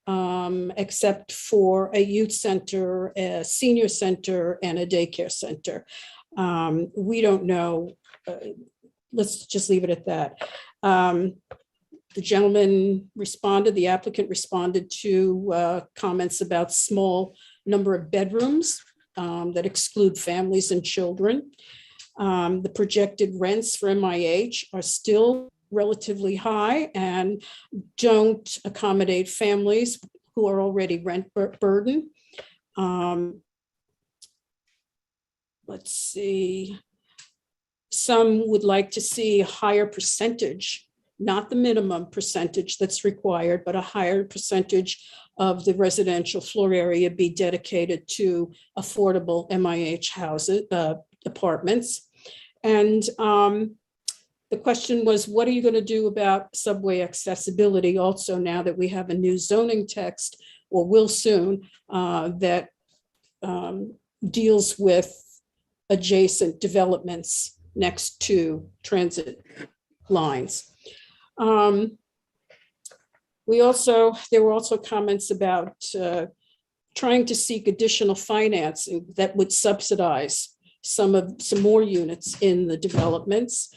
except for a youth center, a senior center, and a daycare center. We don't know. Let's just leave it at that. The gentleman responded, the applicant responded to comments about small number of bedrooms that exclude families and children. The projected rents for MIH are still relatively high and don't accommodate families who are already rent burdened. Let's see. Some would like to see a higher percentage, not the minimum percentage that's required, but a higher percentage of the residential floor area be dedicated to affordable MIH houses, apartments. And the question was, what are you going to do about subway accessibility also now that we have a new zoning text, or will soon, that deals with adjacent developments next to transit lines. There were also comments about trying to seek additional financing that would subsidize some more units in the developments,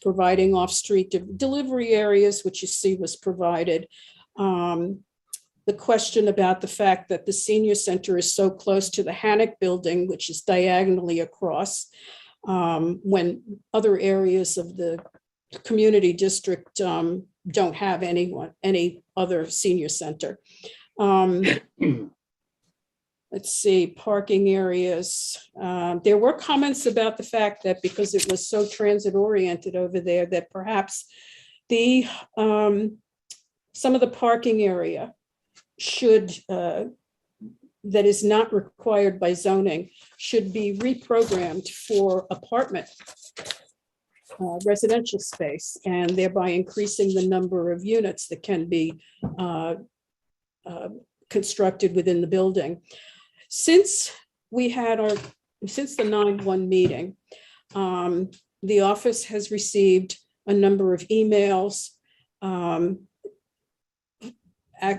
providing off-street delivery areas, which you see was provided. The question about the fact that the senior center is so close to the Hannock building, which is diagonally across, when other areas of the community district don't have any other senior center. Let's see, parking areas. There were comments about the fact that because it was so transit oriented over there, that perhaps some of the parking area should, that is not required by zoning, should be reprogrammed for apartment residential space, and thereby increasing the number of units that can be constructed within the building. Since the 9/1 meeting, the office has received a number of emails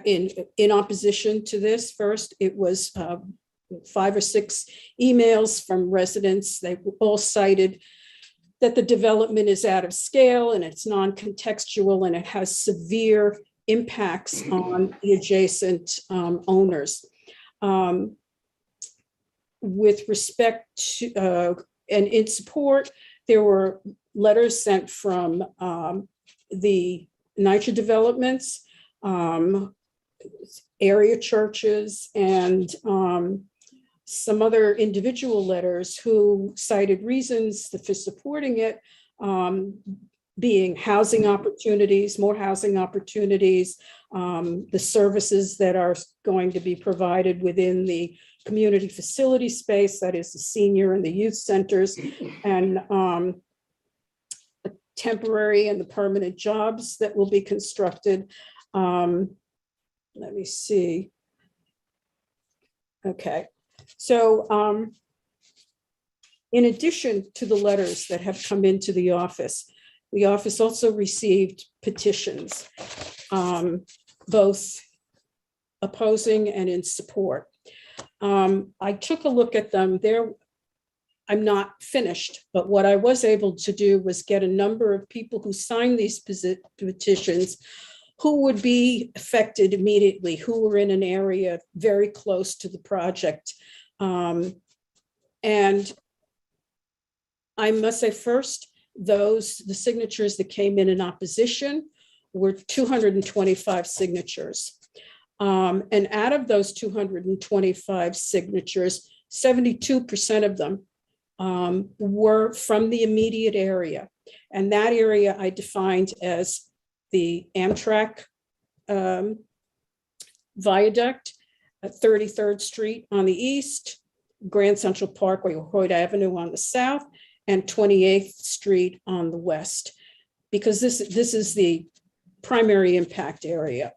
in opposition to this. First, it was 5 or 6 emails from residents. They all cited that the development is out of scale and it's non-contextual and it has severe impacts on the adjacent owners. With respect to, and in support, there were letters sent from the NYCHA developments, area churches, and some other individual letters who cited reasons for supporting it, being housing opportunities, more housing opportunities, the services that are going to be provided within the community facility space, that is the senior and the youth centers, and the temporary and the permanent jobs that will be constructed. Let me see. Okay, so in addition to the letters that have come into the office also received petitions, both opposing and in support. I took a look at them. I'm not finished, but what I was able to do was get a number of people who signed these petitions who would be affected immediately, who were in an area very close to the project. And I must say first, the signatures that came in opposition were 225 signatures. And out of those 225 signatures, 72% of them were from the immediate area. And that area I defined as the Amtrak viaduct at 33rd Street on the east, Grand Central Parkway or Hoyt Avenue on the south, and 28th Street on the west, because this is the primary impact area.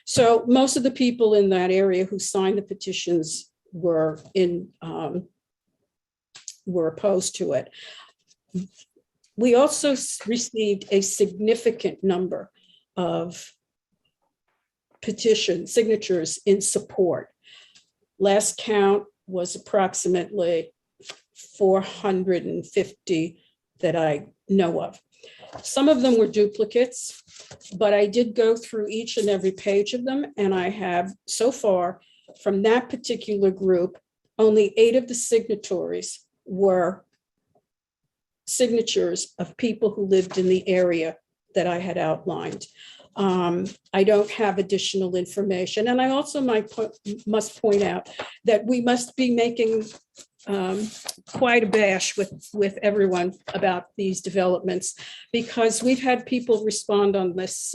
So most of the people in that area who signed the petitions were opposed to it. We also received a significant number of petition signatures in support. Last count was approximately 450 that I know of. Some of them were duplicates, but I did go through each and every page of them, and I have so far from that particular group, only 8 of the signatories were signatures of people who lived in the area that I had outlined. I don't have additional information. And I also must point out that we must be making quite a bash with everyone about these developments, because we've had people respond on this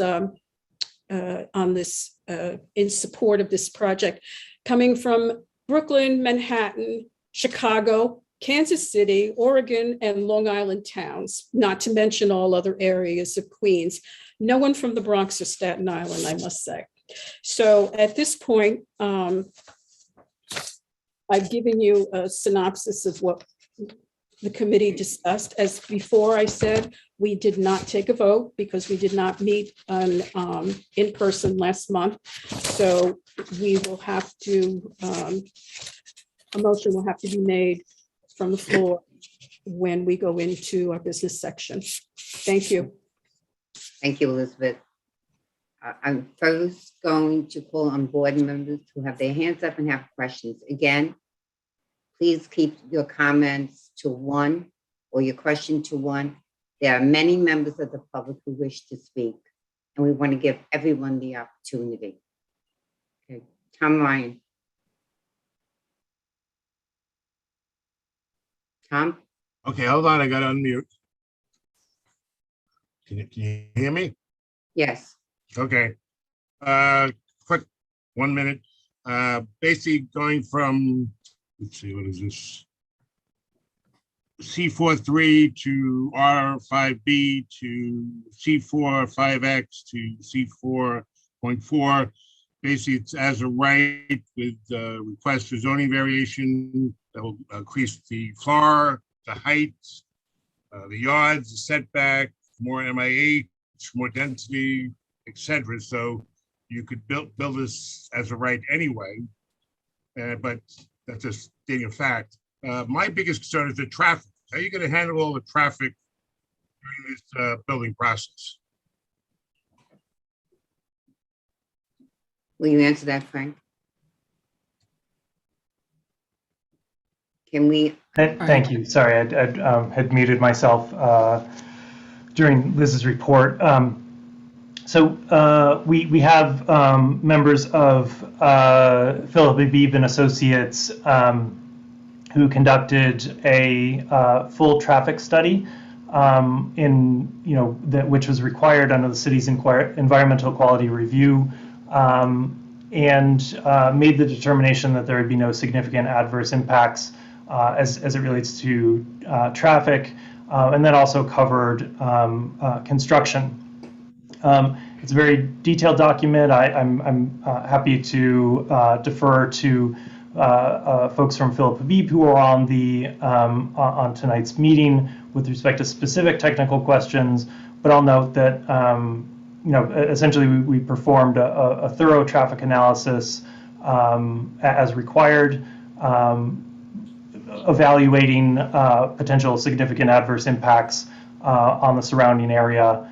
in support of this project, coming from Brooklyn, Manhattan, Chicago, Kansas City, Oregon, and Long Island towns, not to mention all other areas of Queens. No one from the Bronx or Staten Island, I must say. So at this point, I've given you a synopsis of what the committee discussed. As before I said, we did not take a vote because we did not meet in person last month. So we will have to, a motion will have to be made from the floor when we go into our business section. Thank you. Thank you, Elizabeth. I'm first going to call on board members who have their hands up and have questions. Again, please keep your comments to 1 or your question to 1. There are many members of the public who wish to speak, and we want to give everyone the opportunity. Okay, Tom Ryan. Tom? Okay, hold on, I got to unmute. Can you hear me? Yes. Okay. Quick 1 minute. Basically going from, let's see, what is this? C43 to R5B to C45X to C4.4. Basically, it's as a right with request for zoning variation that will increase the floor, the height, the yards, the setback, more MIH, more density, etc. So you could build this as a right anyway, but that's just stating a fact. My biggest concern is the traffic. How are you going to handle all the traffic during this building process? Will you answer that, Frank? Can we? Thank you. Sorry, I had muted myself during Liz's report. So we have members of Philip Abib and Associates who conducted a full traffic study which was required under the city's environmental quality review, and made the determination that there would be no significant adverse impacts as it relates to traffic, and then also covered construction. It's a very detailed document. I'm happy to defer to folks from Philip Habib who are on on tonight's meeting with respect to specific technical questions. But I'll note that essentially we performed a thorough traffic analysis as required, evaluating potential significant adverse impacts on the surrounding area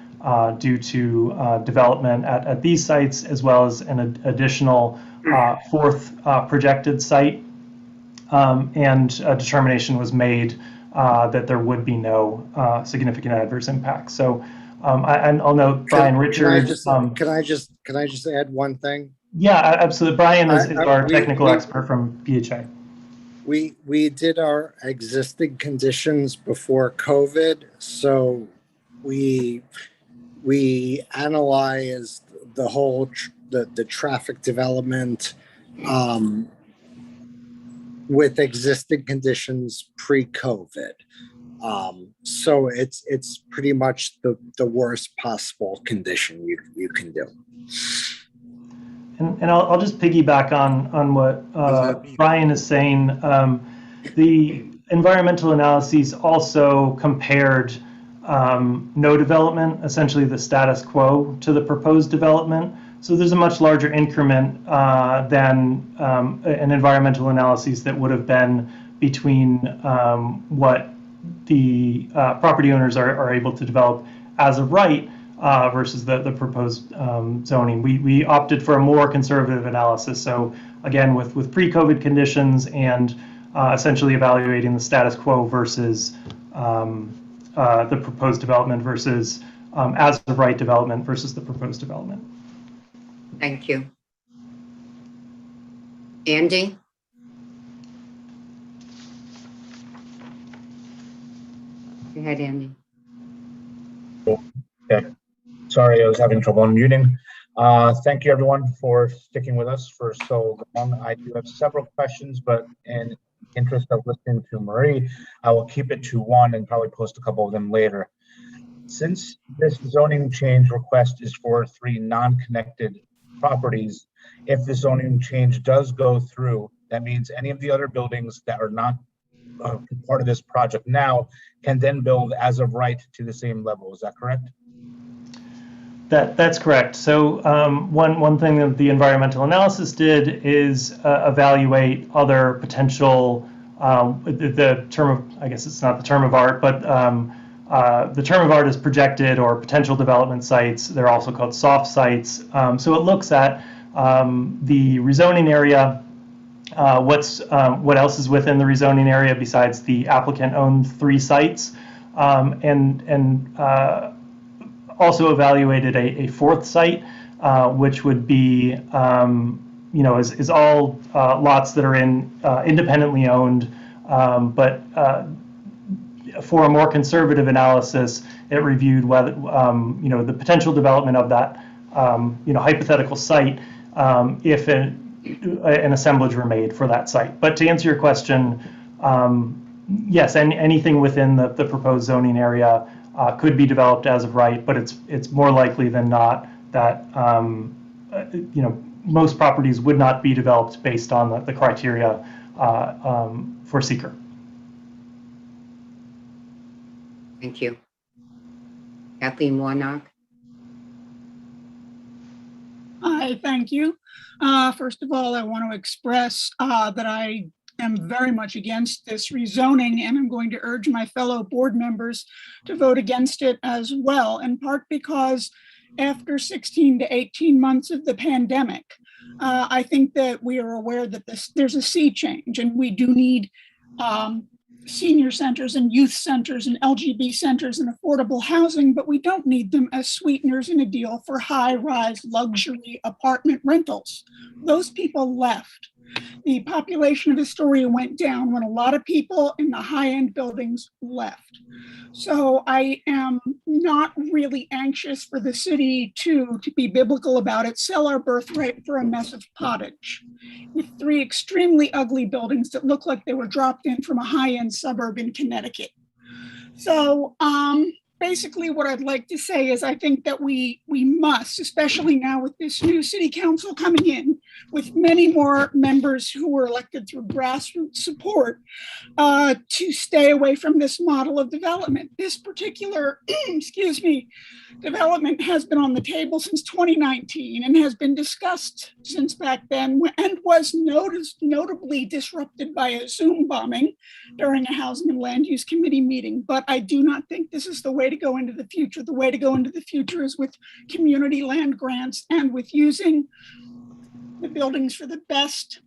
due to development at these sites, as well as an additional fourth projected site, and a determination was made that there would be no significant adverse impacts. So I'll note Brian Richards. Can I just add one thing? Yeah, absolutely. Brian is our technical expert from PHA. We did our existing conditions before COVID, so we analyzed the whole the traffic development with existing conditions pre-COVID. So it's pretty much the worst possible condition you can do. And I'll just piggyback on what Brian is saying. The environmental analyses also compared no development, essentially the status quo, to the proposed development. So there's a much larger increment than an environmental analysis that would have been between what the property owners are able to develop as of right versus the proposed zoning. We opted for a more conservative analysis. So again, with pre-COVID conditions and essentially evaluating the status quo versus the proposed development versus as of right development versus the proposed development. Thank you. Andy? Go ahead, Andy. Okay. Sorry, I was having trouble unmuting. Thank you, everyone, for sticking with us for so long. I do have several questions, but in interest of listening to Marie, I will keep it to one and probably post a couple of them later. Since this zoning change request is for 3 non-connected properties, if the zoning change does go through, that means any of the other buildings that are not part of this project now can then build as of right to the same level. Is that correct? That's correct. So one thing that the environmental analysis did is evaluate other potential, the term of, I guess it's not the term of art, but the term of art is projected or potential development sites. They're also called soft sites. So it looks at the rezoning area, what else is within the rezoning area besides the applicant-owned 3 sites, and also evaluated a 4th site, which would be, is all lots that are independently owned, but for a more conservative analysis, it reviewed whether, the potential development of that, hypothetical site, if an assemblage were made for that site. But to answer your question, yes, anything within the proposed zoning area could be developed as of right, but it's more likely than not that most properties would not be developed based on the criteria for seeker. Thank you. Kathleen Warnock. Hi, thank you. First of all, I want to express that I am very much against this rezoning, and I'm going to urge my fellow board members to vote against it as well, in part because after 16 to 18 months of the pandemic, I think that we are aware that there's a sea change, and we do need senior centers and youth centers and LGB centers and affordable housing, but we don't need them as sweeteners in a deal for high-rise luxury apartment rentals. Those people left. The population of Astoria went down when a lot of people in the high-end buildings left. So I am not really anxious for the city to be biblical about it, sell our birthright for a mess of pottage, with 3 extremely ugly buildings that look like they were dropped in from a high-end suburb in Connecticut. So basically what I'd like to say is I think that we must, especially now with this new city council coming in, with many more members who were elected through grassroots support, to stay away from this model of development. This particular, excuse me, development has been on the table since 2019 and has been discussed since back then, and was notably disrupted by a Zoom bombing during a Housing and Land Use Committee meeting. But I do not think this is the way to go into the future. The way to go into the future is with community land grants and with using the buildings for the best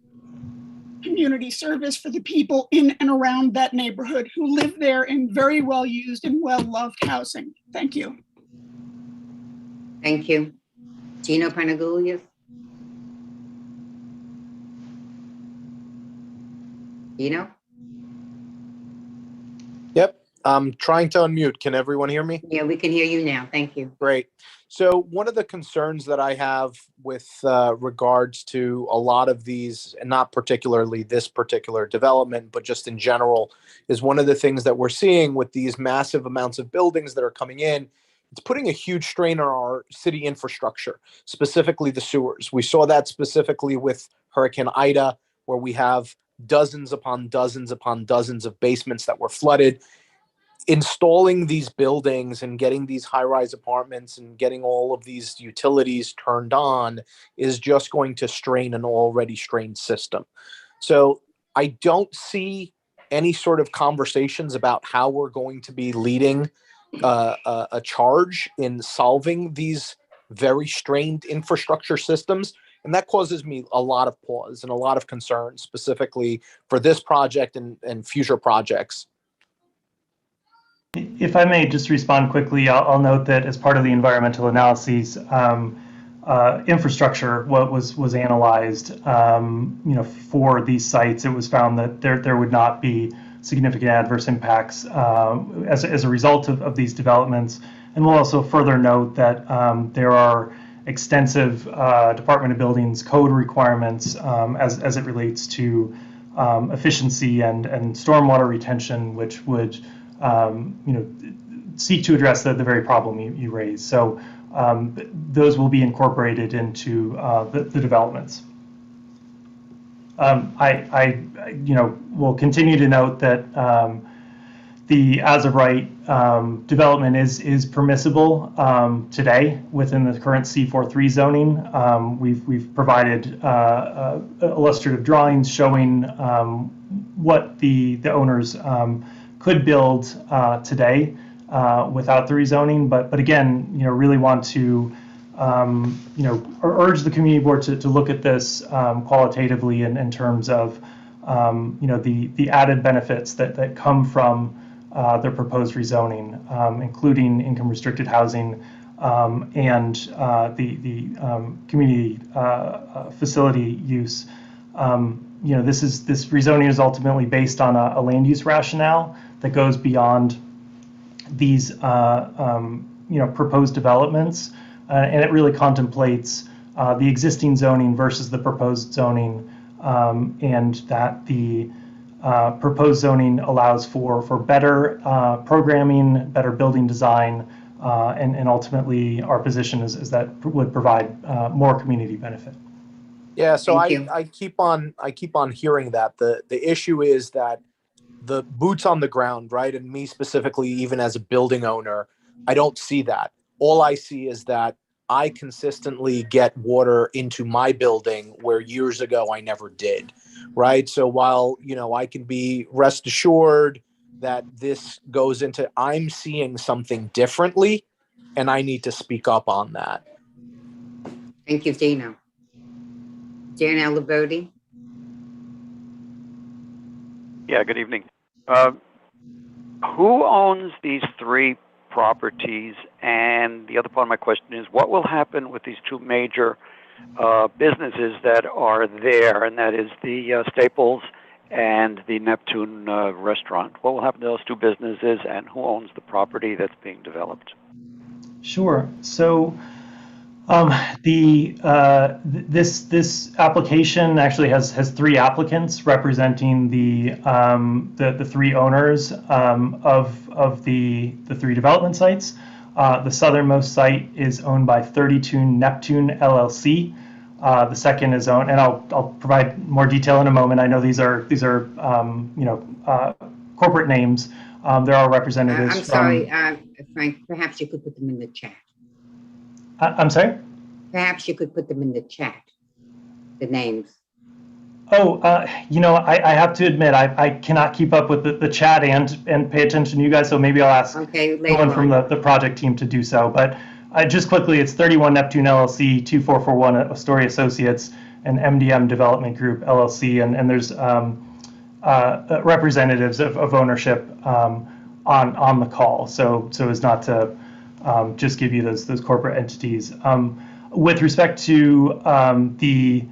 community service for the people in and around that neighborhood who live there in very well used and well-loved housing. Thank you. Thank you. Gino Panagoulias. Gino? Yep, I'm trying to unmute. Can everyone hear me? Yeah, we can hear you now. Thank you. Great. So one of the concerns that I have with regards to a lot of these, and not particularly this particular development, but just in general, is one of the things that we're seeing with these massive amounts of buildings that are coming in. It's putting a huge strain on our city infrastructure, specifically the sewers. We saw that specifically with Hurricane Ida, where we have dozens upon dozens upon dozens of basements that were flooded. Installing these buildings and getting these high-rise apartments and getting all of these utilities turned on is just going to strain an already strained system. So I don't see any sort of conversations about how we're going to be leading a charge in solving these very strained infrastructure systems. And that causes me a lot of pause and a lot of concern, specifically for this project and future projects. If I may just respond quickly, I'll note that as part of the environmental analyses, infrastructure was analyzed. For these sites, it was found that there would not be significant adverse impacts as a result of these developments. And we'll also further note that there are extensive Department of Buildings code requirements as it relates to efficiency and stormwater retention, which would seek to address the very problem you raised. So those will be incorporated into the developments. I will continue to note that the as of right development is permissible today within the current C43 zoning. We've provided illustrative drawings showing what the owners could build today without the rezoning, but again, really want to urge the community board to look at this qualitatively in terms of the added benefits that come from their proposed rezoning, including income restricted housing and the community facility use. This rezoning is ultimately based on a land use rationale that goes beyond these proposed developments, and it really contemplates the existing zoning versus the proposed zoning, and that the proposed zoning allows for better programming, better building design, and ultimately our position is that would provide more community benefit. Yeah, so I keep on hearing that. The issue is that the boots on the ground, right? And me specifically, even as a building owner, I don't see that. All I see is that I consistently get water into my building where years ago I never did, right? So while, I can be rest assured that this goes into, I'm seeing something differently and I need to speak up on that. Thank you, Gino. Jan Alberti. Yeah, good evening. Who owns these three properties? And the other part of my question is, what will happen with these two major businesses that are there, and that is the Staples and the Neptune restaurant? What will happen to those two businesses, and who owns the property that's being developed? Sure. So this application actually has three applicants representing the three owners of the three development sites. The southernmost site is owned by 32 Neptune LLC. The second is owned, and I'll provide more detail in a moment. I know these are corporate names. There are representatives. I'm sorry, Frank, perhaps you could put them in the chat. I'm sorry? Perhaps you could put them in the chat, the names. Oh, I have to admit, I cannot keep up with the chat and pay attention to you guys, so maybe I'll ask someone from the project team to do so. But just quickly, it's 31 Neptune LLC, 2441 Astoria Associates, and MDM Development Group LLC, and there's representatives of ownership on the call, so as not to just give you those corporate entities. With respect to the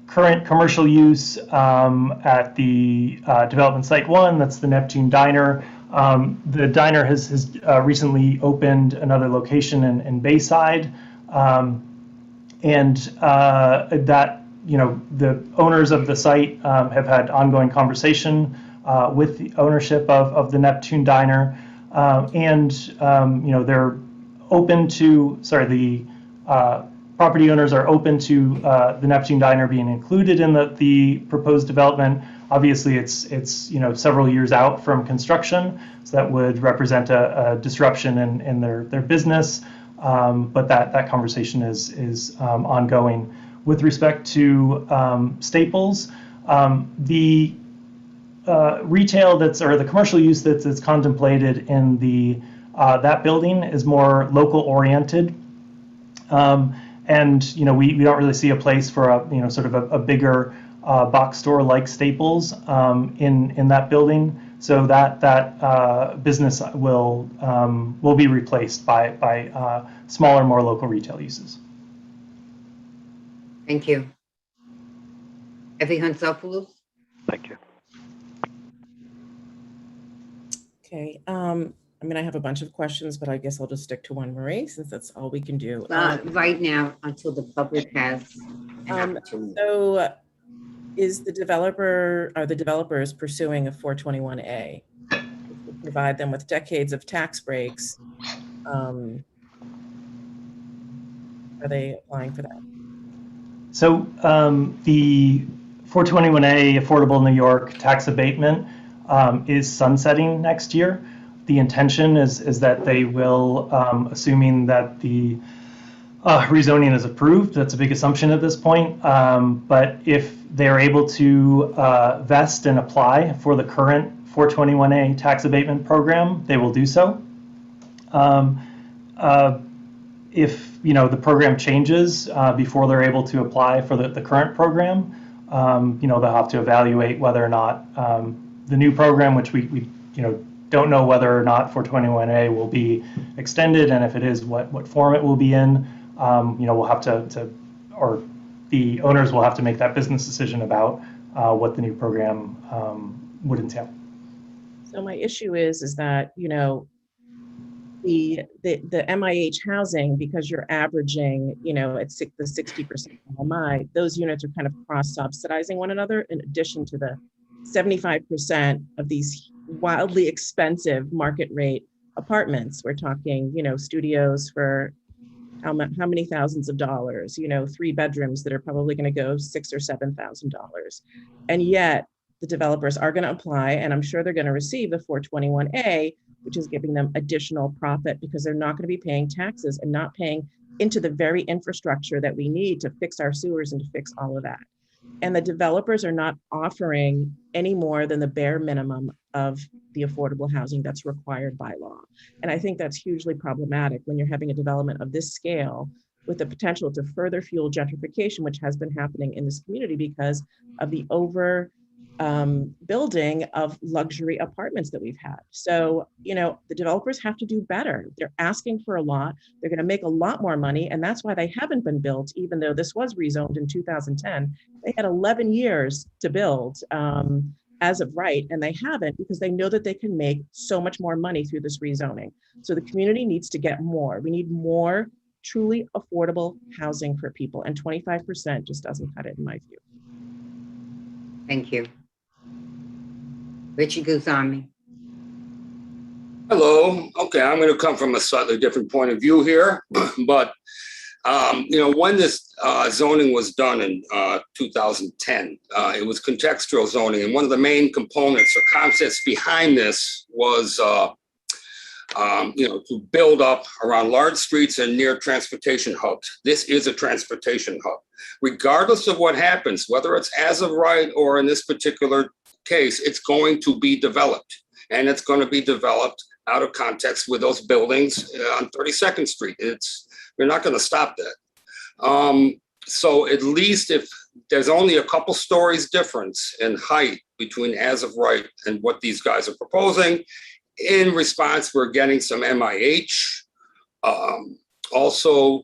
current commercial use at the development site 1, that's the Neptune Diner. The diner has recently opened another location in Bayside, and that the owners of the site have had ongoing conversation with the ownership of the Neptune Diner, and they're open to, the property owners are open to the Neptune Diner being included in the proposed development. Obviously, it's several years out from construction, so that would represent a disruption in their business. But that conversation is ongoing. With respect to Staples, the retail or the commercial use that's contemplated in that building is more local oriented. And we don't really see a place for a bigger box store like Staples in that building. So that business will be replaced by smaller, more local retail uses. Thank you. Effie Hansopoulos. Thank you. Okay. I have a bunch of questions, but I guess I'll just stick to one, Marie, since that's all we can do. Right now, until the public has an opportunity. So is the developers pursuing a 421A, which would provide them with decades of tax breaks? Are they applying for that? So the 421A Affordable New York tax abatement is sunsetting next year. The intention is that they will, assuming that the rezoning is approved, that's a big assumption at this point, but if they're able to vest and apply for the current 421A tax abatement program, they will do so. If the program changes before they're able to apply for the current program, they'll have to evaluate whether or not the new program, which we don't know whether or not 421A will be extended, and if it is, what form it will be in. We'll have to, or the owners will have to make that business decision about what the new program would entail. So my issue is that the MIH housing, because you're averaging at the 60% MI, those units are kind of cross subsidizing one another, in addition to the 75% of these wildly expensive market rate apartments. We're talking, studios for how many thousands of dollars, 3 bedrooms that are probably going to go $6,000 or $7,000. And yet the developers are going to apply, and I'm sure they're going to receive the 421A, which is giving them additional profit because they're not going to be paying taxes and not paying into the very infrastructure that we need to fix our sewers and to fix all of that. And the developers are not offering any more than the bare minimum of the affordable housing that's required by law. And I think that's hugely problematic when you're having a development of this scale with the potential to further fuel gentrification, which has been happening in this community because of the building of luxury apartments that we've had. So, the developers have to do better. They're asking for a lot. They're going to make a lot more money. And that's why they haven't been built, even though this was rezoned in 2010. They had 11 years to build as of right, and they haven't because they know that they can make so much more money through this rezoning. So the community needs to get more. We need more truly affordable housing for people, and 25% just doesn't cut it in my view. Thank you. Richard Guzami. Hello. Okay, I'm going to come from a slightly different point of view here, but when this zoning was done in 2010, it was contextual zoning, and one of the main components or concepts behind this was, to build up around large streets and near transportation hubs. This is a transportation hub. Regardless of what happens, whether it's as of right or in this particular case, it's going to be developed, and it's going to be developed out of context with those buildings on 32nd Street. We're not going to stop that. So at least if there's only a couple stories difference in height between as of right and what these guys are proposing, in response, we're getting some MIH. Also,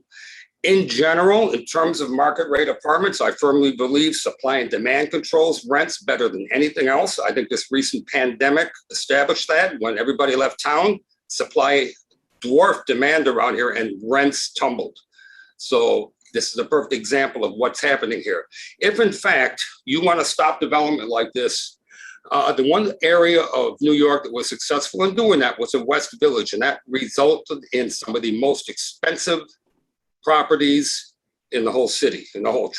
in general, in terms of market rate apartments, I firmly believe supply and demand controls rents better than anything else. I think this recent pandemic established that. When everybody left town, supply dwarfed demand around here and rents tumbled. So this is a perfect example of what's happening here. If in fact you want to stop development like this, the one area of New York that was successful in doing that was in West Village, and that resulted in some of the most expensive properties in the whole city, in the whole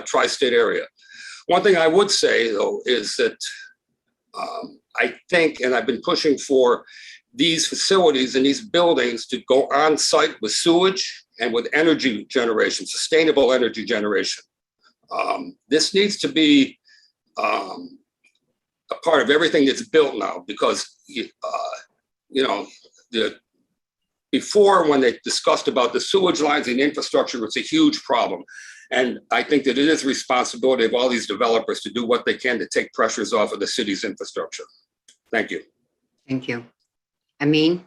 tri-state area. One thing I would say, though, is that I think, and I've been pushing for these facilities and these buildings to go on site with sewage and with energy generation, sustainable energy generation. This needs to be a part of everything that's built now, because before, when they discussed about the sewage lines and infrastructure, it's a huge problem. And I think that it is the responsibility of all these developers to do what they can to take pressures off of the city's infrastructure. Thank you. Thank you. Amin?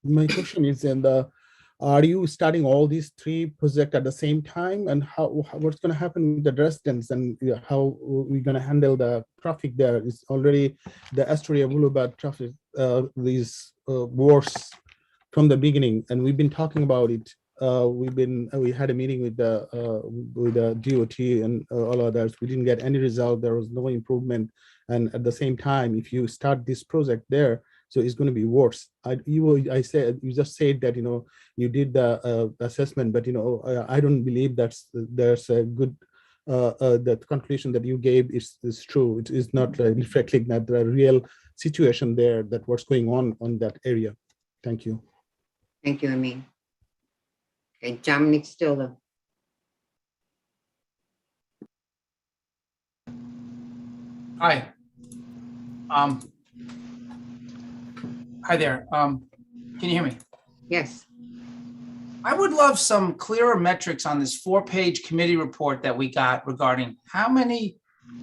My question is, are you starting all these three projects at the same time? And what's going to happen with the residents, and how we're going to handle the traffic there? It's already the Astoria Boulevard traffic is worse from the beginning, and we've been talking about it. We had a meeting with the DOT and all others. We didn't get any result. There was no improvement. And at the same time, if you start this project there, so it's going to be worse. You just said that you did the assessment, but I don't believe there's a good the conclusion that you gave is true. It is not reflecting that the real situation there, that what's going on that area. Thank you. Thank you, Amin. Okay, Dominic Stiller. Hi. Hi there. Can you hear me? Yes. I would love some clearer metrics on this 4-page committee report that we got regarding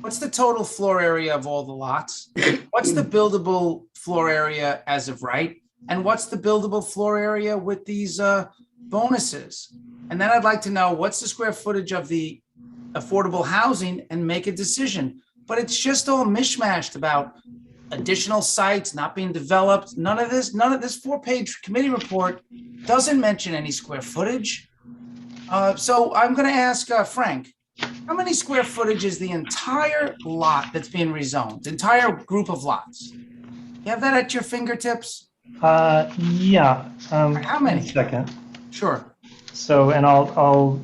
what's the total floor area of all the lots? What's the buildable floor area as of right? And what's the buildable floor area with these bonuses? And then I'd like to know what's the square footage of the affordable housing and make a decision. But it's just all mishmashed about additional sites not being developed. None of this 4-page committee report doesn't mention any square footage. So I'm going to ask Frank, how many square footage is the entire lot that's being rezoned, the entire group of lots? You have that at your fingertips? Yeah. How many? 1 second. Sure. So, and I'll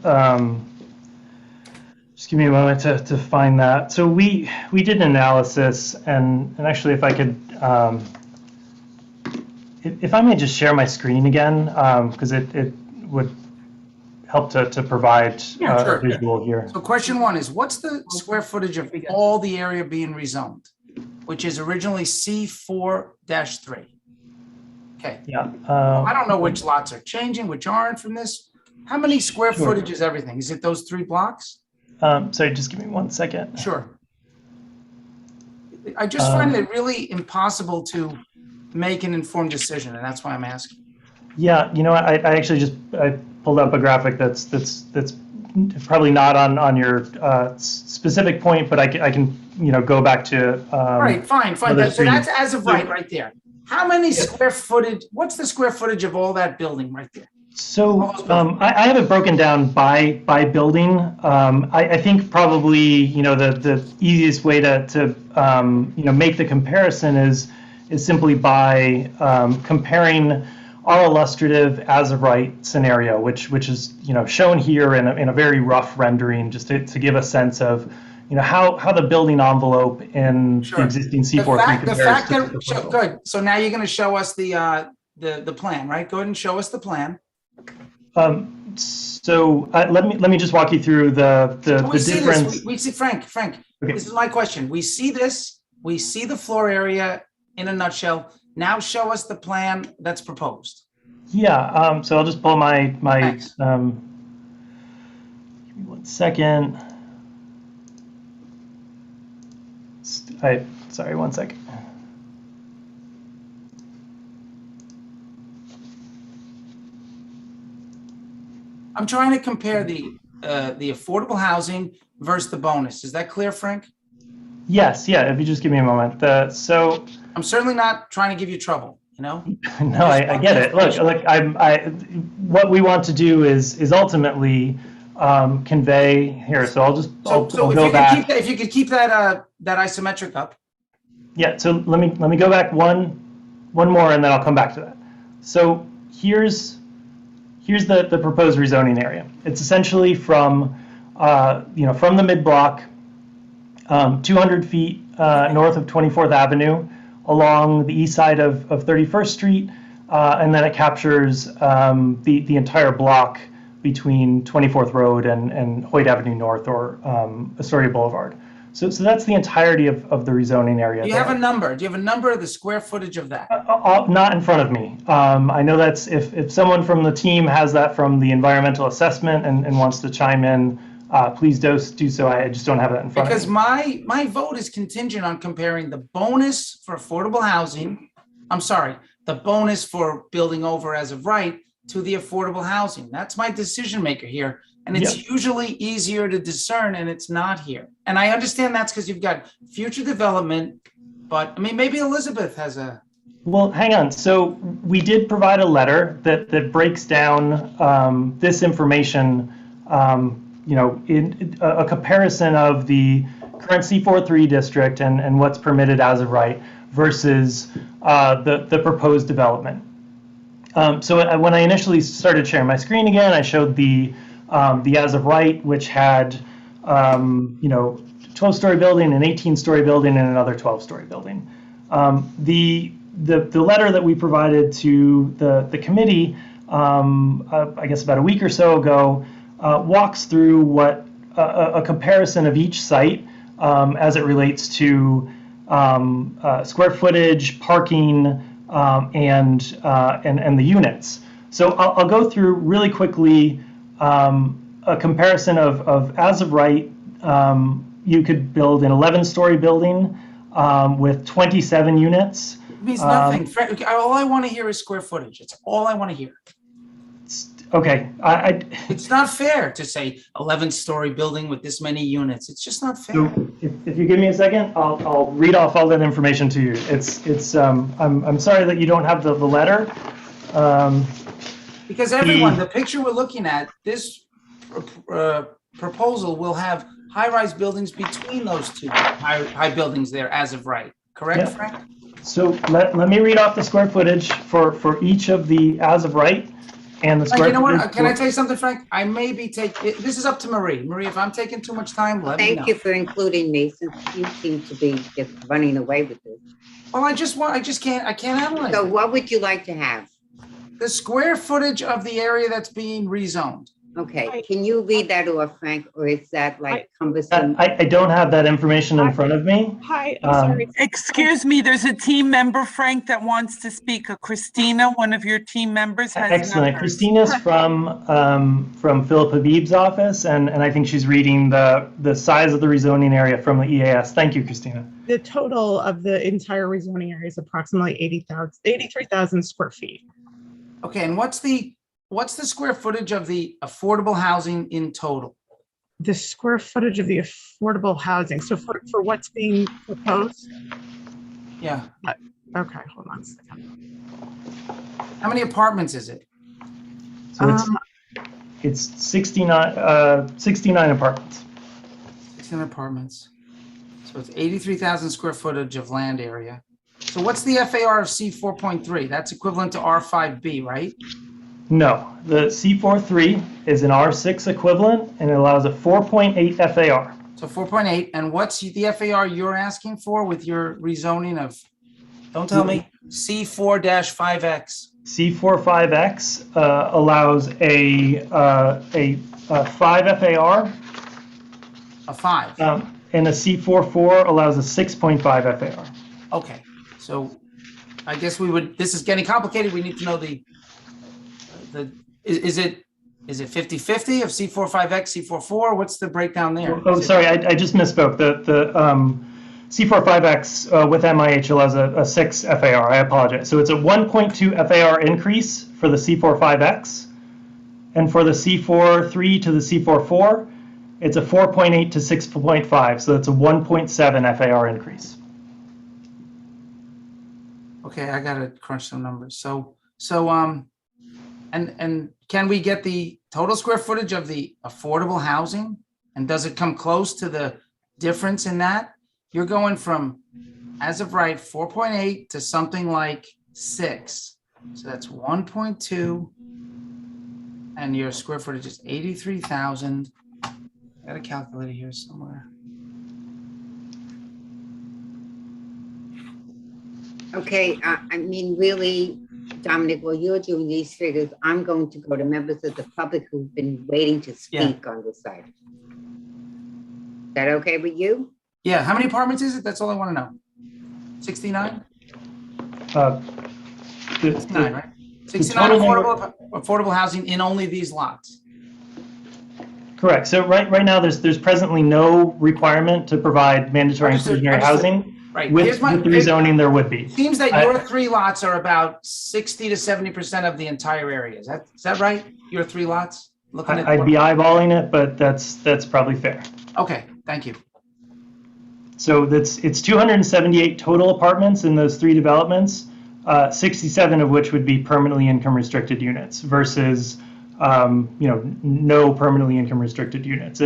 just give me a moment to find that. So we did an analysis, and actually, if I could, if I may just share my screen again, because it would help to provide a visual here. So question 1 is, what's the square footage of all the area being rezoned, which is originally C4-3? Okay. Yeah. I don't know which lots are changing, which aren't from this. How many square footage is everything? Is it those 3 blocks? Sorry, just give me 1 second. Sure. I just find it really impossible to make an informed decision, and that's why I'm asking. Yeah, you know, I actually I pulled up a graphic that's probably not on your specific point, but I can go back to. Right, fine. So that's as of right there. How many square footage? What's the square footage of all that building right there? So I have it broken down by building. I think probably the easiest way to make the comparison is simply by comparing our illustrative as of right scenario, which is shown here in a very rough rendering, just to give a sense of how the building envelope in the existing C43 compares to the proposal. Good. So now you're going to show us the plan, right? Go ahead and show us the plan. So let me just walk you through the difference. We see Frank. Okay. This is my question. We see this. We see the floor area in a nutshell. Now show us the plan that's proposed. Yeah. So I'll just pull my give me 1 second. Sorry, 1 second. I'm trying to compare the affordable housing versus the bonus. Is that clear, Frank? Yes. Yeah. If you just give me a moment. So I'm certainly not trying to give you trouble. No, I get it. Look, what we want to do is ultimately convey here. So I'll go back. If you could keep that isometric up. Yeah. So let me go back one more, and then I'll come back to that. So here's the proposed rezoning area. It's essentially from the mid block, 200 feet north of 24th Avenue, along the east side of 31st Street, and then it captures the entire block between 24th Road and Hoyt Avenue North, or Astoria Boulevard. So that's the entirety of the rezoning area. Do you have a number? Do you have a number of the square footage of that? Not in front of me. I know that's if someone from the team has that from the environmental assessment and wants to chime in, please do so. I just don't have that in front because of me. Because my vote is contingent on comparing the bonus for affordable housing. I'm sorry, the bonus for building over as of right to the affordable housing. That's my decision maker here. And it's usually easier to discern, and it's not here. And I understand that's because you've got future development, but I mean, maybe Elizabeth has a... Well, hang on. So we did provide a letter that breaks down this information, in a comparison of the current C43 district and what's permitted as of right versus the proposed development. So when I initially started sharing my screen again, I showed the as of right, which had 12-story building, an 18-story building, and another 12-story building. The letter that we provided to the committee, I guess about a week or so ago, walks through what a comparison of each site as it relates to square footage, parking, and the units. So I'll go through really quickly a comparison of as of right. You could build an 11-story building with 27 units. It means nothing. All I want to hear is square footage. It's all I want to hear. Okay. It's not fair to say 11-story building with this many units. It's just not fair. So if you give me a second, I'll read off all that information to you. I'm sorry that you don't have the letter. Because everyone, the picture we're looking at, this proposal will have high-rise buildings between those two high buildings there as of right. Correct, Frank? So let me read off the square footage for each of the as of right and the square footage. What? Can I tell you something, Frank? I may be this is up to Marie. Marie, if I'm taking too much time, let me know. Thank you for including me, since you seem to be just running away with this. Well, I can't analyze. So what would you like to have? The square footage of the area that's being rezoned. Okay, can you read that off, Frank, or is that like cumbersome? I don't have that information in front of me. Hi, I'm sorry. Excuse me, there's a team member, Frank, that wants to speak. Christina, one of your team members has Excellent. numbers. Christina's from Philip Habib's office, and I think she's reading the size of the rezoning area from the EAS. Thank you, Christina. The total of the entire rezoning area is approximately 83,000 square feet. Okay, and what's the square footage of the affordable housing in total? The square footage of the affordable housing. So for what's being proposed? Yeah. Okay, hold on a second. How many apartments is it? So it's 69 apartments. 16 apartments. So it's 83,000 square footage of land area. So what's the FAR of C4.3? That's equivalent to R5B, right? No, the C43 is an R6 equivalent, and it allows a 4.8 FAR. So 4.8, and what's the FAR you're asking for with your rezoning of, don't tell me, C4-5X? C45X allows a 5 FAR. A 5. And a C44 allows a 6.5 FAR. Okay, so I guess this is getting complicated. We need to know is it 50-50 of C45X, C44? What's the breakdown there? Oh, sorry, I just misspoke. The C45X with MIH allows a 6 FAR. I apologize. So it's a 1.2 FAR increase for the C45X. And for the C43 to the C44, it's a 4.8 to 6.5. So that's a 1.7 FAR increase. Okay, I gotta crunch some numbers. And can we get the total square footage of the affordable housing? And does it come close to the difference in that? You're going from, as of right, 4.8 to something like 6. So that's 1.2. And your square footage is 83,000. I got a calculator here somewhere. Okay, I mean, really, Dominic, while you're doing these figures, I'm going to go to members of the public who've been waiting to speak on this side. Is that okay with you? Yeah, how many apartments is it? That's all I want to know. 69? 69, right? 69 affordable housing in only these lots. Correct. So right now, there's presently no requirement to provide mandatory inclusionary housing. Right. With rezoning, there would be. Seems that your 3 lots are about 60 to 70% of the entire area. Is that right? Your 3 lots? Looking at I'd be eyeballing it, but that's probably fair. Okay, thank you. So it's 278 total apartments in those 3 developments, 67 of which would be permanently income restricted units versus no permanently income restricted units.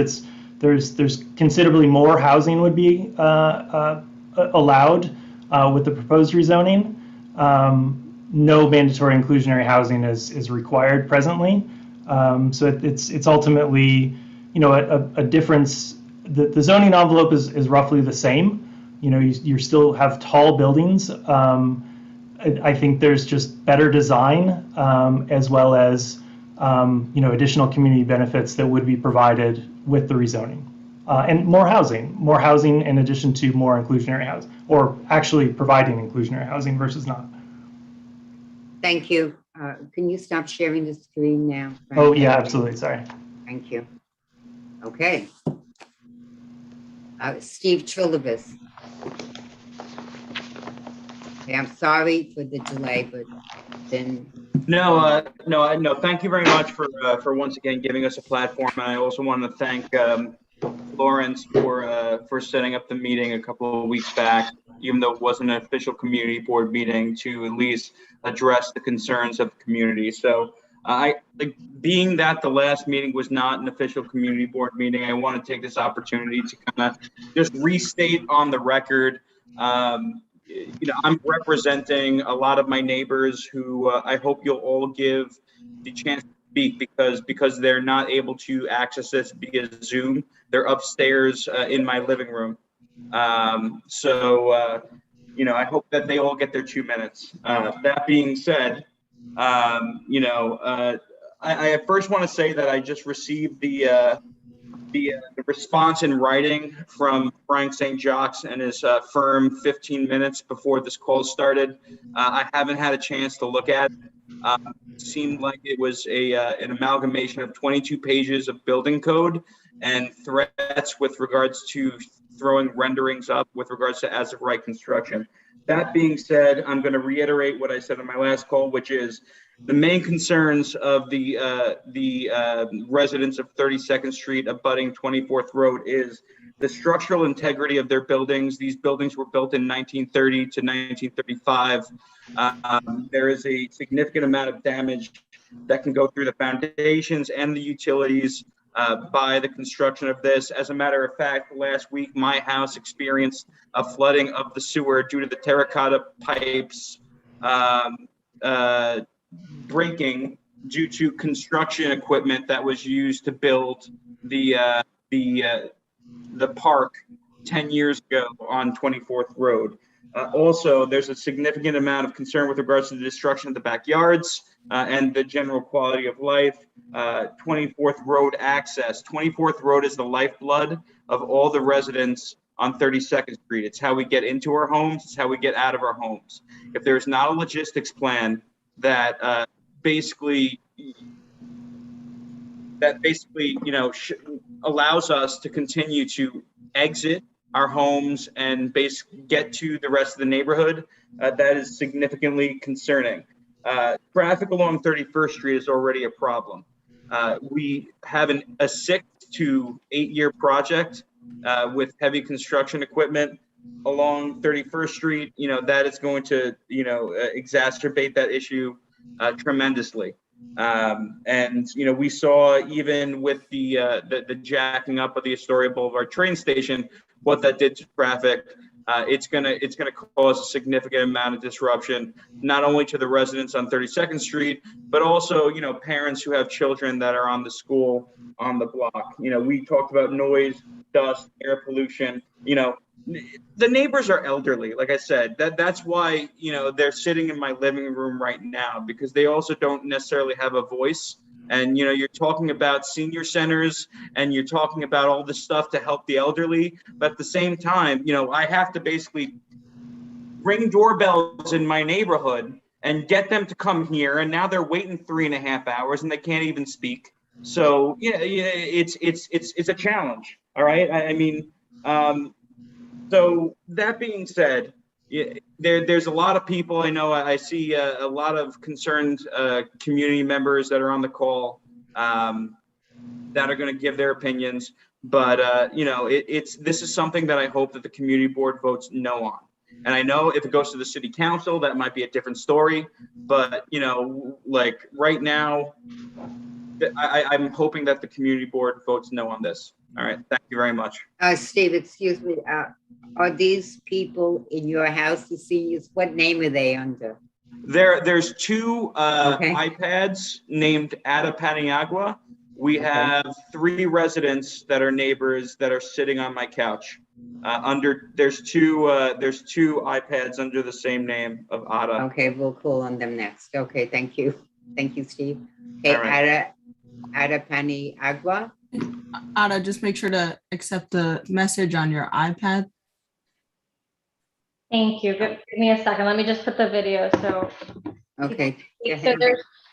There's considerably more housing would be allowed with the proposed rezoning. No mandatory inclusionary housing is required presently. So it's ultimately a difference. The zoning envelope is roughly the same. You still have tall buildings. I think there's just better design as well as additional community benefits that would be provided with the rezoning. And more housing in addition to more inclusionary housing, or actually providing inclusionary housing versus not. Thank you. Can you stop sharing the screen now? Oh, yeah, absolutely. Sorry. Thank you. Okay. Steve Trillibus. Okay, I'm sorry for the delay, but then. No. Thank you very much for once again giving us a platform. And I also want to thank Lawrence for setting up the meeting a couple of weeks back, even though it wasn't an official community board meeting, to at least address the concerns of the community. So being that the last meeting was not an official community board meeting, I want to take this opportunity to kind of just restate on the record. I'm representing a lot of my neighbors who I hope you'll all give the chance to speak because they're not able to access this via Zoom. They're upstairs in my living room. I hope that they all get their 2 minutes. That being said, I first want to say that I just received the response in writing from Frank St. Jacques and his firm 15 minutes before this call started. I haven't had a chance to look at it. It seemed like it was an amalgamation of 22 pages of building code and threats with regards to throwing renderings up with regards to as of right construction. That being said, I'm going to reiterate what I said on my last call, which is the main concerns of the residents of 32nd Street abutting 24th Road is the structural integrity of their buildings. These buildings were built in 1930 to 1935. There is a significant amount of damage that can go through the foundations and the utilities by the construction of this. As a matter of fact, last week, my house experienced a flooding of the sewer due to the terracotta pipes breaking due to construction equipment that was used to build the park 10 years ago on 24th Road. Also, there's a significant amount of concern with regards to the destruction of the backyards and the general quality of life. 24th Road access. 24th Road is the lifeblood of all the residents on 32nd Street. It's how we get into our homes. It's how we get out of our homes. If there's not a logistics plan that basically, allows us to continue to exit our homes and basically get to the rest of the neighborhood, that is significantly concerning. Traffic along 31st Street is already a problem. We have a 6 to 8 year project with heavy construction equipment along 31st Street. That is going to, exacerbate that issue tremendously. And we saw even with the jacking up of the Astoria Boulevard train station, what that did to traffic. It's gonna cause a significant amount of disruption, not only to the residents on 32nd Street, but also parents who have children that are on the school on the block. We talked about noise, dust, air pollution. The neighbors are elderly. Like I said, that's why they're sitting in my living room right now, because they also don't necessarily have a voice. And you're talking about senior centers and you're talking about all this stuff to help the elderly, but at the same time, I have to basically ring doorbells in my neighborhood and get them to come here, and now they're waiting 3.5 hours and they can't even speak. So it's a challenge. All right. So that being said, there's a lot of people I know. I see a lot of concerned community members that are on the call that are going to give their opinions. But this is something that I hope that the community board votes no on. And I know if it goes to the city council, that might be a different story. But like right now, I'm hoping that the community board votes no on this. All right. Thank you very much. Steve, excuse me. Are these people in your house, the seniors? What name are they under? There's 2 iPads named Ada Paniagua. We have 3 residents that are neighbors that are sitting on my couch. There's two iPads under the same name of Ada. Okay, we'll call on them next. Okay, thank you. Thank you, Steve. Okay, right. Ada Paniagua. Ada, just make sure to accept the message on your iPad. Thank you. Give me a second. Let me just put the video. So, okay. So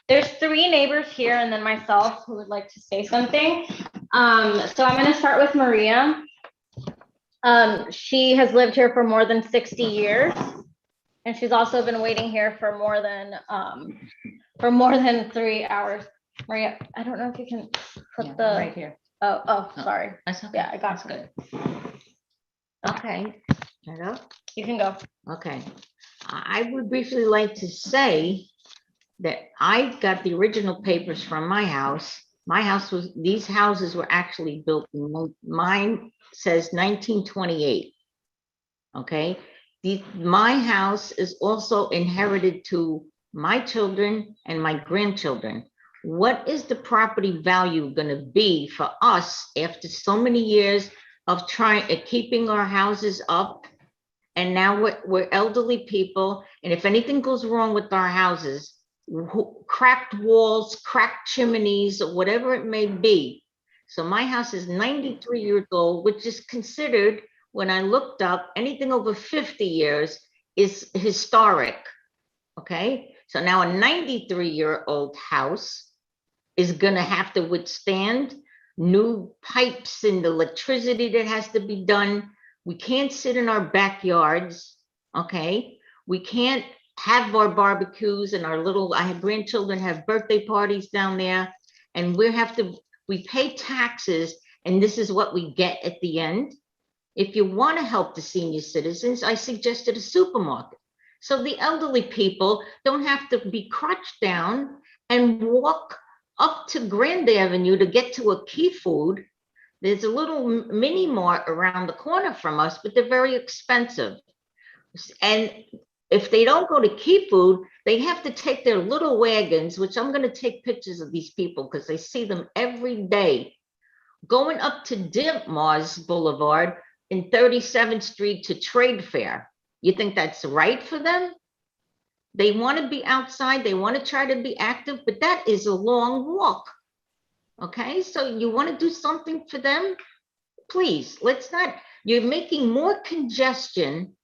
there's 3 neighbors here, and then myself who would like to say something. So I'm going to start with Maria. She has lived here for more than 60 years, and she's also been waiting here for more than 3 hours. Maria, I don't know if you can put the right here. Oh, sorry. Yeah, I got good. Okay. You can go. Okay. I would briefly like to say that I got the original papers from my house. These houses were actually built, mine says 1928. Okay. My house is also inherited to my children and my grandchildren. What is the property value going to be for us after so many years of keeping our houses up? And now we're elderly people, and if anything goes wrong with our houses, cracked walls, cracked chimneys, or whatever it may be. So my house is 93 years old, which is considered, when I looked up, anything over 50 years is historic. Okay, so now a 93-year-old house is gonna have to withstand new pipes and electricity that has to be done. We can't sit in our backyards, okay? We can't have our barbecues and our little, I have grandchildren have birthday parties down there, and we pay taxes, and this is what we get at the end. If you want to help the senior citizens, I suggested a supermarket. So the elderly people don't have to be crouched down and walk up to Grand Avenue to get to a Key Food. There's a little mini mart around the corner from us, but they're very expensive. And if they don't go to Key Food, they have to take their little wagons, which I'm going to take pictures of these people because I see them every day, going up to Mars Boulevard in 37th Street to Trade Fair. You think that's right for them? They want to be outside, they want to try to be active, but that is a long walk. Okay, so you want to do something for them? Please, let's not, you're making more congestion.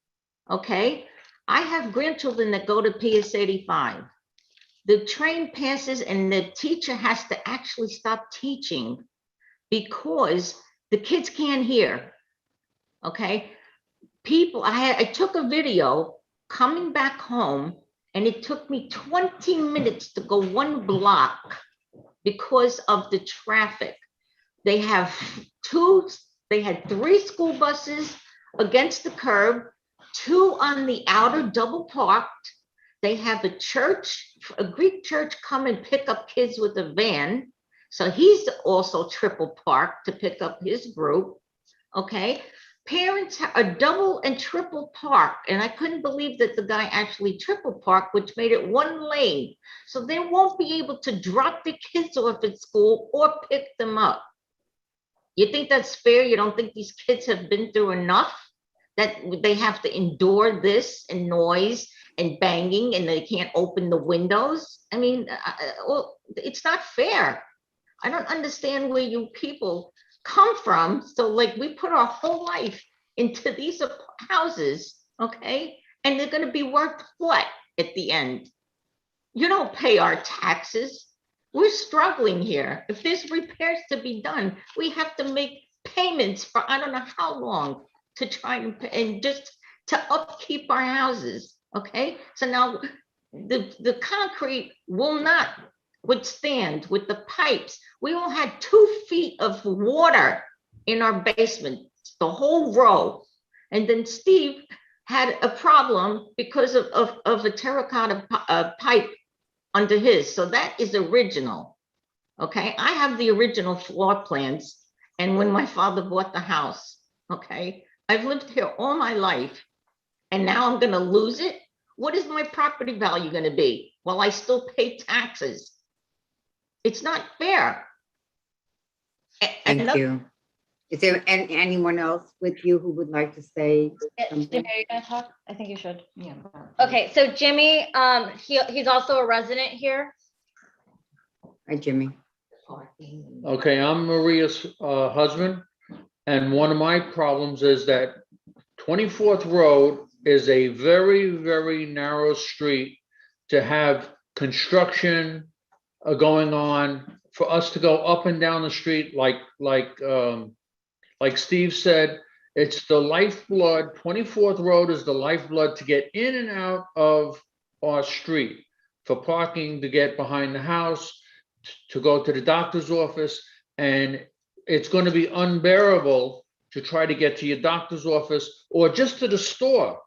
Okay, I have grandchildren that go to PS 85. The train passes and the teacher has to actually stop teaching because the kids can't hear. Okay, I took a video coming back home, and it took me 20 minutes to go 1 block because of the traffic. They had 3 school buses against the curb, 2 on the outer double parked. They have a Greek church come and pick up kids with a van. So he's also triple parked to pick up his group. Okay. Parents are double and triple parked, and I couldn't believe that the guy actually triple parked, which made it 1 lane. So they won't be able to drop the kids off at school or pick them up. You think that's fair? You don't think these kids have been through enough that they have to endure this and noise and banging and they can't open the windows? I mean, well, it's not fair. I don't understand where you people come from. So like we put our whole life into these houses, okay? And they're gonna be worth what at the end? You don't pay our taxes. We're struggling here. If there's repairs to be done, we have to make payments for I don't know how long to try and just to upkeep our houses, okay? So now the concrete will not withstand with the pipes. We all had 2 feet of water in our basement, the whole row. And then Steve had a problem because of a terracotta pipe under his. So that is original. Okay, I have the original floor plans. And when my father bought the house, okay, I've lived here all my life and now I'm gonna lose it. What is my property value gonna be? Well, I still pay taxes. It's not fair. Thank you. Is there anyone else with you who would like to say something? Jimmy, are you gonna talk? I think you should. Yeah. Okay, so Jimmy, he's also a resident here. Hi, Jimmy. Okay, I'm Maria's husband, and one of my problems is that 24th Road is a very, very narrow street to have construction going on, for us to go up and down the street like Steve said, it's the lifeblood. 24th Road is the lifeblood to get in and out of our street, for parking, to get behind the house, to go to the doctor's office. And it's going to be unbearable to try to get to your doctor's office or just to the store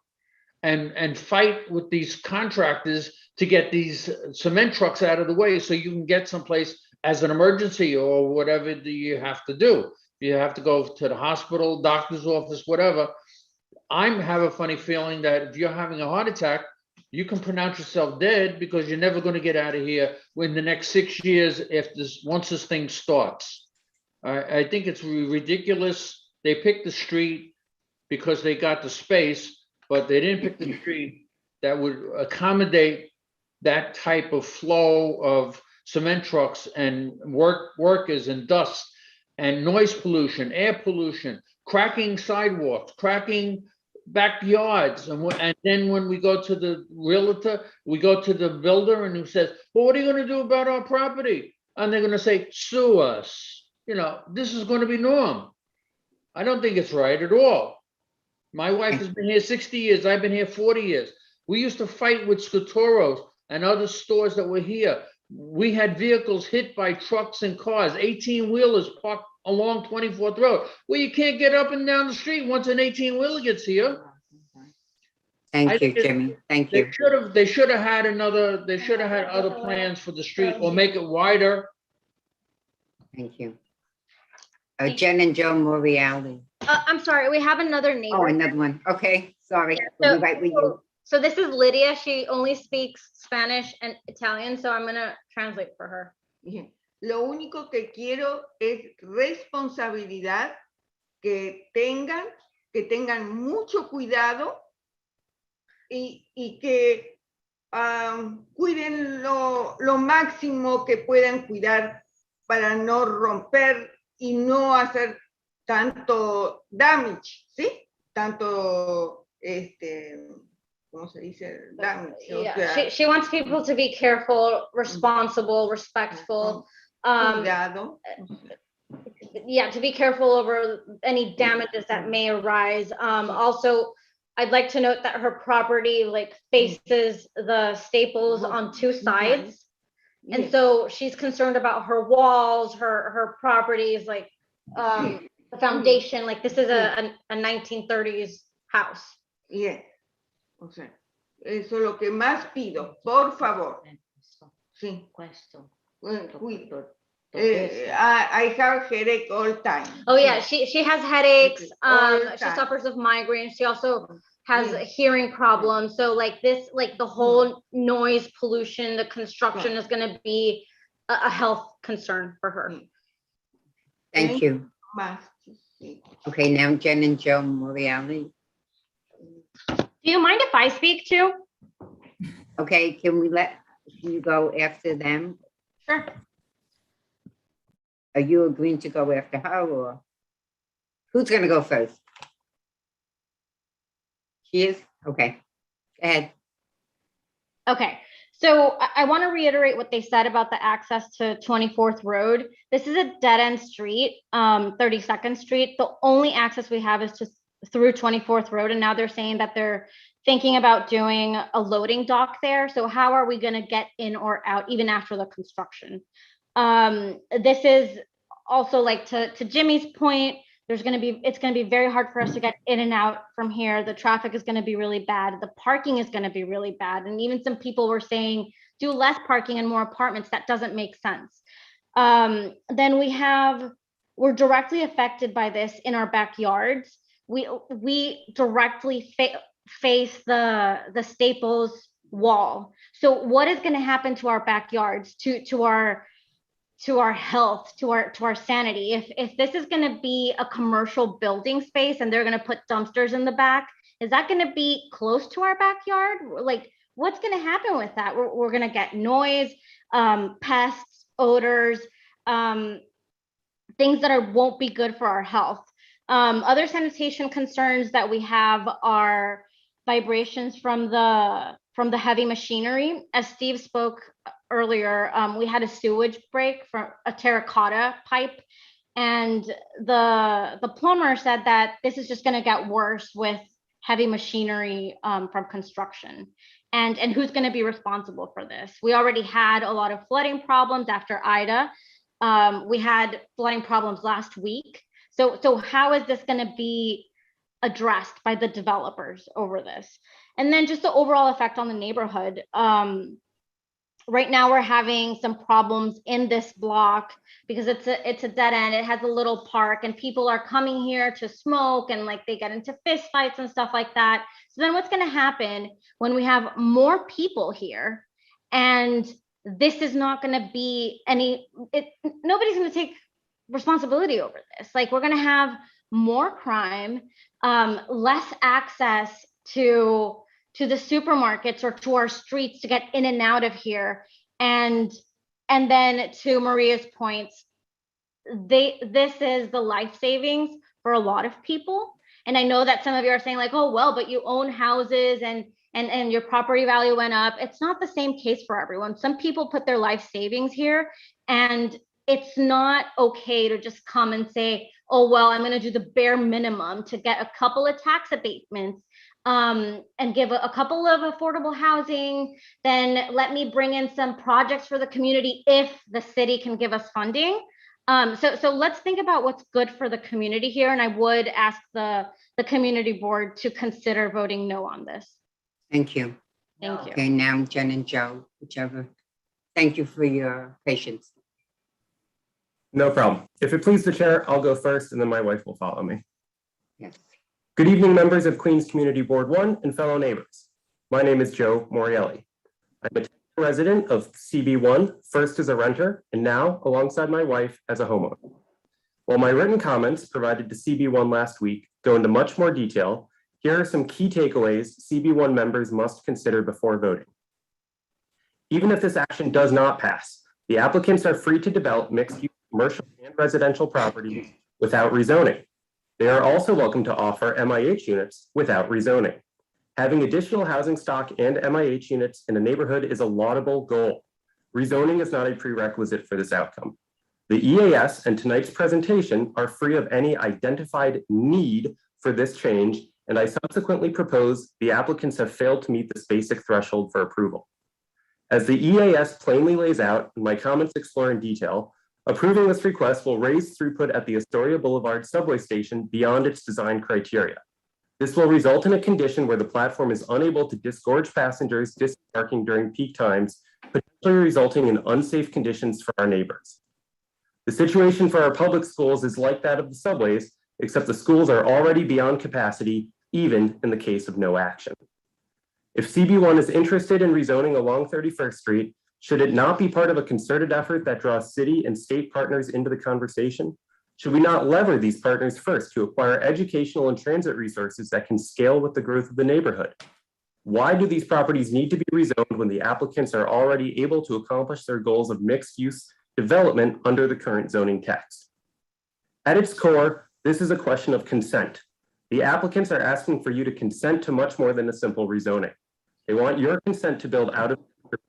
and fight with these contractors to get these cement trucks out of the way so you can get someplace as an emergency or whatever you have to do. You have to go to the hospital, doctor's office, whatever. I have a funny feeling that if you're having a heart attack, you can pronounce yourself dead because you're never going to get out of here in the next 6 years once this thing starts. I think it's ridiculous. They picked the street because they got the space, but they didn't pick the street that would accommodate that type of flow of cement trucks and workers and dust and noise pollution, air pollution, cracking sidewalks, cracking backyards. And then when we go to the realtor, we go to the builder and who says, well, what are you going to do about our property? And they're going to say, sue us. You know, this is going to be norm. I don't think it's right at all. My wife has been here 60 years. I've been here 40 years. We used to fight with Scotoros and other stores that were here. We had vehicles hit by trucks and cars, 18-wheelers parked along 24th Road, where you can't get up and down the street once an 18-wheeler gets here. Thank you, Jimmy. Thank you. They should have had other plans for the street or make it wider. Thank you. Jen and Joe Moriarty. I'm sorry, we have another neighbor. Oh, another one. Okay, sorry. So- We'll be right with you. So this is Lydia. She only speaks Spanish and Italian, so I'm gonna translate for her. Bien. Lo único que quiero es responsabilidad, que tengan mucho cuidado y que cuiden lo máximo que puedan cuidar para no romper y no hacer tanto damage, ¿sí? Tanto, ¿cómo se dice? Damage. Yeah, she wants people to be careful, responsible, respectful. Cuidado. Yeah, to be careful over any damages that may arise. Also, I'd like to note that her property like faces the Staples on two sides. And so she's concerned about her walls, her properties, like the foundation, like this is a 1930s house. Yeah. O sea, eso es lo que más pido, por favor. Sí. I have headache all time. Oh yeah, she has headaches. All She time. suffers with migraines. She also has hearing problems. So like this, like the whole noise pollution, the construction is going to be a health concern for her. Thank you. Okay, now Jen and Joe Moriarty. Do you mind if I speak too? Okay, can you go after them? Sure. Are you agreeing to go after her or who's gonna go first? She is? Okay, go ahead. Okay, so I want to reiterate what they said about the access to 24th Road. This is a dead-end street, 32nd Street. The only access we have is just through 24th Road, and now they're saying that they're thinking about doing a loading dock there. So how are we going to get in or out even after the construction? This is also like to Jimmy's point, it's going to be very hard for us to get in and out from here. The traffic is going to be really bad. The parking is going to be really bad. And even some people were saying, do less parking and more apartments. That doesn't make sense. Then we're directly affected by this in our backyards. We directly face the Staples wall. So what is going to happen to our backyards, to our health, to our sanity? If this is going to be a commercial building space and they're going to put dumpsters in the back, is that going to be close to our backyard? Like, what's going to happen with that? We're going to get noise, pests, odors, things that won't be good for our health. Other sanitation concerns that we have are vibrations from the heavy machinery. As Steve spoke earlier, we had a sewage break from a terracotta pipe, and the plumber said that this is just going to get worse with heavy machinery from construction. And who's going to be responsible for this? We already had a lot of flooding problems after Ida. We had flooding problems last week. So how is this going to be addressed by the developers over this? And then just the overall effect on the neighborhood. Right now we're having some problems in this block because it's a dead end. It has a little park and people are coming here to smoke and like they get into fist fights and stuff like that. So then what's going to happen when we have more people here and this is not going to be nobody's going to take responsibility over this. Like we're going to have more crime, less access to to the supermarkets or to our streets to get in and out of here. And then to Maria's points, this is the life savings for a lot of people. And I know that some of you are saying like, oh, well, but you own houses and your property value went up. It's not the same case for everyone. Some people put their life savings here, and it's not okay to just come and say, oh, well, I'm going to do the bare minimum to get a couple of tax abatements and give a couple of affordable housing. Then let me bring in some projects for the community if the city can give us funding. So let's think about what's good for the community here. And I would ask the community board to consider voting no on this. Thank you. Thank you. Okay, now Jen and Joe, whichever. Thank you for your patience. No problem. If it pleases the chair, I'll go first and then my wife will follow me. Yes. Good evening, members of Queens Community Board 1 and fellow neighbors. My name is Joe Morielli. I'm a resident of CB1, first as a renter and now alongside my wife as a homeowner. While my written comments provided to CB1 last week go into much more detail, here are some key takeaways CB1 members must consider before voting. Even if this action does not pass, the applicants are free to develop mixed-use commercial and residential properties without rezoning. They are also welcome to offer MIH units without rezoning. Having additional housing stock and MIH units in a neighborhood is a laudable goal. Rezoning is not a prerequisite for this outcome. The EAS and tonight's presentation are free of any identified need for this change, and I subsequently propose the applicants have failed to meet this basic threshold for approval. As the EAS plainly lays out, and my comments explore in detail, approving this request will raise throughput at the Astoria Boulevard subway station beyond its design criteria. This will result in a condition where the platform is unable to disgorge passengers disembarking during peak times, potentially resulting in unsafe conditions for our neighbors. The situation for our public schools is like that of the subways, except the schools are already beyond capacity, even in the case of no action. If CB1 is interested in rezoning along 31st Street, should it not be part of a concerted effort that draws city and state partners into the conversation? Should we not lever these partners first to acquire educational and transit resources that can scale with the growth of the neighborhood? Why do these properties need to be rezoned when the applicants are already able to accomplish their goals of mixed-use development under the current zoning text? At its core, this is a question of consent. The applicants are asking for you to consent to much more than a simple rezoning. They want your consent to build out of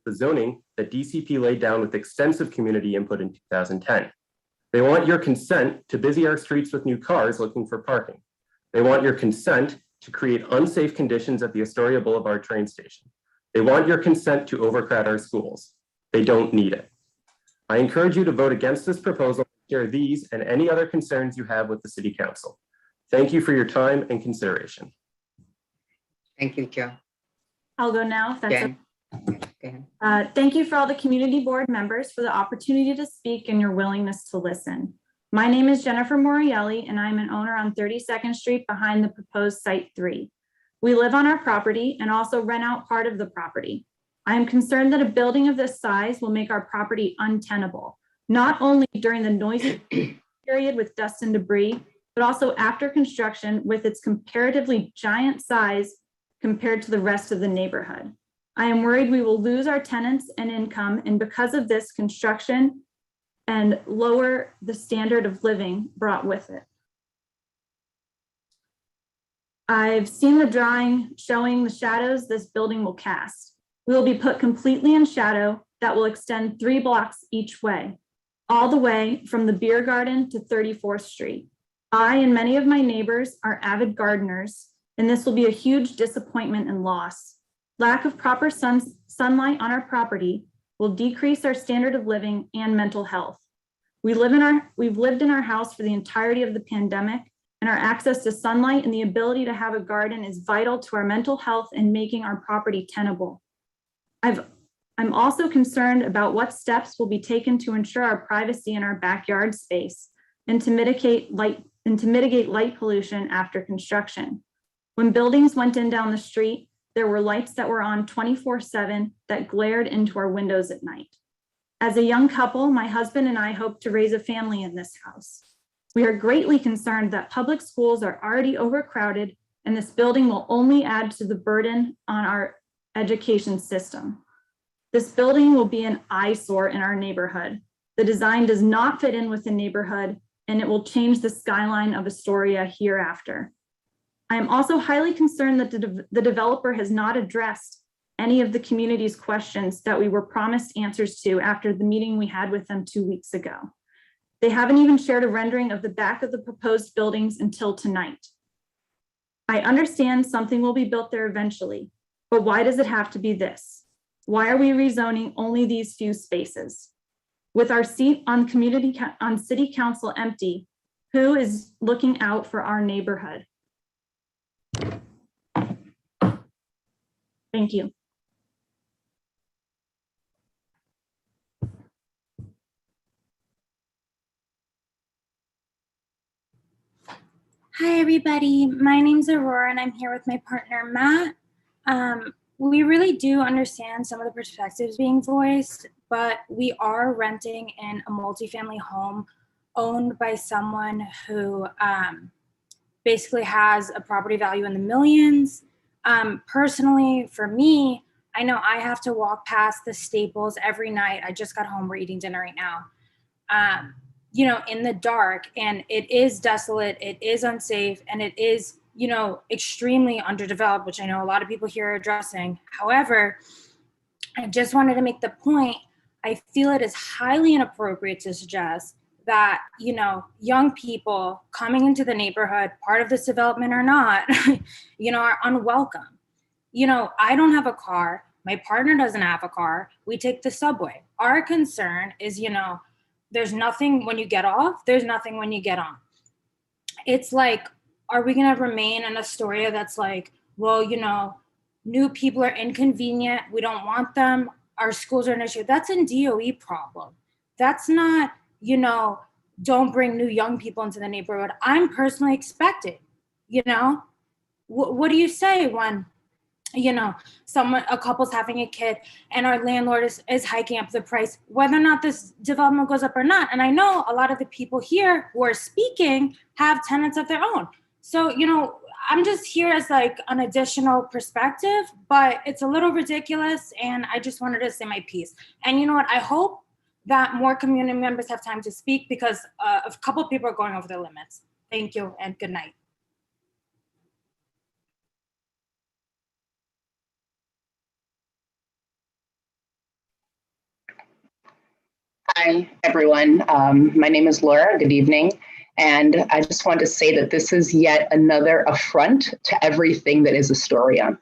the zoning that DCP laid down with extensive community input in 2010. They want your consent to busy our streets with new cars looking for parking. They want your consent to create unsafe conditions at the Astoria Boulevard train station. They want your consent to overcrowd our schools. They don't need it. I encourage you to vote against this proposal and share these and any other concerns you have with the City Council. Thank you for your time and consideration. Thank you, Joe. I'll go now. If that's Jen. okay. Thank you for all the community board members for the opportunity to speak and your willingness to listen. My name is Jennifer Morielli, and I'm an owner on 32nd Street behind the proposed Site 3. We live on our property and also rent out part of the property. I am concerned that a building of this size will make our property untenable, not only during the noisy period with dust and debris, but also after construction with its comparatively giant size compared to the rest of the neighborhood. I am worried we will lose our tenants and income, and because of this construction and lower the standard of living brought with it. I've seen the drawing showing the shadows this building will cast. We will be put completely in shadow that will extend 3 blocks each way, all the way from the beer garden to 34th Street. I and many of my neighbors are avid gardeners, and this will be a huge disappointment and loss. Lack of proper sunlight on our property will decrease our standard of living and mental health. We've lived in our house for the entirety of the pandemic, and our access to sunlight and the ability to have a garden is vital to our mental health and making our property tenable. I'm also concerned about what steps will be taken to ensure our privacy in our backyard space and to mitigate light pollution after construction. When buildings went in down the street, there were lights that were on 24/7 that glared into our windows at night. As a young couple, my husband and I hope to raise a family in this house. We are greatly concerned that public schools are already overcrowded and this building will only add to the burden on our education system. This building will be an eyesore in our neighborhood. The design does not fit in with the neighborhood, and it will change the skyline of Astoria hereafter. I am also highly concerned that the developer has not addressed any of the community's questions that we were promised answers to after the meeting we had with them 2 weeks ago. They haven't even shared a rendering of the back of the proposed buildings until tonight. I understand something will be built there eventually, but why does it have to be this? Why are we rezoning only these few spaces? With our seat on city council empty, who is looking out for our neighborhood? Thank you. Hi, everybody. My name's Aurora, and I'm here with my partner, Matt. We really do understand some of the perspectives being voiced, but we are renting in a multifamily home owned by someone who basically has a property value in the millions. Personally, for me, I know I have to walk past the Staples every night. I just got home, we're eating dinner right now. You know, in the dark, and it is desolate, it is unsafe, and it is, you know, extremely underdeveloped, which I know a lot of people here are addressing. However, I just wanted to make the point, I feel it is highly inappropriate to suggest that, you know, young people coming into the neighborhood, part of this development or not, you know, are unwelcome. You know, I don't have a car, my partner doesn't have a car, we take the subway. Our concern is, you know, there's nothing when you get off, there's nothing when you get on. It's like, are we gonna remain in Astoria that's like, well, you know, new people are inconvenient, we don't want them, our schools are an issue. That's a DOE problem. That's not, you know, don't bring new young people into the neighborhood. I'm personally expected, you know? What do you say when, you know, a couple's having a kid and our landlord is hiking up the price, whether or not this development goes up or not? And I know a lot of the people here who are speaking have tenants of their own. So, you know, I'm just here as like an additional perspective, but it's a little ridiculous. And I just wanted to say my piece. And you know what? I hope that more community members have time to speak because a couple of people are going over their limits. Thank you and good night. Hi, everyone. My name is Laura. Good evening. And I just want to say that this is yet another affront to everything that is Astoria.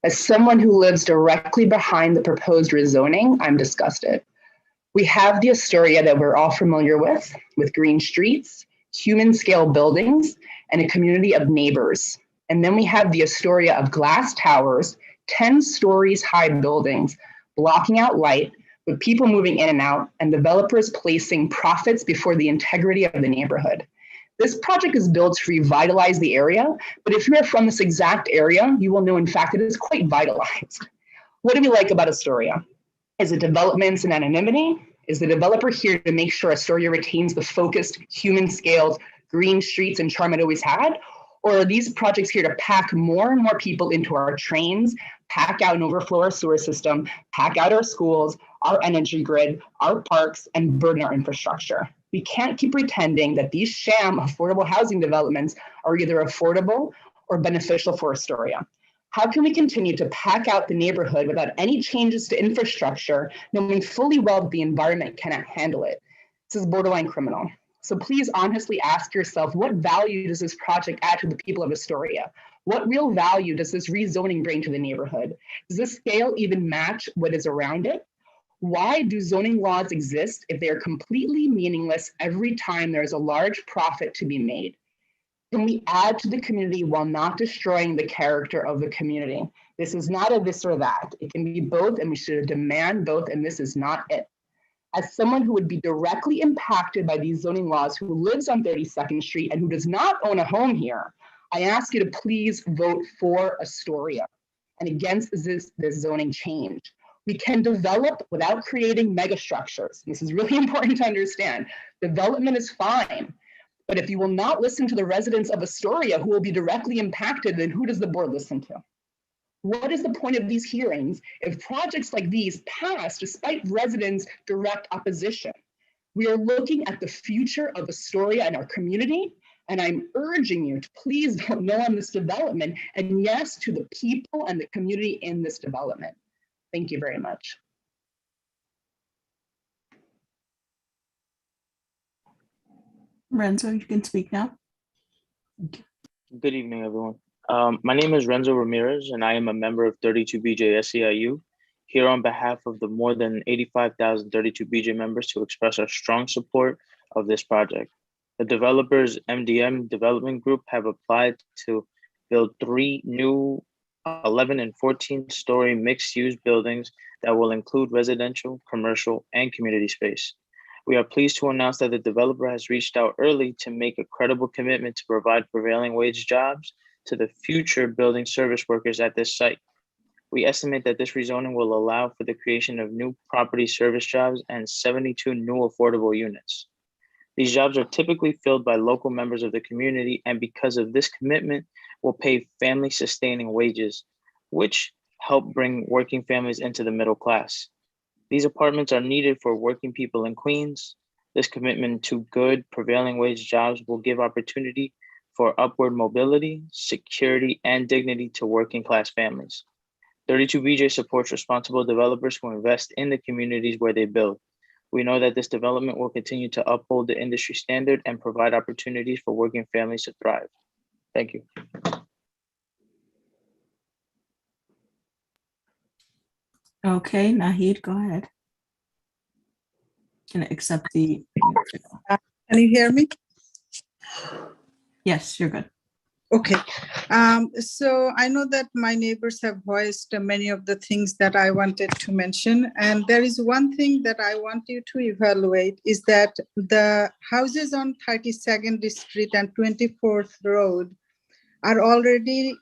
As someone who lives directly behind the proposed rezoning, I'm disgusted. We have the Astoria that we're all familiar with green streets, human scale buildings, and a community of neighbors. And then we have the Astoria of glass towers, 10 stories high buildings, blocking out light, with people moving in and out, and developers placing profits before the integrity of the neighborhood. This project is built to revitalize the area, but if you are from this exact area, you will know, in fact, it is quite vitalized. What do we like about Astoria? Is it developments and anonymity? Is the developer here to make sure Astoria retains the focused, human-scaled, green streets and charm it always had? Or are these projects here to pack more and more people into our trains, pack out and overflow our sewer system, pack out our schools, our energy grid, our parks, and burden our infrastructure? We can't keep pretending that these sham affordable housing developments are either affordable or beneficial for Astoria. How can we continue to pack out the neighborhood without any changes to infrastructure, knowing fully well that the environment cannot handle it? This is borderline criminal. So please honestly ask yourself, what value does this project add to the people of Astoria? What real value does this rezoning bring to the neighborhood? Does this scale even match what is around it? Why do zoning laws exist if they are completely meaningless every time there is a large profit to be made? Can we add to the community while not destroying the character of the community? This is not a this or that. It can be both, and we should demand both, and this is not it. As someone who would be directly impacted by these zoning laws, who lives on 32nd Street and who does not own a home here, I ask you to please vote for Astoria and against this zoning change. We can develop without creating mega structures. This is really important to understand. Development is fine, But if you will not listen to the residents of Astoria who will be directly impacted, then who does the board listen to? What is the point of these hearings if projects like these pass despite residents' direct opposition? We are looking at the future of Astoria and our community, and I'm urging you to please vote no on this development and yes to the people and the community in this development. Thank you very much. Renzo, you can speak now. Good evening, everyone. My name is Renzo Ramirez, and I am a member of 32BJ SEIU, here on behalf of the more than 85,000 32BJ members to express our strong support of this project. The developers MDM Development Group have applied to build 3 new 11 and 14-story mixed-use buildings that will include residential, commercial, and community space. We are pleased to announce that the developer has reached out early to make a credible commitment to provide prevailing wage jobs to the future building service workers at this site. We estimate that this rezoning will allow for the creation of new property service jobs and 72 new affordable units. These jobs are typically filled by local members of the community, and because of this commitment, will pay family-sustaining wages, which help bring working families into the middle class. These apartments are needed for working people in Queens. This commitment to good prevailing wage jobs will give opportunity for upward mobility, security, and dignity to working class families. 32BJ supports responsible developers who invest in the communities where they build. We know that this development will continue to uphold the industry standard and provide opportunities for working families to thrive. Thank you. Okay, Nahid, go ahead. Can I accept the? Can you hear me? Yes, you're good. Okay. So I know that my neighbors have voiced many of the things that I wanted to mention. And there is one thing that I want you to evaluate is that the houses on 32nd Street and 24th Road are already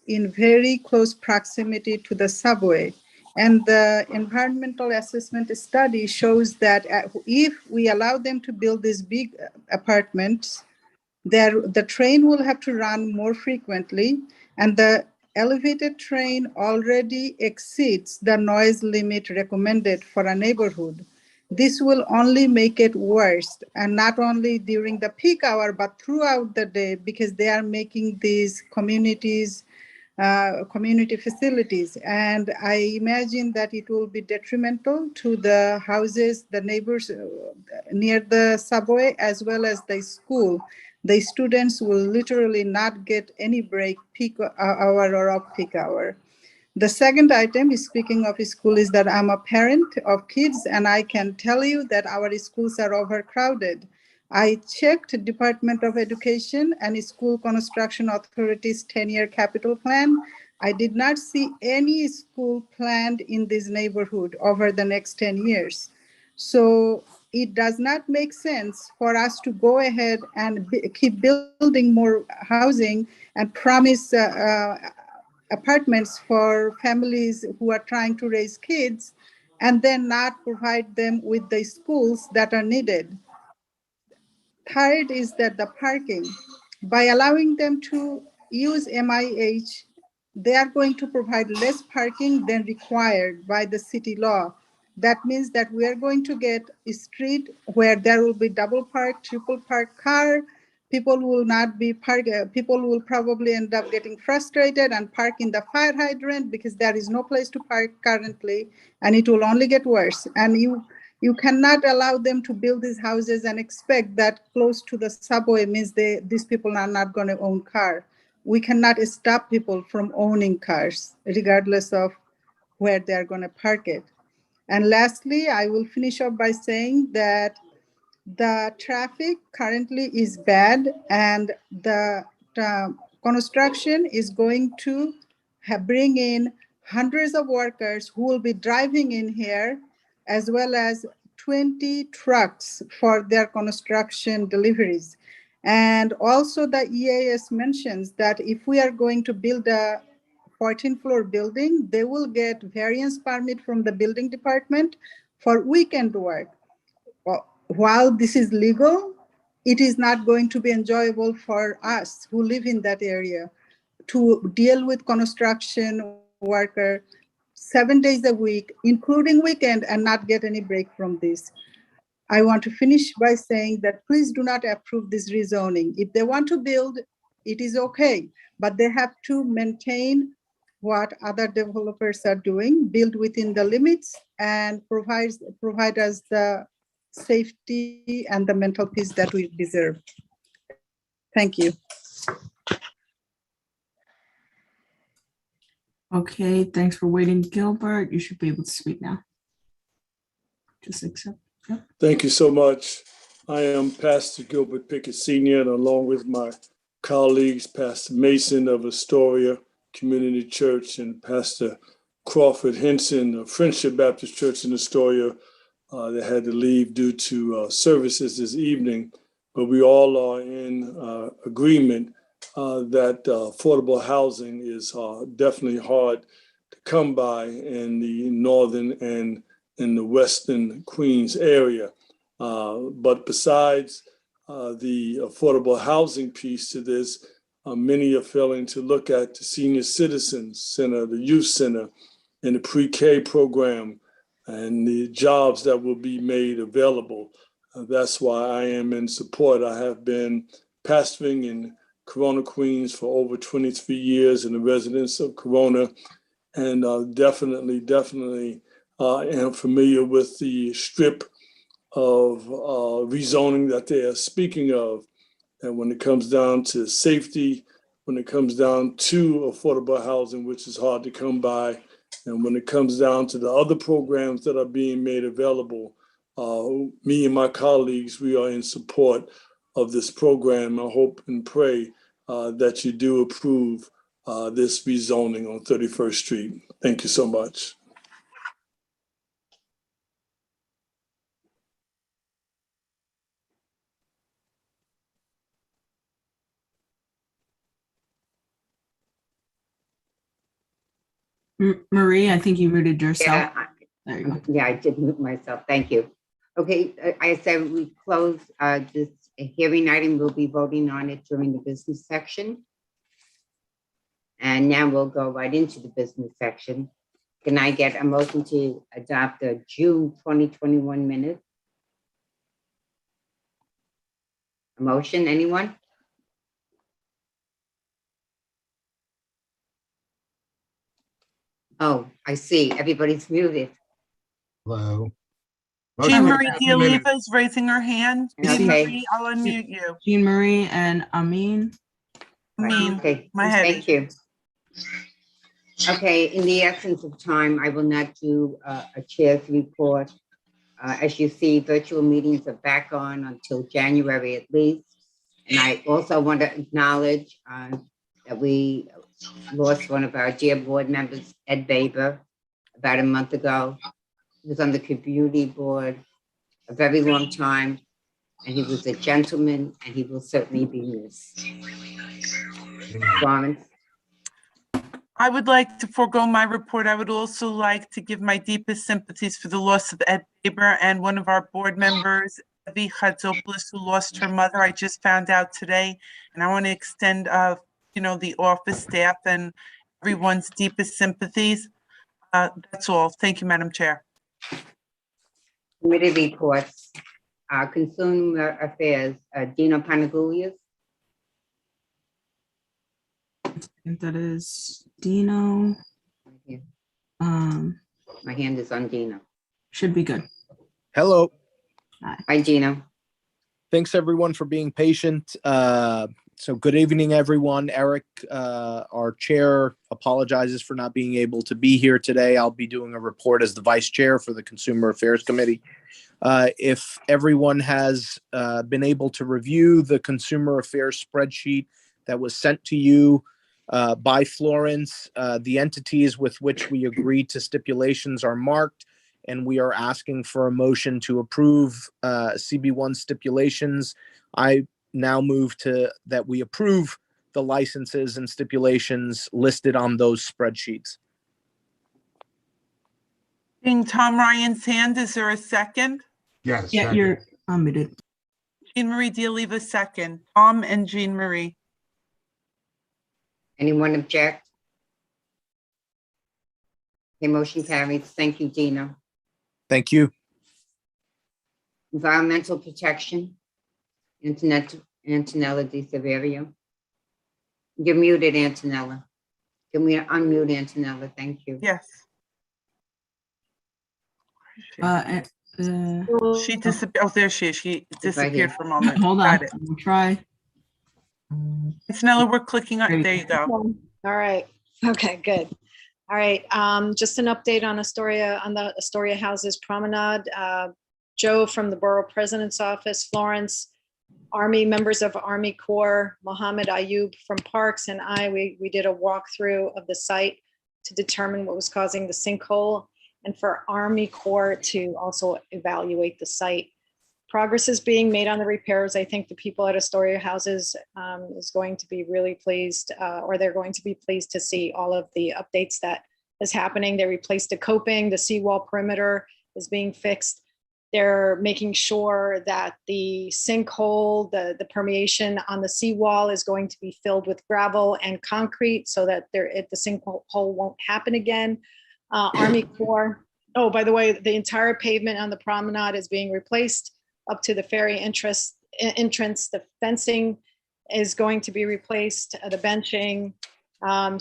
in very close proximity to the subway. And the environmental assessment study shows that if we allow them to build these big apartments, the train will have to run more frequently, and the elevated train already exceeds the noise limit recommended for a neighborhood. This will only make it worse, and not only during the peak hour, but throughout the day, because they are making these communities community facilities. And I imagine that it will be detrimental to the houses, the neighbors near the subway, as well as the school. The students will literally not get any break peak hour or off-peak hour. The second item is, speaking of school, is that I'm a parent of kids, and I can tell you that our schools are overcrowded. I checked Department of Education and School Construction Authority's 10-year capital plan. I did not see any school planned in this neighborhood over the next 10 years. So it does not make sense for us to go ahead and keep building more housing and promise apartments for families who are trying to raise kids and then not provide them with the schools that are needed. Third is that the parking. By allowing them to use MIH, they are going to provide less parking than required by the city law. That means that we are going to get a street where there will be double park, triple park car. People will not be parked. People will probably end up getting frustrated and park in the fire hydrant because there is no place to park currently, and it will only get worse. And you cannot allow them to build these houses and expect that close to the subway means these people are not going to own car. We cannot stop people from owning cars, regardless of where they're going to park it. And lastly, I will finish up by saying that the traffic currently is bad, and the construction is going to bring in hundreds of workers who will be driving in here, as well as 20 trucks for their construction deliveries. And also the EAS mentions that if we are going to build a 14-floor building, they will get variance permit from the building department for weekend work. Well, while this is legal, it is not going to be enjoyable for us who live in that area to deal with construction worker 7 days a week, including weekend, and not get any break from this. I want to finish by saying that please do not approve this rezoning. If they want to build, it is okay, but they have to maintain what other developers are doing, build within the limits, and provide us the safety and the mental peace that we deserve. Thank you. Okay, thanks for waiting, Gilbert. You should be able to speak now. Just accept. Yep. Thank you so much. I am Pastor Gilbert Pickett Sr., and along with my colleagues, Pastor Mason of Astoria Community Church and Pastor Crawford Henson of Friendship Baptist Church in Astoria, that had to leave due to services this evening. But we all are in agreement that affordable housing is definitely hard to come by in the northern and in the western Queens area. But besides the affordable housing piece to this, many are failing to look at the senior citizens center, the youth center, and the pre-K program, and the jobs that will be made available. That's why I am in support. I have been pastoring in Corona, Queens for over 23 years in the residence of Corona, and definitely am familiar with the strip of rezoning that they are speaking of. And when it comes down to safety, when it comes down to affordable housing, which is hard to come by, and when it comes down to the other programs that are being made available, me and my colleagues, we are in support of this program. I hope and pray that you do approve this rezoning on 31st Street. Thank you so much. Marie, I think you muted yourself. There you go. Yeah, I did mute myself. Thank you. Okay, I said we close this hearing item. We'll be voting on it during the business section. And now we'll go right into the business section. Can I get a motion to adopt the June 2021 minutes? A motion, anyone? Oh, I see. Everybody's muted. Hello. Jean Marie D'Oliva is raising her hand. Okay. Jean Marie, I'll unmute you. Jean Marie and Amin. Okay, my head. thank you. Okay, in the essence of time, I will not do a chair's report. As you see, virtual meetings are back on until January at least. And I also want to acknowledge that we lost one of our dear board members, Ed Baber, about a month ago. He was on the community board a very long time, and he was a gentleman, and he will certainly be missed. Florence? I would like to forego my report. I would also like to give my deepest sympathies for the loss of Ed Baber and one of our board members, Evie Chadzopoulos, who lost her mother. I just found out today, and I want to extend, the office staff and everyone's deepest sympathies. That's all. Thank you, Madam Chair. Committee reports. Consumer Affairs, Dino Panagoulias. I think that is Dino. My hand is on Dino. Should be good. Hello. Hi, Dino. Thanks everyone for being patient. So good evening, everyone. Eric, our chair, apologizes for not being able to be here today. I'll be doing a report as the vice chair for the Consumer Affairs Committee. If everyone has been able to review the Consumer Affairs spreadsheet that was sent to you by Florence, the entities with which we agreed to stipulations are marked, and we are asking for a motion to approve CB1 stipulations. I now move to that we approve the licenses and stipulations listed on those spreadsheets. Seeing Tom Ryan's hand, is there a second? Yes. Yeah, you're unmuted. Jean Marie Dialiva, second. Tom and Jean Marie. Anyone object? Okay, motion carries. Thank you, Dina. Thank you. Environmental protection, Antonella Di Severio. You're muted, Antonella. Can we unmute Antonella? Thank you. Yes. She disappeared. Oh, there she is. She disappeared for a moment. Hold on. Got it. We'll try. Antonella, we're clicking on. There you go. All right. Okay, good. All right. Just an update on Astoria, on the Astoria Houses Promenade. Joe from the Borough President's Office, Florence, Army members of Army Corps, Mohammed Ayub from Parks, and we did a walkthrough of the site to determine what was causing the sinkhole, and for Army Corps to also evaluate the site. Progress is being made on the repairs. I think the people at Astoria Houses is going to be really pleased, or they're going to be pleased to see all of the updates that is happening. They replaced the coping, the seawall perimeter is being fixed. They're making sure that the sinkhole, the permeation on the seawall is going to be filled with gravel and concrete so that the sinkhole won't happen again. Army Corps, oh, by the way, the entire pavement on the promenade is being replaced up to the ferry entrance. The fencing is going to be replaced, the benching.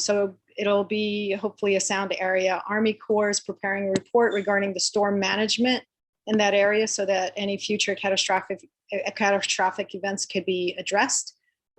So it'll be hopefully a sound area. Army Corps is preparing a report regarding the storm management in that area so that any future catastrophic events could be addressed.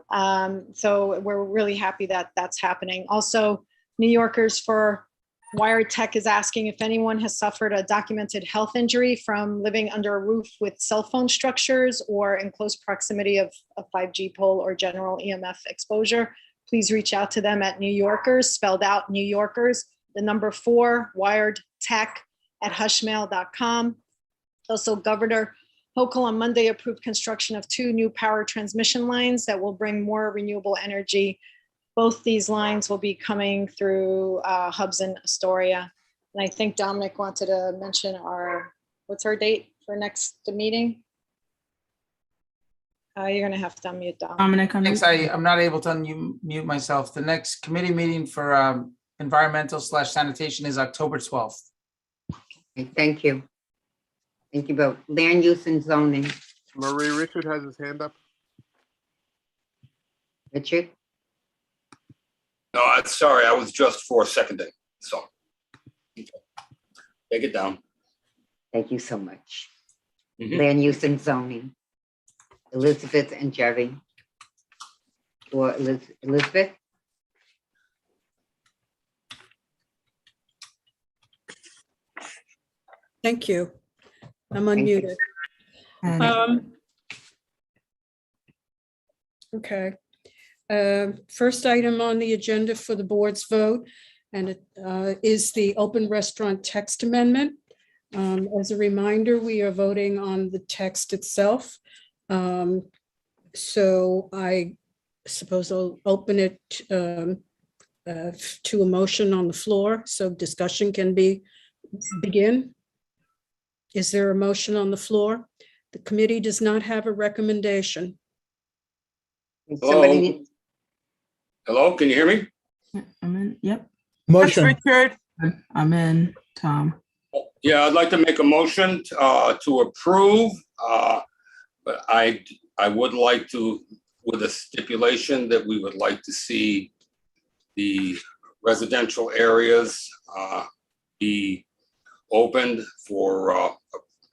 So we're really happy that that's happening. Also, New Yorkers for Wired Tech is asking if anyone has suffered a documented health injury from living under a roof with cell phone structures or in close proximity of a 5G pole or general EMF exposure. Please reach out to them at New Yorkers, spelled out New Yorkers, the number 4, wiredtech@hushmail.com. Also, Governor Hochul on Monday approved construction of 2 new power transmission lines that will bring more renewable energy. Both these lines will be coming through hubs in Astoria. And I think Dominic wanted to mention what's our date for next meeting? You're gonna have to unmute Dominic. Thanks, I'm not able to unmute myself. The next committee meeting for environmental/sanitation is October 12th. Okay, thank you. Thank you both. Land use and zoning. Marie, Richard has his hand up. Richard? No, I'm sorry, I was just for seconding, so. Okay. Take it down. Thank you so much. Land use and zoning. Elizabeth and Jerry. Or Elizabeth? Thank you. I'm Thank you. unmuted. Okay. First item on the agenda for the board's vote, and it is the open restaurant text amendment. As a reminder, we are voting on the text itself. So I suppose I'll open it to a motion on the floor so discussion can begin. Is there a motion on the floor? The committee does not have a recommendation. Hello? Hello, can you hear me? I'm in. Yep. Motion. Richard. I'm in, Tom. Yeah, I'd like to make a motion to approve, but I would like to, with a stipulation that we would like to see the residential areas be opened for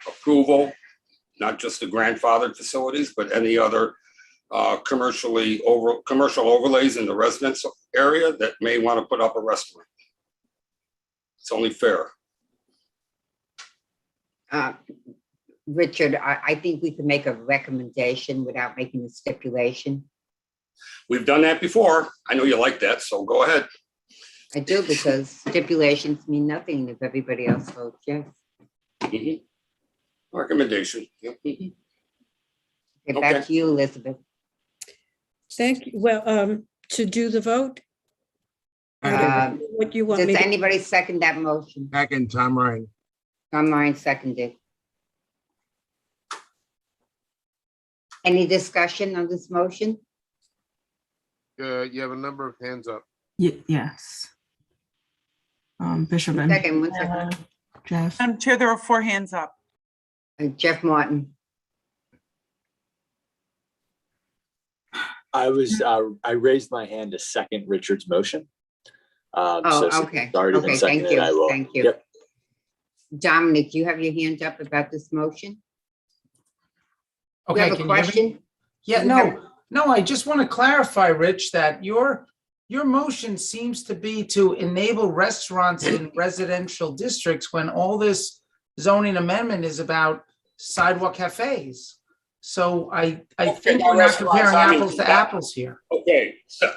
approval, not just the grandfathered facilities, but any other commercial overlays in the residential area that may want to put up a restaurant. It's only fair. Richard, I think we can make a recommendation without making a stipulation. We've done that before. I know you like that, so go ahead. I do, because stipulations mean nothing if everybody else votes yes. Recommendation. Yep. Okay, back to you, Elizabeth. Thank you. Well, to do the vote? What you want Does me to? anybody second that motion? Second, Tom Ryan. Tom Ryan seconded. Any discussion on this motion? You have a number of hands up. Yes. Bishop and Second, one second. Jeff. Madam Chair, there are 4 hands up. And Jeff Martin. I raised my hand to second Richard's motion. Oh, So okay. started and Okay, thank seconded, you. I will. Thank you. Yep. Dominic, do you have your hand up about this motion? You Okay, have a can you hear me? question? Yeah, You no, I just want to clarify, Rich, that your motion seems to be to enable restaurants in residential districts when all this zoning amendment is about sidewalk cafes. So I think by we're not restaurants, comparing I mean- apples to apples here.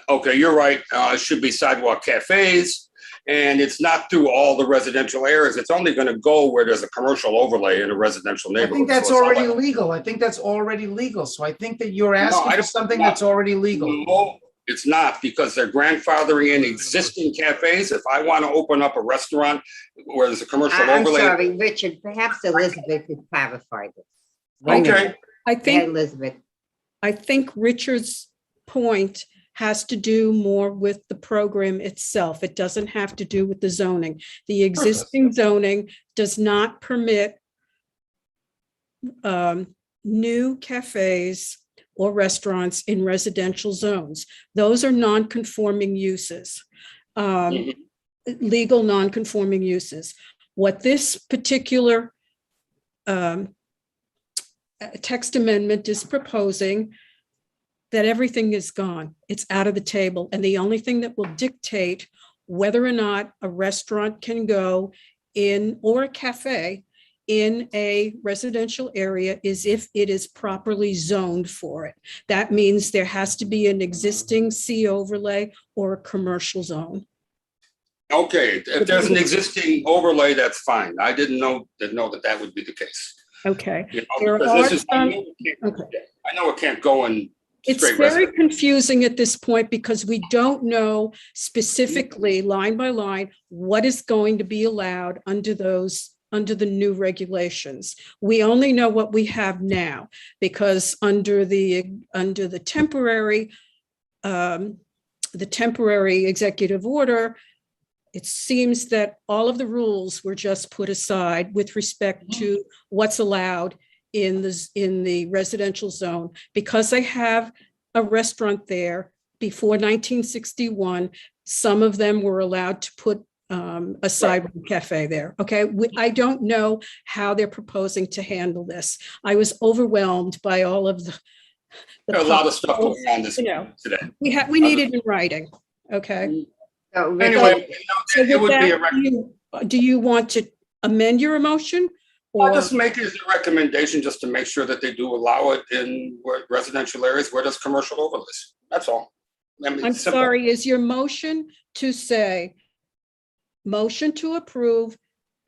Okay, you're right. It should be sidewalk cafes, and it's not through all the residential areas. It's only going to go where there's a commercial overlay in a residential I neighborhood. think that's So it's not already like- legal. I think that's already legal. So I think that you're No, asking I for don't- something no. that's already legal. No, it's not, because they're grandfathering in existing cafes. If I want to open up a restaurant where there's a commercial I'm overlay. sorry, Richard, perhaps Elizabeth could clarify this. One Okay. minute. I Yeah, think, Elizabeth. I think Richard's point has to do more with the program itself. It doesn't have to do with the zoning. The existing zoning does not permit new cafes or restaurants in residential zones. Those are non-conforming uses, legal non-conforming uses. What this particular text amendment is proposing, that everything is gone. It's out of the table. And the only thing that will dictate whether or not a restaurant can go in, or a cafe in a residential area, is if it is properly zoned for it. That means there has to be an existing C overlay or a commercial zone. Okay, if there's an existing overlay, that's fine. I didn't know that would be the case. Okay. You know, There because are this is- I some- know it can't go in It's straight very residential. confusing at this point because we don't know specifically, line by line, what is going to be allowed under the new regulations. We only know what we have now, because under the temporary executive order, it seems that all of the rules were just put aside with respect to what's allowed in the residential zone. Because they have a restaurant there before 1961, some of them were allowed to put a sidewalk cafe there. Okay, I don't know how they're proposing to handle this. I was overwhelmed by all of the There's a lot of stuff going on this you today. we need it in writing. Okay. So, Anyway, So it would with be a that, do you want to amend your motion? I'll Or just make it as a recommendation, just to make sure that they do allow it in residential areas where there's commercial overlays. That's all. I mean, I'm it's simple. sorry, is your motion to say, motion to approve,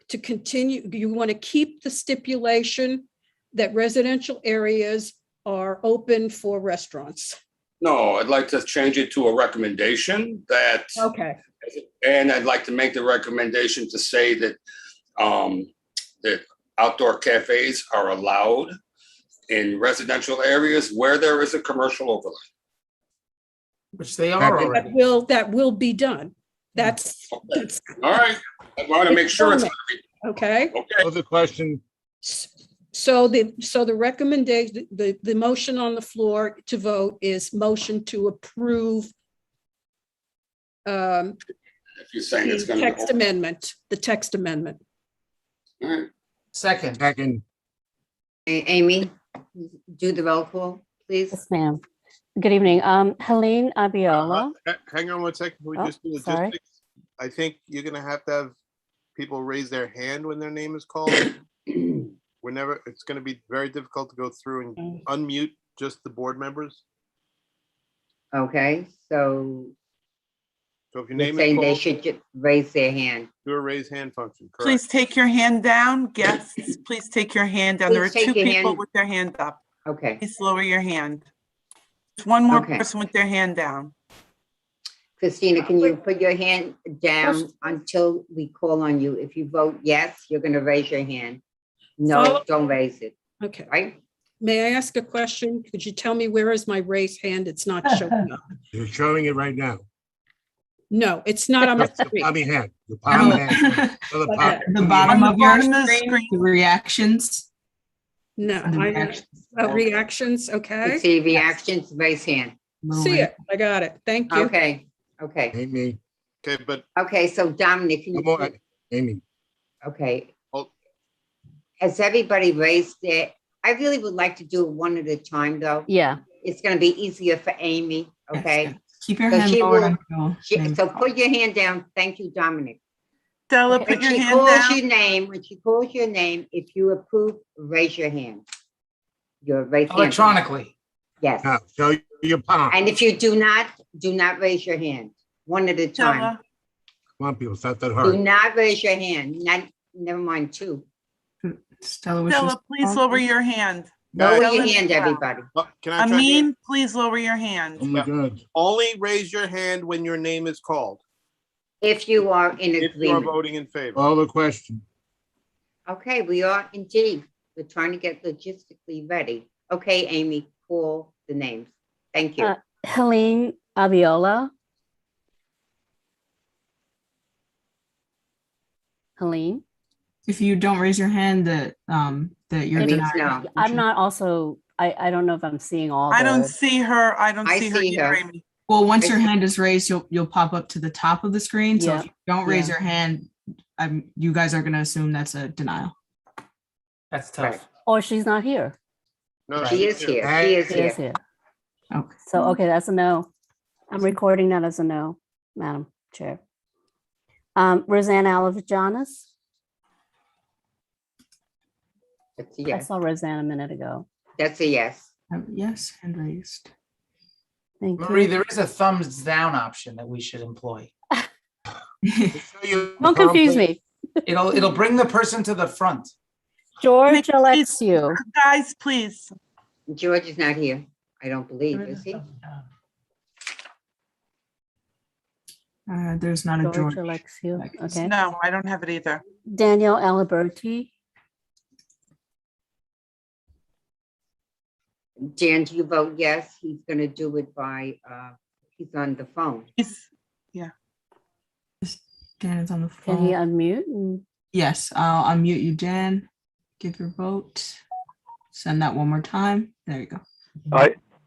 to continue, do you want to keep the stipulation that residential areas are open for restaurants? No, I'd like to change it to a recommendation that, Okay, and I'd like to make the recommendation to say that that outdoor cafes are allowed in residential areas where there is a commercial overlay. Which they are already. that will be done. That's All right, I want to make sure it's. okay. Other question, So the recommendation, the motion on the floor to vote is motion to approve If you're saying it's the going text to. amendment, the text amendment. All right. Second. Amy, do the roll call, please. Yes, ma'am. Good evening. Helene Abiola. hang on one second, can we Oh, just do sorry. logistics? I think you're gonna have to have people raise their hand when their name is called. Whenever, it's gonna be very difficult to go through and unmute just the board members. Okay, so So if your you're name saying is they called, should just raise their hand. do a raise hand function, correct? Please take your hand down. Guests, please take your hand down. There are Please take two your people hand- with their hand up. Okay, Please lower your hand. There's one more Okay. person with their hand down. Christina, can you put your hand down until we call on you? If you vote yes, you're gonna raise your hand. No, Follow- don't raise it, Okay. right? May I ask a question? Could you tell me where is my raised hand? It's not showing up. You're showing it right now. No, it's not on my That's your screen. palmy hand. Your palmy hand. The Like palm- that. The bottom On of the your bottom of the screen, screen. the reactions. No, The reactions. reactions, okay. See reactions, raise hand. See it, I got it. Thank you. Okay, okay. Amy. Okay, but Okay, so Dominic, can you? Come on, Amy. Okay. Oh. Has everybody raised it? I really would like to do it one at a time, though. Yeah. It's gonna be easier for Amy, okay? Keep your So hand she lowered will- until she- name's So called. put your hand down. Thank you, Dominic. Stella, When put your she hand calls down. your name, when she calls your name, if you approve, raise your hand. Your right hand. Electronically. Yes. Now, show your palm. And if you do not raise your hand, one at a time. Stella, Come on, people, it's not that Do hard. not raise your hand, never mind two. Stella wishes. Stella, please lower your hand. Lower Stella your and hand, Stella. everybody. can I try? Amin, please lower your hand. Oh my God. Only raise your hand when your name is called, If you are in if you are agreement. voting in favor. Call the question. Okay, we are indeed. We're trying to get logistically ready. Okay, Amy, call the names. Thank you. Helene Abiola. Helene? If you don't raise your hand, that you're It means denied. no. I'm not also, I don't know if I'm seeing all I don't the, see her. I don't I see her see either, her. Amy. Well, once I your see. hand is raised, you'll pop up to the top of the screen. So if Yeah. you don't raise Yeah. your hand, you guys are gonna assume that's a denial. That's Right. tough. or she's not here. No, She is here. She is She is here. here. Okay. So, okay, that's a no. I'm recording that as a no, Madam Chair. Roseanne Alavijanis. That's a I yes. saw Roseanne a minute ago. That's a yes. Yes, hand raised. Thank Marie, you. there is a thumbs down option that we should employ. Show your Don't palm, confuse please. me. It'll bring the person to the front. George Please, Alexiou. Guys, please. George is not here. I don't believe, is he? There's not a George George. Alexiou. Okay. No, I don't have it either. Daniel Aliberti. Jan, do you vote yes? He's gonna do it by, he's on the phone. Yeah. Dan is on the Can phone. he unmute? And Yes, I'll unmute you, Dan. Give your vote. Send that one more time. There you go.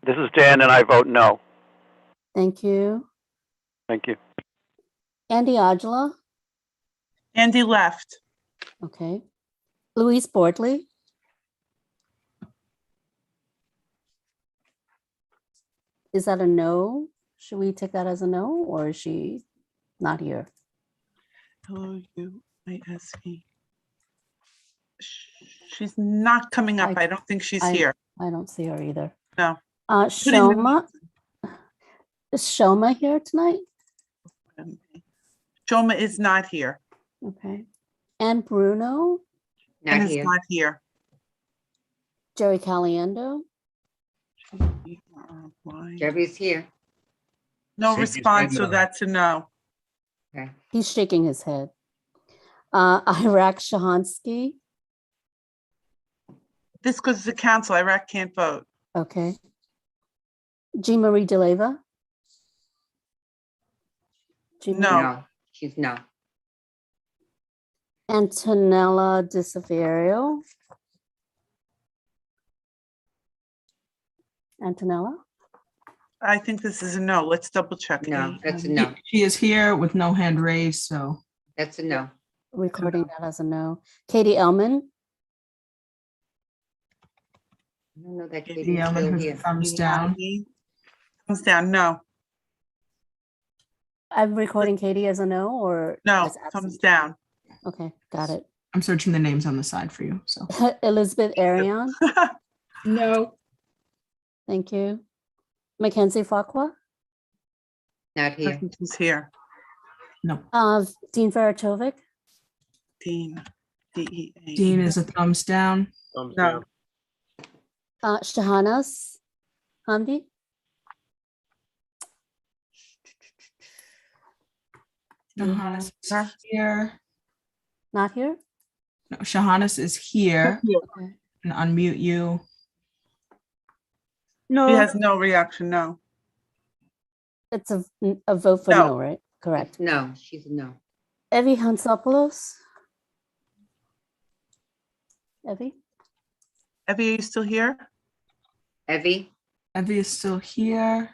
This is Dan, and I vote no. thank you. Thank you. Andy Odula. Andy left. Okay. Louise Bordley. Is that a no? Should we take that as a no, or is she not here? L-U-I-S-E. She's not coming up. I don't think she's here. I don't see her either. No. Shoma. Is Shoma here tonight? Shoma is not here. Okay. And Bruno. Not And is here. not here. Jerry Caliendo. Jerry's here. No Shake his response, head so no. that's a no. Okay. He's shaking his head. Iraq Shahansky. This goes to the council. Iraq can't vote. Okay. Jean Marie DeLeva. No, she's no. Antonella Di Severio. Antonella? I think this is a no. Let's double check. No, that's a no. She is here with no hand raised, so. That's a no. Recording that as a no. Katie Elman. I don't know that Katie Katie's Elman still has here. thumbs down. Thumbs down, no. I'm recording Katie as a no, or? No, as absent? thumbs down. Okay, got it. I'm searching the names on the side for you, so. Elizabeth Arion. No. Thank you. Mackenzie Fakwa. Not here. She's here. No. Dean Faratovic. Dean. D-E-A. Dean is a thumbs down. Thumbs No. down. Shahanas Hamdi. Shahanas is here. Not here? No, Shahanas is here. Okay. And unmute you. She has no reaction, no. It's a vote for No. no, right? Correct. No, she's a no. Evie Hansopoulos? Evie? Evie, are you still here? Evie? Evie is still here.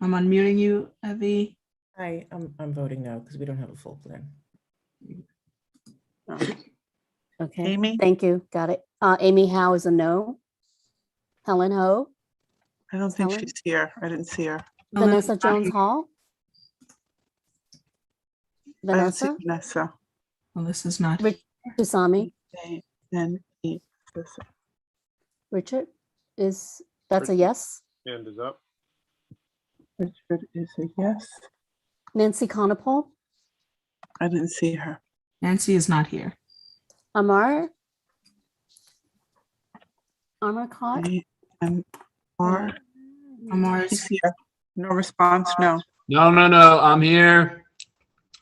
I'm unmuting you, Evie. Hi, I'm voting no because we don't have a full plan. Okay. Amy? Thank you. Got it. Amy Howe is a no. Helen Ho? I don't think Helen? she's here. I didn't see her. Vanessa Jones Hall? I don't see Vanessa? Vanessa. Melissa's not. Rich Kusami? A-N-E. Richard? That's a yes? Hand is up. Richard is a yes. Nancy Conopole? I didn't see her. Nancy is not here. Amar? Amar Khan? A-M-R. Amar She's is here. No response, no. No, I'm here.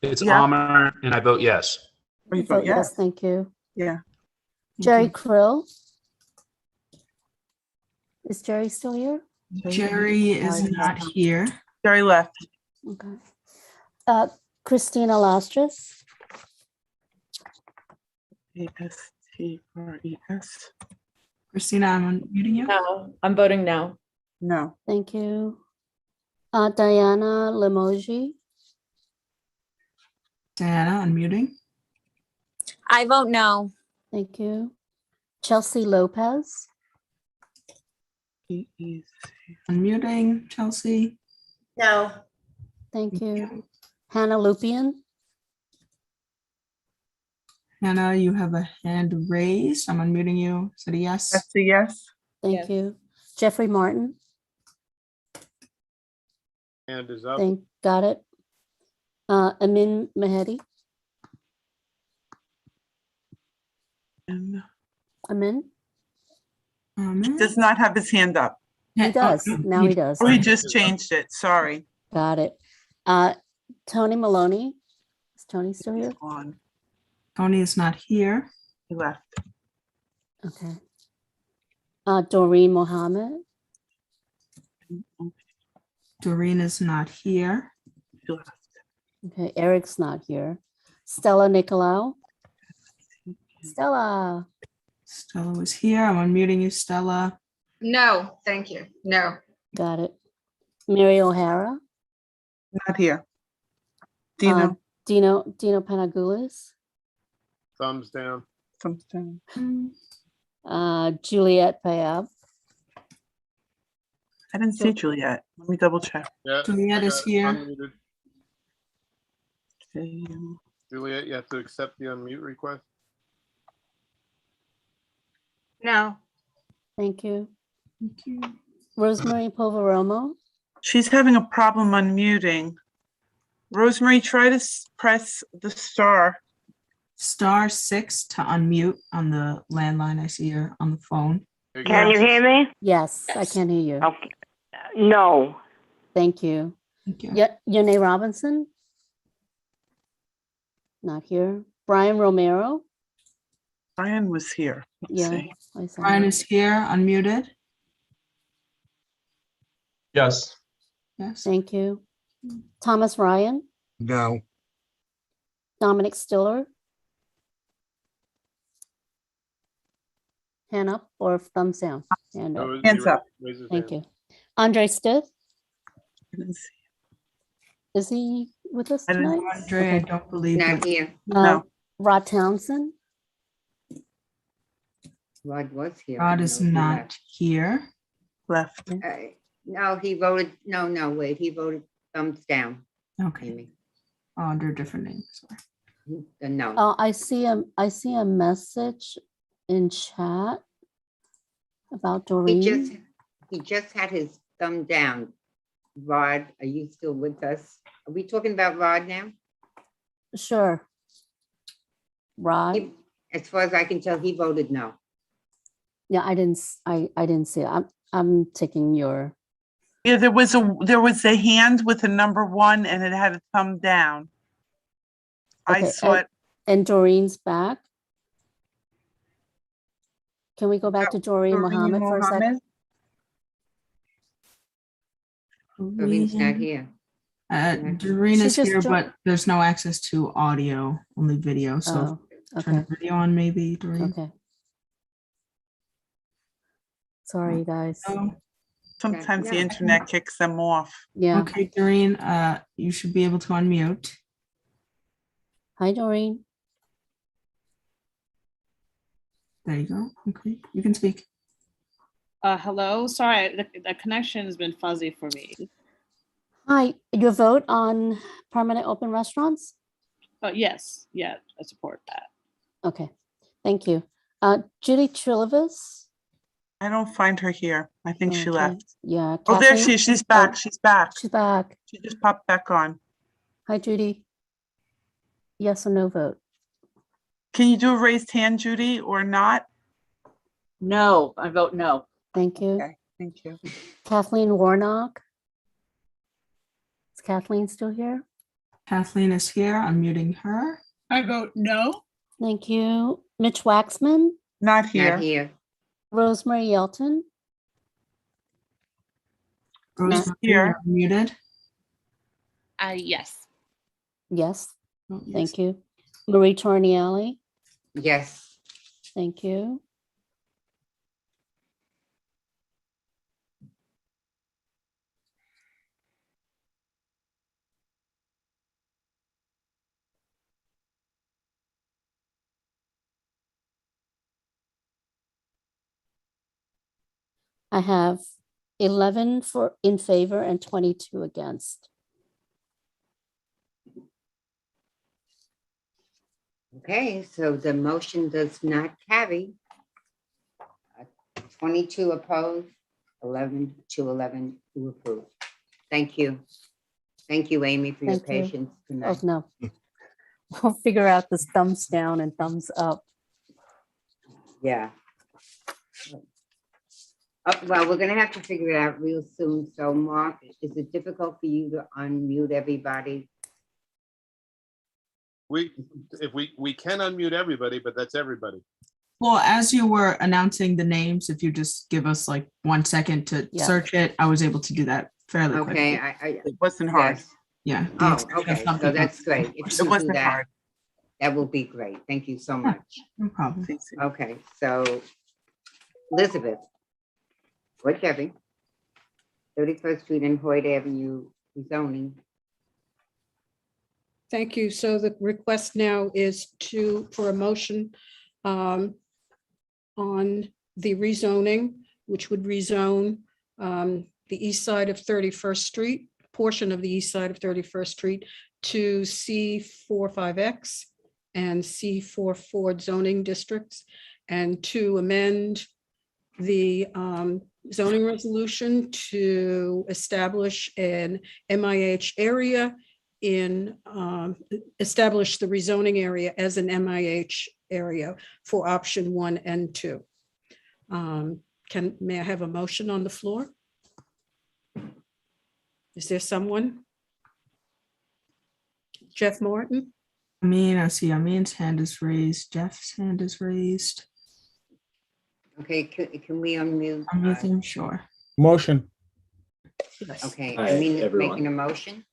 It's Yeah. Amr, and I vote yes. Oh, you Vote vote yes. Thank you. Yeah. Jerry Krill? Is Jerry still here? Jerry is not here. Jerry left. Okay. Christina Lastras? A-S-T-R-E-S. Christina, I'm unmuting you. No, I'm voting no. No. Thank you. Diana Limoges? Diana, unmuting. I vote no. Thank you. Chelsea Lopez? Unmuting, Chelsea. No. Thank you. Hannah Lupian? Hannah, you have a hand raised. I'm unmuting you. Is it a yes? That's a yes. Thank you. Jeffrey Martin? Hand is up. Got it. Amin Mehedi? Amin? He does not have his hand up. He does. Now he does. Oh, he just changed it. Sorry. Got it. Tony Maloney? Is Tony still here? Tony is not here. He left. Okay. Doreen Mohammed? Doreen is not here. She left. Okay, Eric's not here. Stella Nicolau? Stella? Stella was here. I'm unmuting you, Stella. No, thank you. No. Got it. Mary O'Hara? Not here. Dino. Dino Panagoulis? Thumbs down. Thumbs down. Juliet Payab? I didn't see Juliet. Let me double check. Yeah, Juliet I is got it here. unmuted. Juliet, you have to accept the unmute request. No. Thank you. Thank you. Rosemary Poveromo? She's having a problem unmuting. Rosemary, try to press the star. *6 to unmute on the landline. I see you're on the phone. Can you hear me? Yes, I can hear you. Okay. No. Thank you. Thank you. Yone Robinson? Not here. Brian Romero? Brian was here. Let's Yeah. see. I saw Brian him. is here, unmuted. Yes. Yes. Thank you. Thomas Ryan? No. Dominic Stiller? Hand up or thumbs down? Hand up. Hands up. Raise his Thank hand. you. Andre Stith? I didn't see. Is he with us I didn't- tonight? Andre, I don't believe Not you. here. No. Rod Townsend? Rod was here. Rod I is know he not left. here. Left. No, he voted, no, wait, he voted thumbs down. Okay. Amy. Under a different name. Sorry. No. I see a message in chat about Doreen. He just had his thumb down. Rod, are you still with us? Are we talking about Rod now? Sure. Rod? As far as I can tell, he voted no. Yeah, I didn't see it. I'm taking your, Yeah, there was a hand with a number 1 and it had a thumb down. I okay, saw it. and Doreen's back. Can we go back to Doreen Doreen Mohammed for a second? Mohammed? Doreen's not here. Doreen She is just here, joined. but there's no access to audio, only video. So Oh, turn okay, the video on, maybe, Doreen. okay. Sorry, guys. Oh, Sometimes the No. internet kicks them off. Yeah. okay, Doreen, you should be able to unmute. Hi, Doreen. There you go. Okay, you can speak. Hello, sorry, the connection has been fuzzy for me. Hi, your vote on permanent open restaurants? Yes, yeah, I support that. Okay, thank you. Judy Trilivis? I don't find her here. I think she Okay, left. yeah. Oh, there Kathleen? she is. She's back. Oh, She's back. She's back. She just popped back on. Hi, Judy. Yes or no vote? Can you do a raised hand, Judy, or not? No, I vote no. Thank you. Okay, thank you. Kathleen Warnock? Is Kathleen still here? Kathleen is here. I'm muting her. I vote no. Thank you. Mitch Waxman? Not here. Not here. Rosemary Yelton? Rosemary, here. you're muted. Yes. Yes, Oh, yes. thank you. Marie Tornielli? Yes. Thank you. I have 11 in favor and 22 against. Okay, so the motion does not carry. 22 opposed, 11 to 11 to approve. Thank you. Thank you, Amy, for your Thank you. patience Oh, tonight. no. We'll figure out this thumbs down and thumbs up. Yeah. Well, we're gonna have to figure it out real soon. So Mark, is it difficult for you to unmute everybody? We can unmute everybody, but that's everybody. Well, as you were announcing the names, if you just give us like 1 second to Yeah. search it, I was able to do that fairly quickly. Okay, It wasn't hard. yes. Yeah. the Oh, exception of okay, some so people. that's great. If you It can do wasn't that, hard. that will be great. Thank you so much. No problem. Okay, so Elizabeth, what Kevin? 31st Street and Hoyt Avenue rezoning. Thank you. So the request now is for a motion on the rezoning, which would rezone the east side of 31st Street, portion of the east side of 31st Street to C45X and C44 zoning districts, and to amend the zoning resolution to establish an MIH area establish the rezoning area as an MIH area for option 1 and 2. May I have a motion on the floor? Is there someone? Jeff Martin? I see Amin's hand is raised. Jeff's hand is raised. Okay, can we unmute? I'm muting, sure. Motion. Okay, Hi, I mean, everyone. making a motion?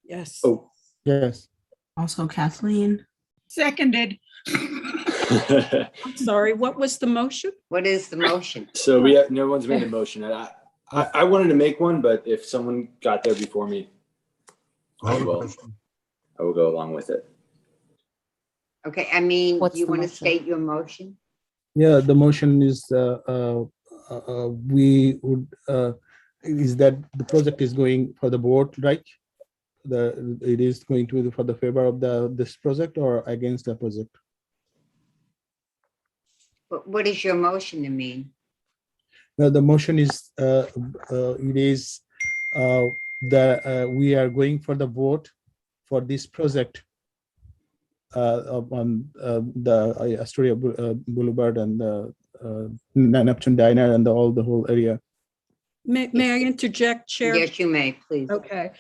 Yes. Oh. Yes. Also Kathleen. Seconded. I'm sorry, what was the motion? What is the motion? So no one's made a motion. And I wanted to make one, but if someone got there before me, I will go along with it. Okay, I mean, What's do you the want to motion? state your motion? Yeah, the motion is we would is that the project is going for the board, right? It is going to be for the favor of this project or against the project. What is your motion to mean? Now the motion is it is that we are going for the vote for this project on the Astoria Boulevard and the Neptune Diner and the whole area. May I interject, Chair? Yes, you may, please. Okay.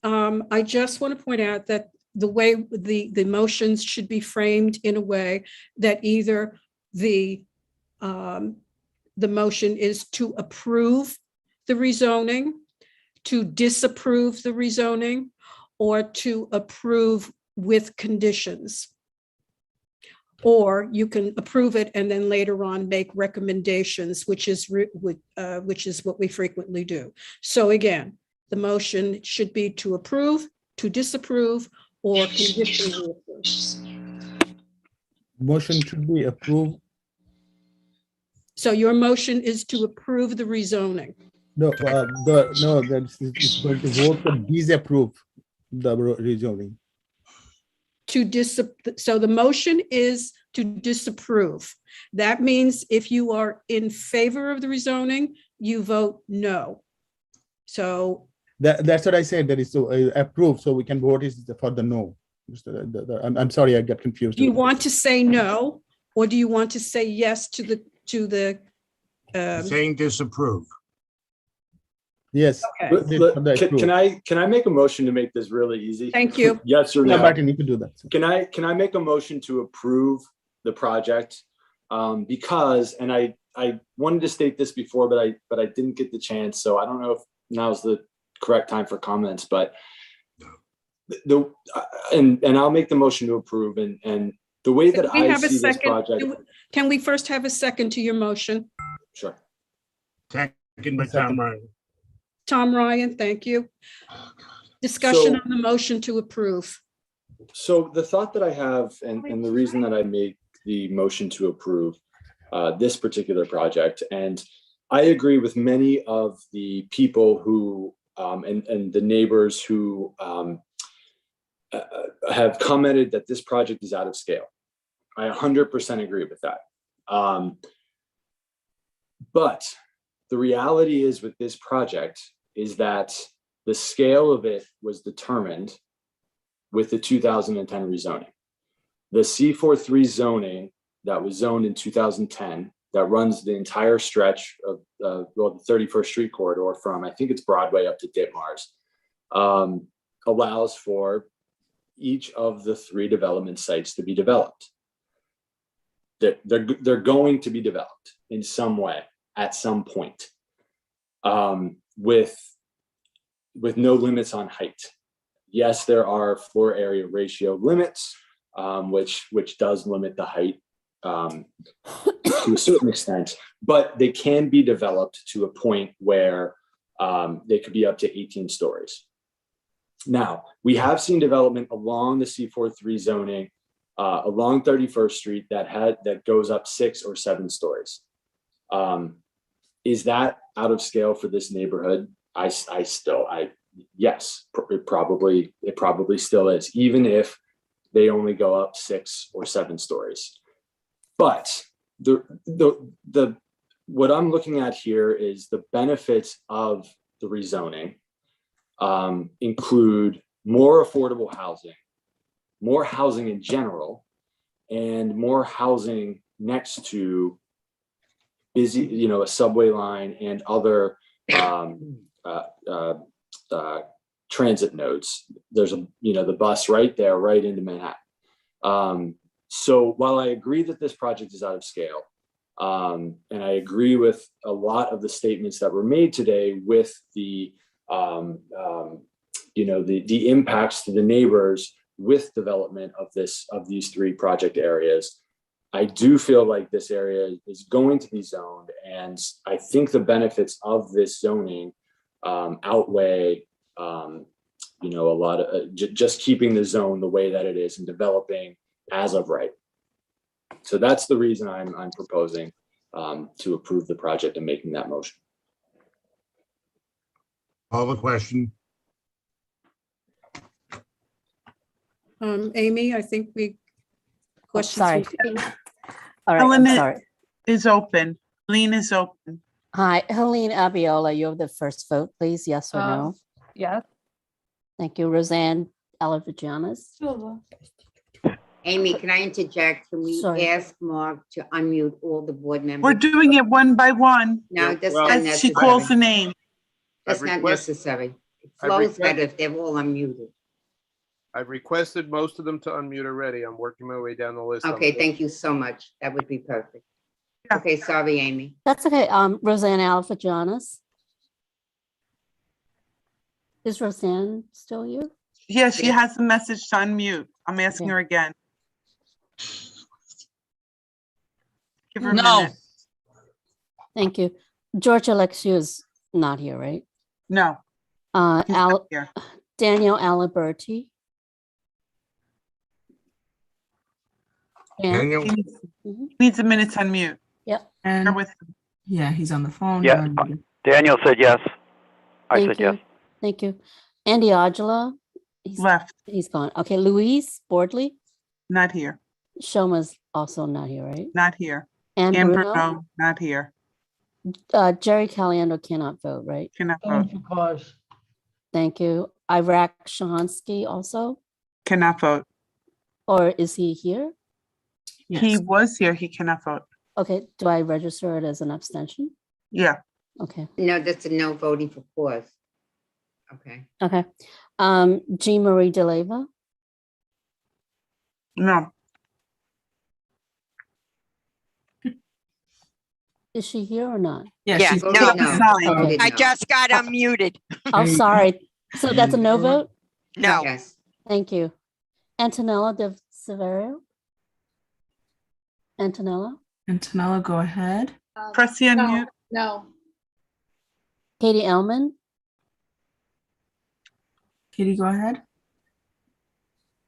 I just want to point out that the way the motions should be framed in a way that either the motion is to approve the rezoning, to disapprove the rezoning or to approve with conditions. Or you can approve it and then later on make recommendations, which is what we frequently do. So again, the motion should be to approve, to disapprove, or conditionally approve. Motion should be approved. So your motion is to approve the rezoning. No, it's going to vote to disapprove the rezoning. So the motion is to disapprove. That means if you are in favor of the rezoning, you vote no. So That's what I said, that is to approve, so we can vote is for the no. I'm sorry, I got confused. do you want to say no, or do you want to say yes to the Saying disapprove. Yes. Okay. Can I make a motion to make this really easy? Thank you. Yes or Yeah, no? Martin, you can do that. Can I make a motion to approve the project? Because, and I wanted to state this before, but I didn't get the chance. So I don't know if now's the correct time for comments, but and I'll make the motion to approve, and the way that Can we I have a see this second? project. Can we first have a second to your motion? Sure. Second by Tom Ryan. Tom Ryan, thank you. Discussion So- on the motion to approve. So the thought that I have, and the reason that I made the motion to approve this particular project, and I agree with many of the people who, and the neighbors who have commented that this project is out of scale. I 100% agree with that. But the reality is with this project is that the scale of it was determined with the 2010 rezoning. The C43 zoning that was zoned in 2010 that runs the entire stretch of the 31st Street corridor from, I think it's Broadway up to Ditmars, allows for each of the 3 development sites to be developed. They're going to be developed in some way at some point, with no limits on height. Yes, there are floor area ratio limits, which does limit the height to a certain extent, but they can be developed to a point where they could be up to 18 stories. Now, we have seen development along the C43 zoning, along 31st Street that goes up 6 or 7 stories. Is that out of scale for this neighborhood? Yes, it probably still is, even if they only go up 6 or 7 stories. But what I'm looking at here is the benefits of the rezoning include more affordable housing, more housing in general, and more housing next to busy, a subway line and other transit nodes. There's the bus right there, right into Manhattan. So while I agree that this project is out of scale, and I agree with a lot of the statements that were made today with the impacts to the neighbors with development of these 3 project areas, I do feel like this area is going to be zoned, and I think the benefits of this zoning outweigh a lot of just keeping the zone the way that it is and developing as of right. So that's the reason I'm proposing to approve the project and making that motion. Call the question. Amy, I think questions. Sorry. All right, Helen I'm sorry. is open. Helene is open. Hi, Helene Abiola, you have the first vote, please, yes or no? Yes. Thank you. Roseanne Alavijanas. Amy, can I interject? Can we Sorry. ask Mark to unmute all the board members? We're doing it one by one. No, that's well, not As necessary. she calls the name. That's I've not request- necessary. It I've flows request- better if they're all unmuted. I've requested most of them to unmute already. I'm working my way down the list. Okay, thank you so much. That would be perfect. Yeah. Okay, sorry, Amy. That's okay. Roseanne Alavijanas. Is Roseanne still here? Yeah, she has a message to unmute. I'm asking Okay. her again. Give her a No. minute. Thank you. George Alexiou is not here, right? No, he's not here. Daniel Aliberti. Daniel, He needs a minute to unmute. Yep. Bear And with him. yeah, he's on the phone. Yeah, You're unmuted. Daniel said yes. I Thank said you. yes. Thank you. Andy Odula. Left, He's gone. Okay, Louise Bordley. not here, Shoma's also not here, right? not here. And And Bruno. Bruno, not here. Jerry Caliendo cannot vote, right? Cannot vote. Thank you. Iraq Shahansky also, Cannot vote. or is he here? He Yes. was here. He cannot vote. Okay, do I register it as an abstention? Yeah. Okay, No, that's a no voting for cause. Okay. okay. Jean Marie DeLeva, No. is she here or not? Yeah, Yeah, she's Voted no. no. Sorry. Voted I no. just got unmuted. Oh, sorry. So that's a no vote? No. Yes. Thank you. Antonella de Severio? Antonella? Antonella, go ahead. Press the unmute. No. Katie Elman? Katie, go ahead.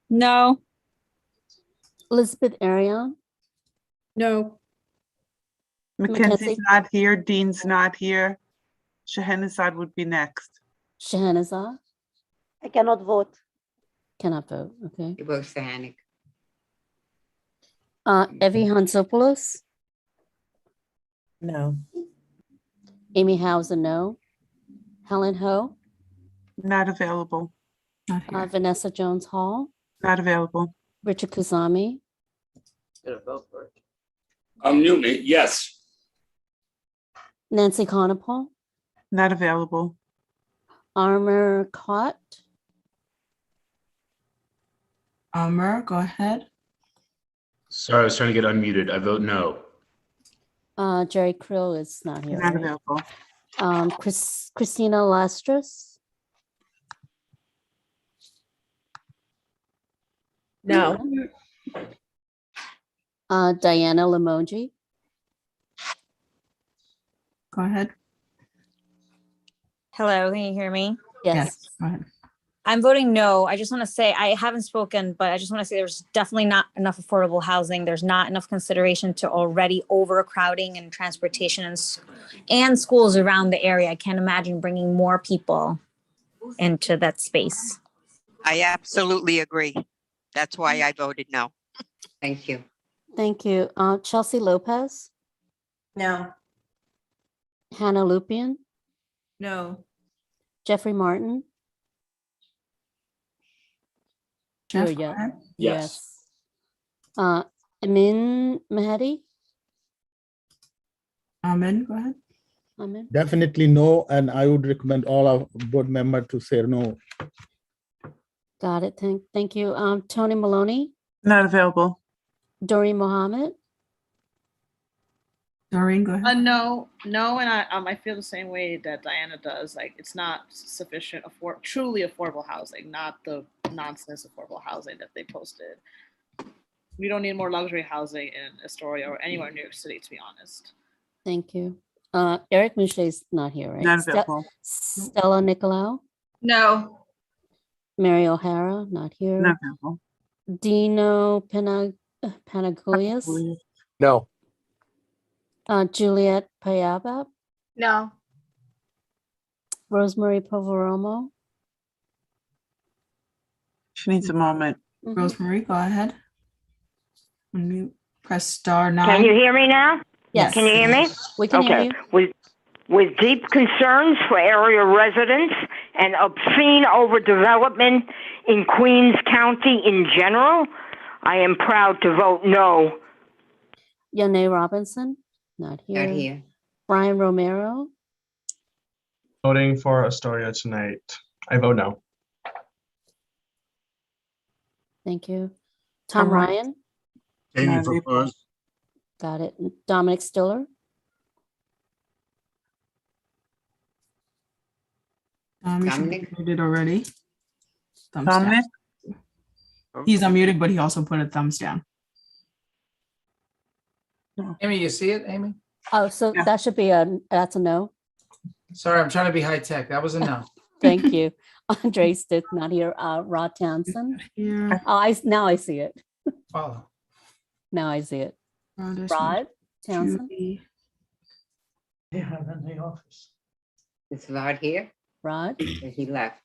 No. Elizabeth Arion? No. Mackenzie's Mackenzie? not here. Dean's not here. Shahanazad would be next. Shahanazad? I cannot vote. Cannot vote, okay. It works for Hannick. Evie Hansopoulos? No. Amy Hauser, no. Helen Ho? Not available. Not here. Vanessa Jones Hall? Not available. Richard Kuzami? Unmute me, yes. Nancy Conopal? Not available. Armor Cott? Amr, go ahead. Sorry, I was trying to get unmuted. I vote no. Jerry Krill is not here, Not right? available. Christina Lastras? No. Diana Limoji? Go ahead. Hello, can you hear me? Yes. Go ahead. I'm voting no. I just want to say, I haven't spoken, but I just want to say there's definitely not enough affordable housing. There's not enough consideration to already overcrowding and transportation and schools around the area. I can't imagine bringing more people into that space. I absolutely agree. That's why I voted no. Thank you. Thank you. Chelsea Lopez? No. Hannah Lupian? No. Jeffrey Martin? Jeff, Sure, go yeah. ahead. Yes. Amin Mehdi? Amen, go ahead. Amin? Definitely no, and I would recommend all our board members to say no. Got it. Thank you. Tony Maloney? Not available. Doreen Mohammed? Doreen, go ahead. No, and I feel the same way that Diana does. Like, it's not sufficient truly affordable housing, not the nonsense affordable housing that they posted. We don't need more luxury housing in Astoria or anywhere in New York City, to be honest. Thank you. Eric Mouché's not here, right? Not available. Stella Nicolau? No. Mary O'Hara, not here. Not available. Dino Panagulias? No. Juliet Payaba? No. Rosemary Poveromo? She needs a moment. Rosemary, go ahead. Unmute, press star 9. Can you hear me now? Yes. Can you hear me? We can hear Okay. you. With deep concerns for area residents and obscene overdevelopment in Queens County in general, I am proud to vote no. Yanae Robinson? Not here. Not here. Brian Romero? Voting for Astoria tonight. I vote no. Thank you. Tom Tom Ryan. Ryan? Staying for cause. Got it. Dominic Stiller? You should be Dominic? muted already. Thumbs down. Dominic? He's unmuted, but he also put a thumbs down. Amy, you see it, Amy? Oh, so Yeah. that should be that's a no. Sorry, I'm trying to be high tech. That was a no. Thank you. Andre Stitt, not here. Rod Townsend. Here. Oh, now I see it. Follow. Now I see it. Rod is Rod Townsend. Judy. Yeah, I'm in the office. Is Rod here? Rod. Or he left?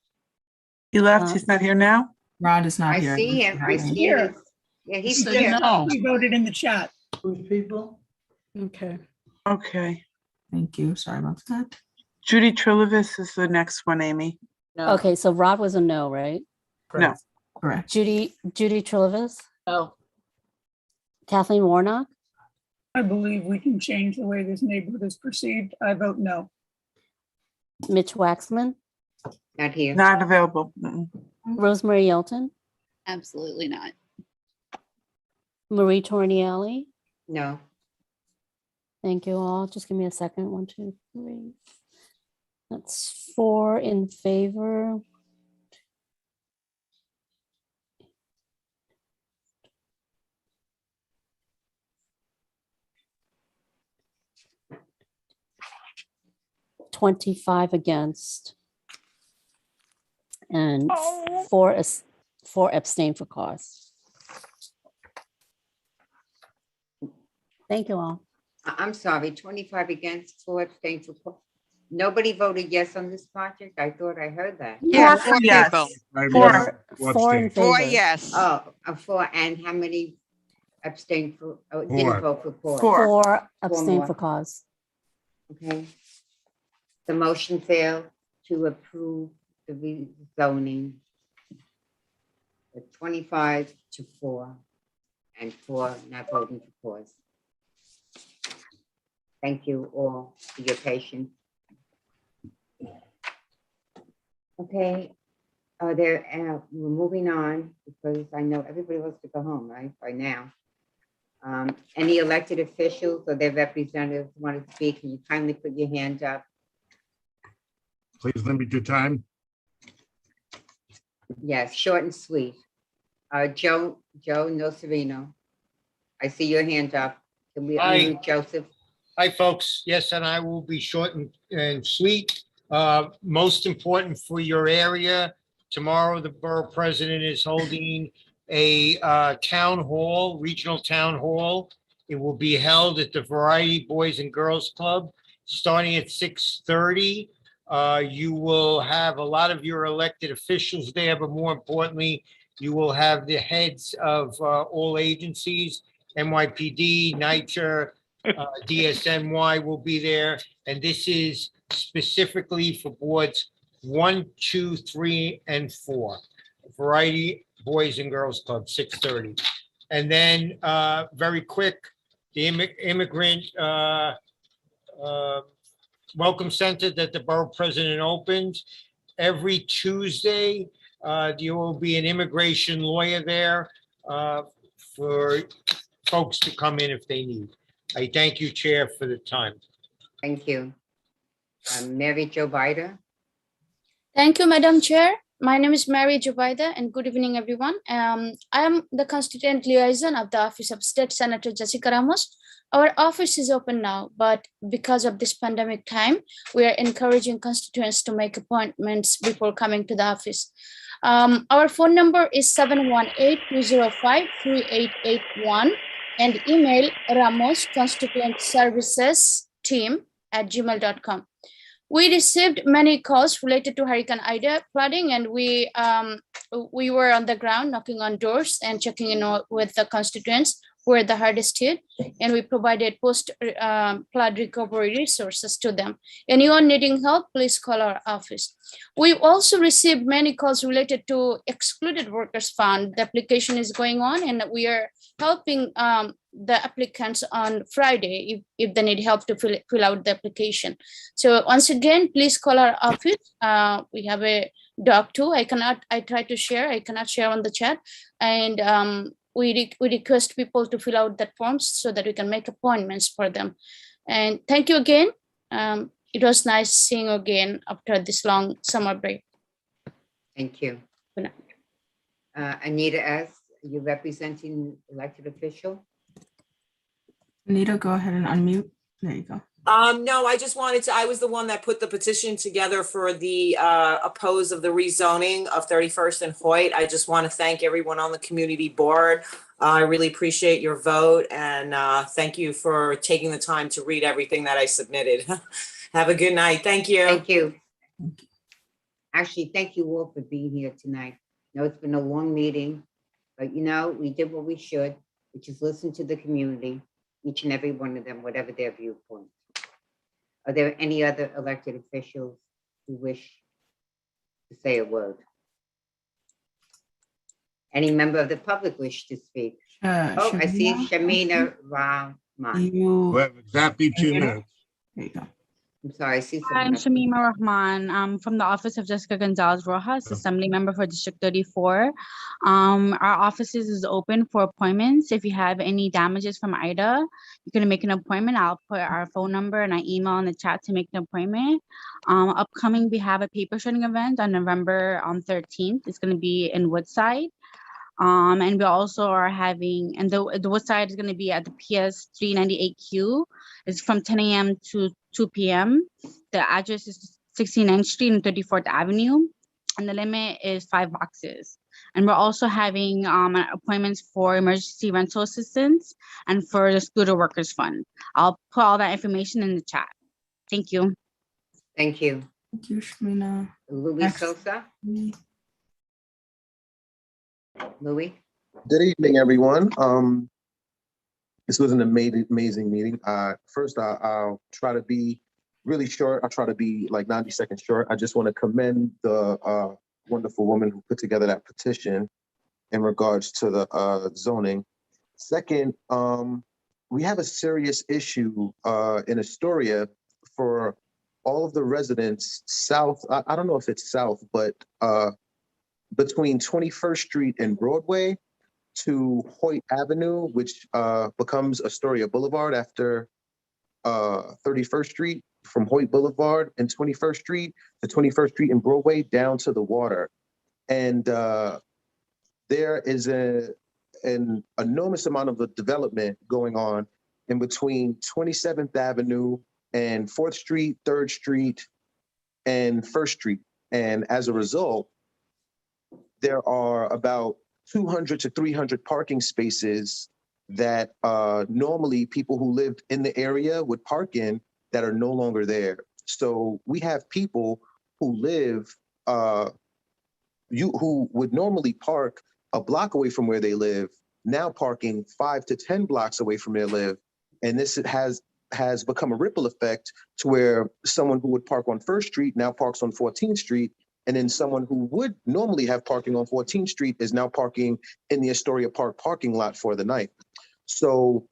He left. He's not here now. Rod is not I here. see him. I see him. Yeah, he's He said here. no. He voted in the chat. Who's people? Okay. Okay. Thank you. Sorry about that. Judy Trilivis is the next one, Amy. No. Okay, so Rod was a no, right? No. Correct. Judy Trilivis. No. Kathleen Warnock. I believe we can change the way this neighborhood is perceived. I vote no. Mitch Waxman. Not here. Not available. Rosemary Yelton. Absolutely not. Marie Tornielli. No. Thank you all. Just give me a second. 1, 2, 3. That's 4 in favor. $25 against. And 4 abstain for cause. Thank you all. I'm sorry, 25 against, 4 abstain for. Nobody voted yes on this project? I thought I heard that. Yeah, Four 4 yes. people. Four in 4 favor. yes. Oh, 4, and how many abstained for, didn't Four. vote for 4? 4 abstain more. for cause. Okay. The motion failed to approve the rezoning. 25-4, and 4 not voting for cause. Thank you all for your patience. Okay, we're moving on because I know everybody wants to go home, right, by now. Any elected officials or their representatives want to speak, can you kindly put your hand up? Please limit your time. Yes, short and sweet. Joe Nocerino. I see your hand up. Can we Hi. unmute Joseph? Hi, folks. Yes, and I will be short and sweet. Most important for your area, tomorrow the borough president is holding a town hall, regional town hall. It will be held at the Variety Boys and Girls Club, starting at 6:30. You will have a lot of your elected officials there, but more importantly, you will have the heads of all agencies, NYPD, NYCHA, DSNY will be there. And this is specifically for boards 1, 2, 3, and 4. Variety Boys and Girls Club, 6:30. And then very quick, the immigrant welcome center that the borough president opened. Every Tuesday, there will be an immigration lawyer there for folks to come in if they need. I thank you, Chair, for the time. Thank you. Mary Jo Bida. Thank you, Madam Chair. My name is Mary Jobaida, and good evening, everyone. I am the constituent liaison of the Office of State Senator Jessica Ramos. Our office is open now, but because of this pandemic time, we are encouraging constituents to make appointments before coming to the office. Our phone number is 718-205-3881 and email ramosconstituentservicesteam@gmail.com. We received many calls related to Hurricane Ida flooding, and we were on the ground knocking on doors and checking in with the constituents who are the hardest hit, and we provided post-flood recovery resources to them. Anyone needing help, please call our office. We also received many calls related to Excluded Workers Fund. The application is going on, and we are helping the applicants on Friday if they need help to fill out the application. So once again, please call our office. We have a doc too. I cannot share on the chat. And we request people to fill out that forms so that we can make appointments for them. And thank you again. it was nice seeing you again after this long summer break. Thank you. Good night. Anita S., you representing elected official? Anita, go ahead and unmute. There you go. No, I just wanted to, I was the one that put the petition together for the oppose of the rezoning of 31st and Hoyt. I just want to thank everyone on the community board. I really appreciate your vote and thank you for taking the time to read everything that I submitted. Have a good night. Thank you. Thank you. Actually, thank you all for being here tonight. I know it's been a long meeting, but we did what we should, which is listen to the community, each and every one of them, whatever their viewpoint. Are there any other elected officials who wish to say a word? Any member of the public wish to speak? I see Shamina Rahman. We have exactly 2 minutes. There you go. I'm sorry, I see I'm someone. Shamima Rahman. I'm from the office of Jessica Gonzalez Rojas, Assembly Member for District 34. Our offices is open for appointments. If you have any damages from Ida, you can make an appointment. I'll put our phone number and our email in the chat to make an appointment. Upcoming, we have a paper shredding event on November 13th. It's going to be in Woodside. And we also are having, and the Woodside is going to be at the PS 398Q. It's from 10 a.m. to 2 p.m. The address is 69th Street and 34th Avenue. And the limit is 5 boxes. And we're also having appointments for emergency rental assistance and for the Scooter Workers Fund. I'll put all that information in the chat. Thank you. Thank you. Thank you, Shamina. Louis Sosa? Louis? Good evening, everyone. This was an amazing meeting. First, I'll try to be really short. I'll try to be like 90 seconds short. I just want to commend the wonderful woman who put together that petition in regards to the zoning. Second, we have a serious issue in Astoria for all of the residents south. I don't know if it's south, but between 21st Street and Broadway to Hoyt Avenue, which becomes Astoria Boulevard after 31st Street, from Hoyt Boulevard and 21st Street to 21st Street and Broadway down to the water. And there is an enormous amount of the development going on in between 27th Avenue and 4th Street, 3rd Street, and 1st Street. And as a result, there are about 200 to 300 parking spaces that normally people who lived in the area would park in that are no longer there. So we have people who live, who would normally park a block away from where they live, now parking 5 to 10 blocks away from where they live. And this has become a ripple effect to where someone who would park on 1st Street now parks on 14th Street. And then someone who would normally have parking on 14th Street is now parking in the Astoria Park parking lot for the night. So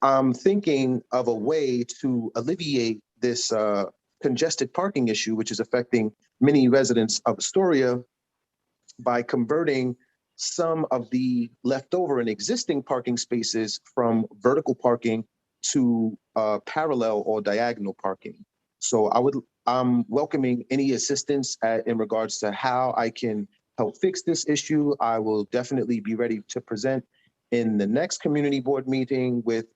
I'm thinking of a way to alleviate this congested parking issue, which is affecting many residents of Astoria, by converting some of the leftover and existing parking spaces from vertical parking to parallel or diagonal parking. So I'm welcoming any assistance in regards to how I can help fix this issue. I will definitely be ready to present in the next community board meeting with,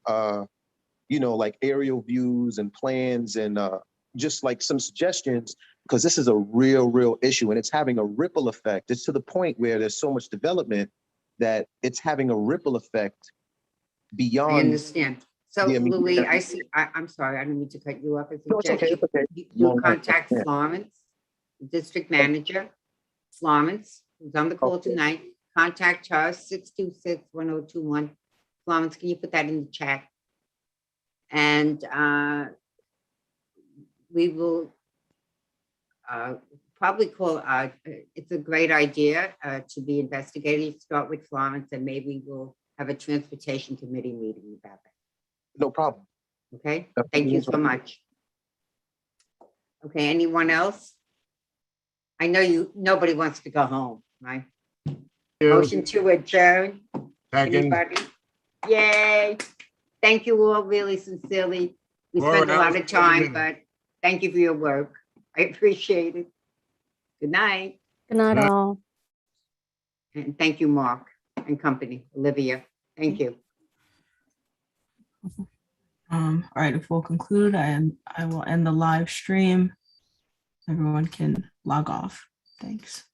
like aerial views and plans and just like some suggestions, because this is a real issue and it's having a ripple effect. It's to the point where there's so much development that it's having a ripple effect beyond. I understand. So Louis, I see, I'm sorry, I didn't mean to cut you off. You contact Florence, district manager, Florence, who's on the call tonight. Contact her, 626-1021. Florence, can you put that in the chat? And we will probably call, it's a great idea to be investigated. Start with Florence and maybe we'll have a transportation committee meeting about that. No problem. Okay, thank you so much. Okay, anyone else? I know nobody wants to go home, right? Motion to adjourn. Anybody? Yay. Thank you all really sincerely. We spent a lot of time, but thank you for your work. I appreciate it. Good night. Good night, Good night. all. And thank you, Mark and company, Olivia. Thank you. All right, if we'll conclude, I will end the live stream. Everyone can log off. Thanks.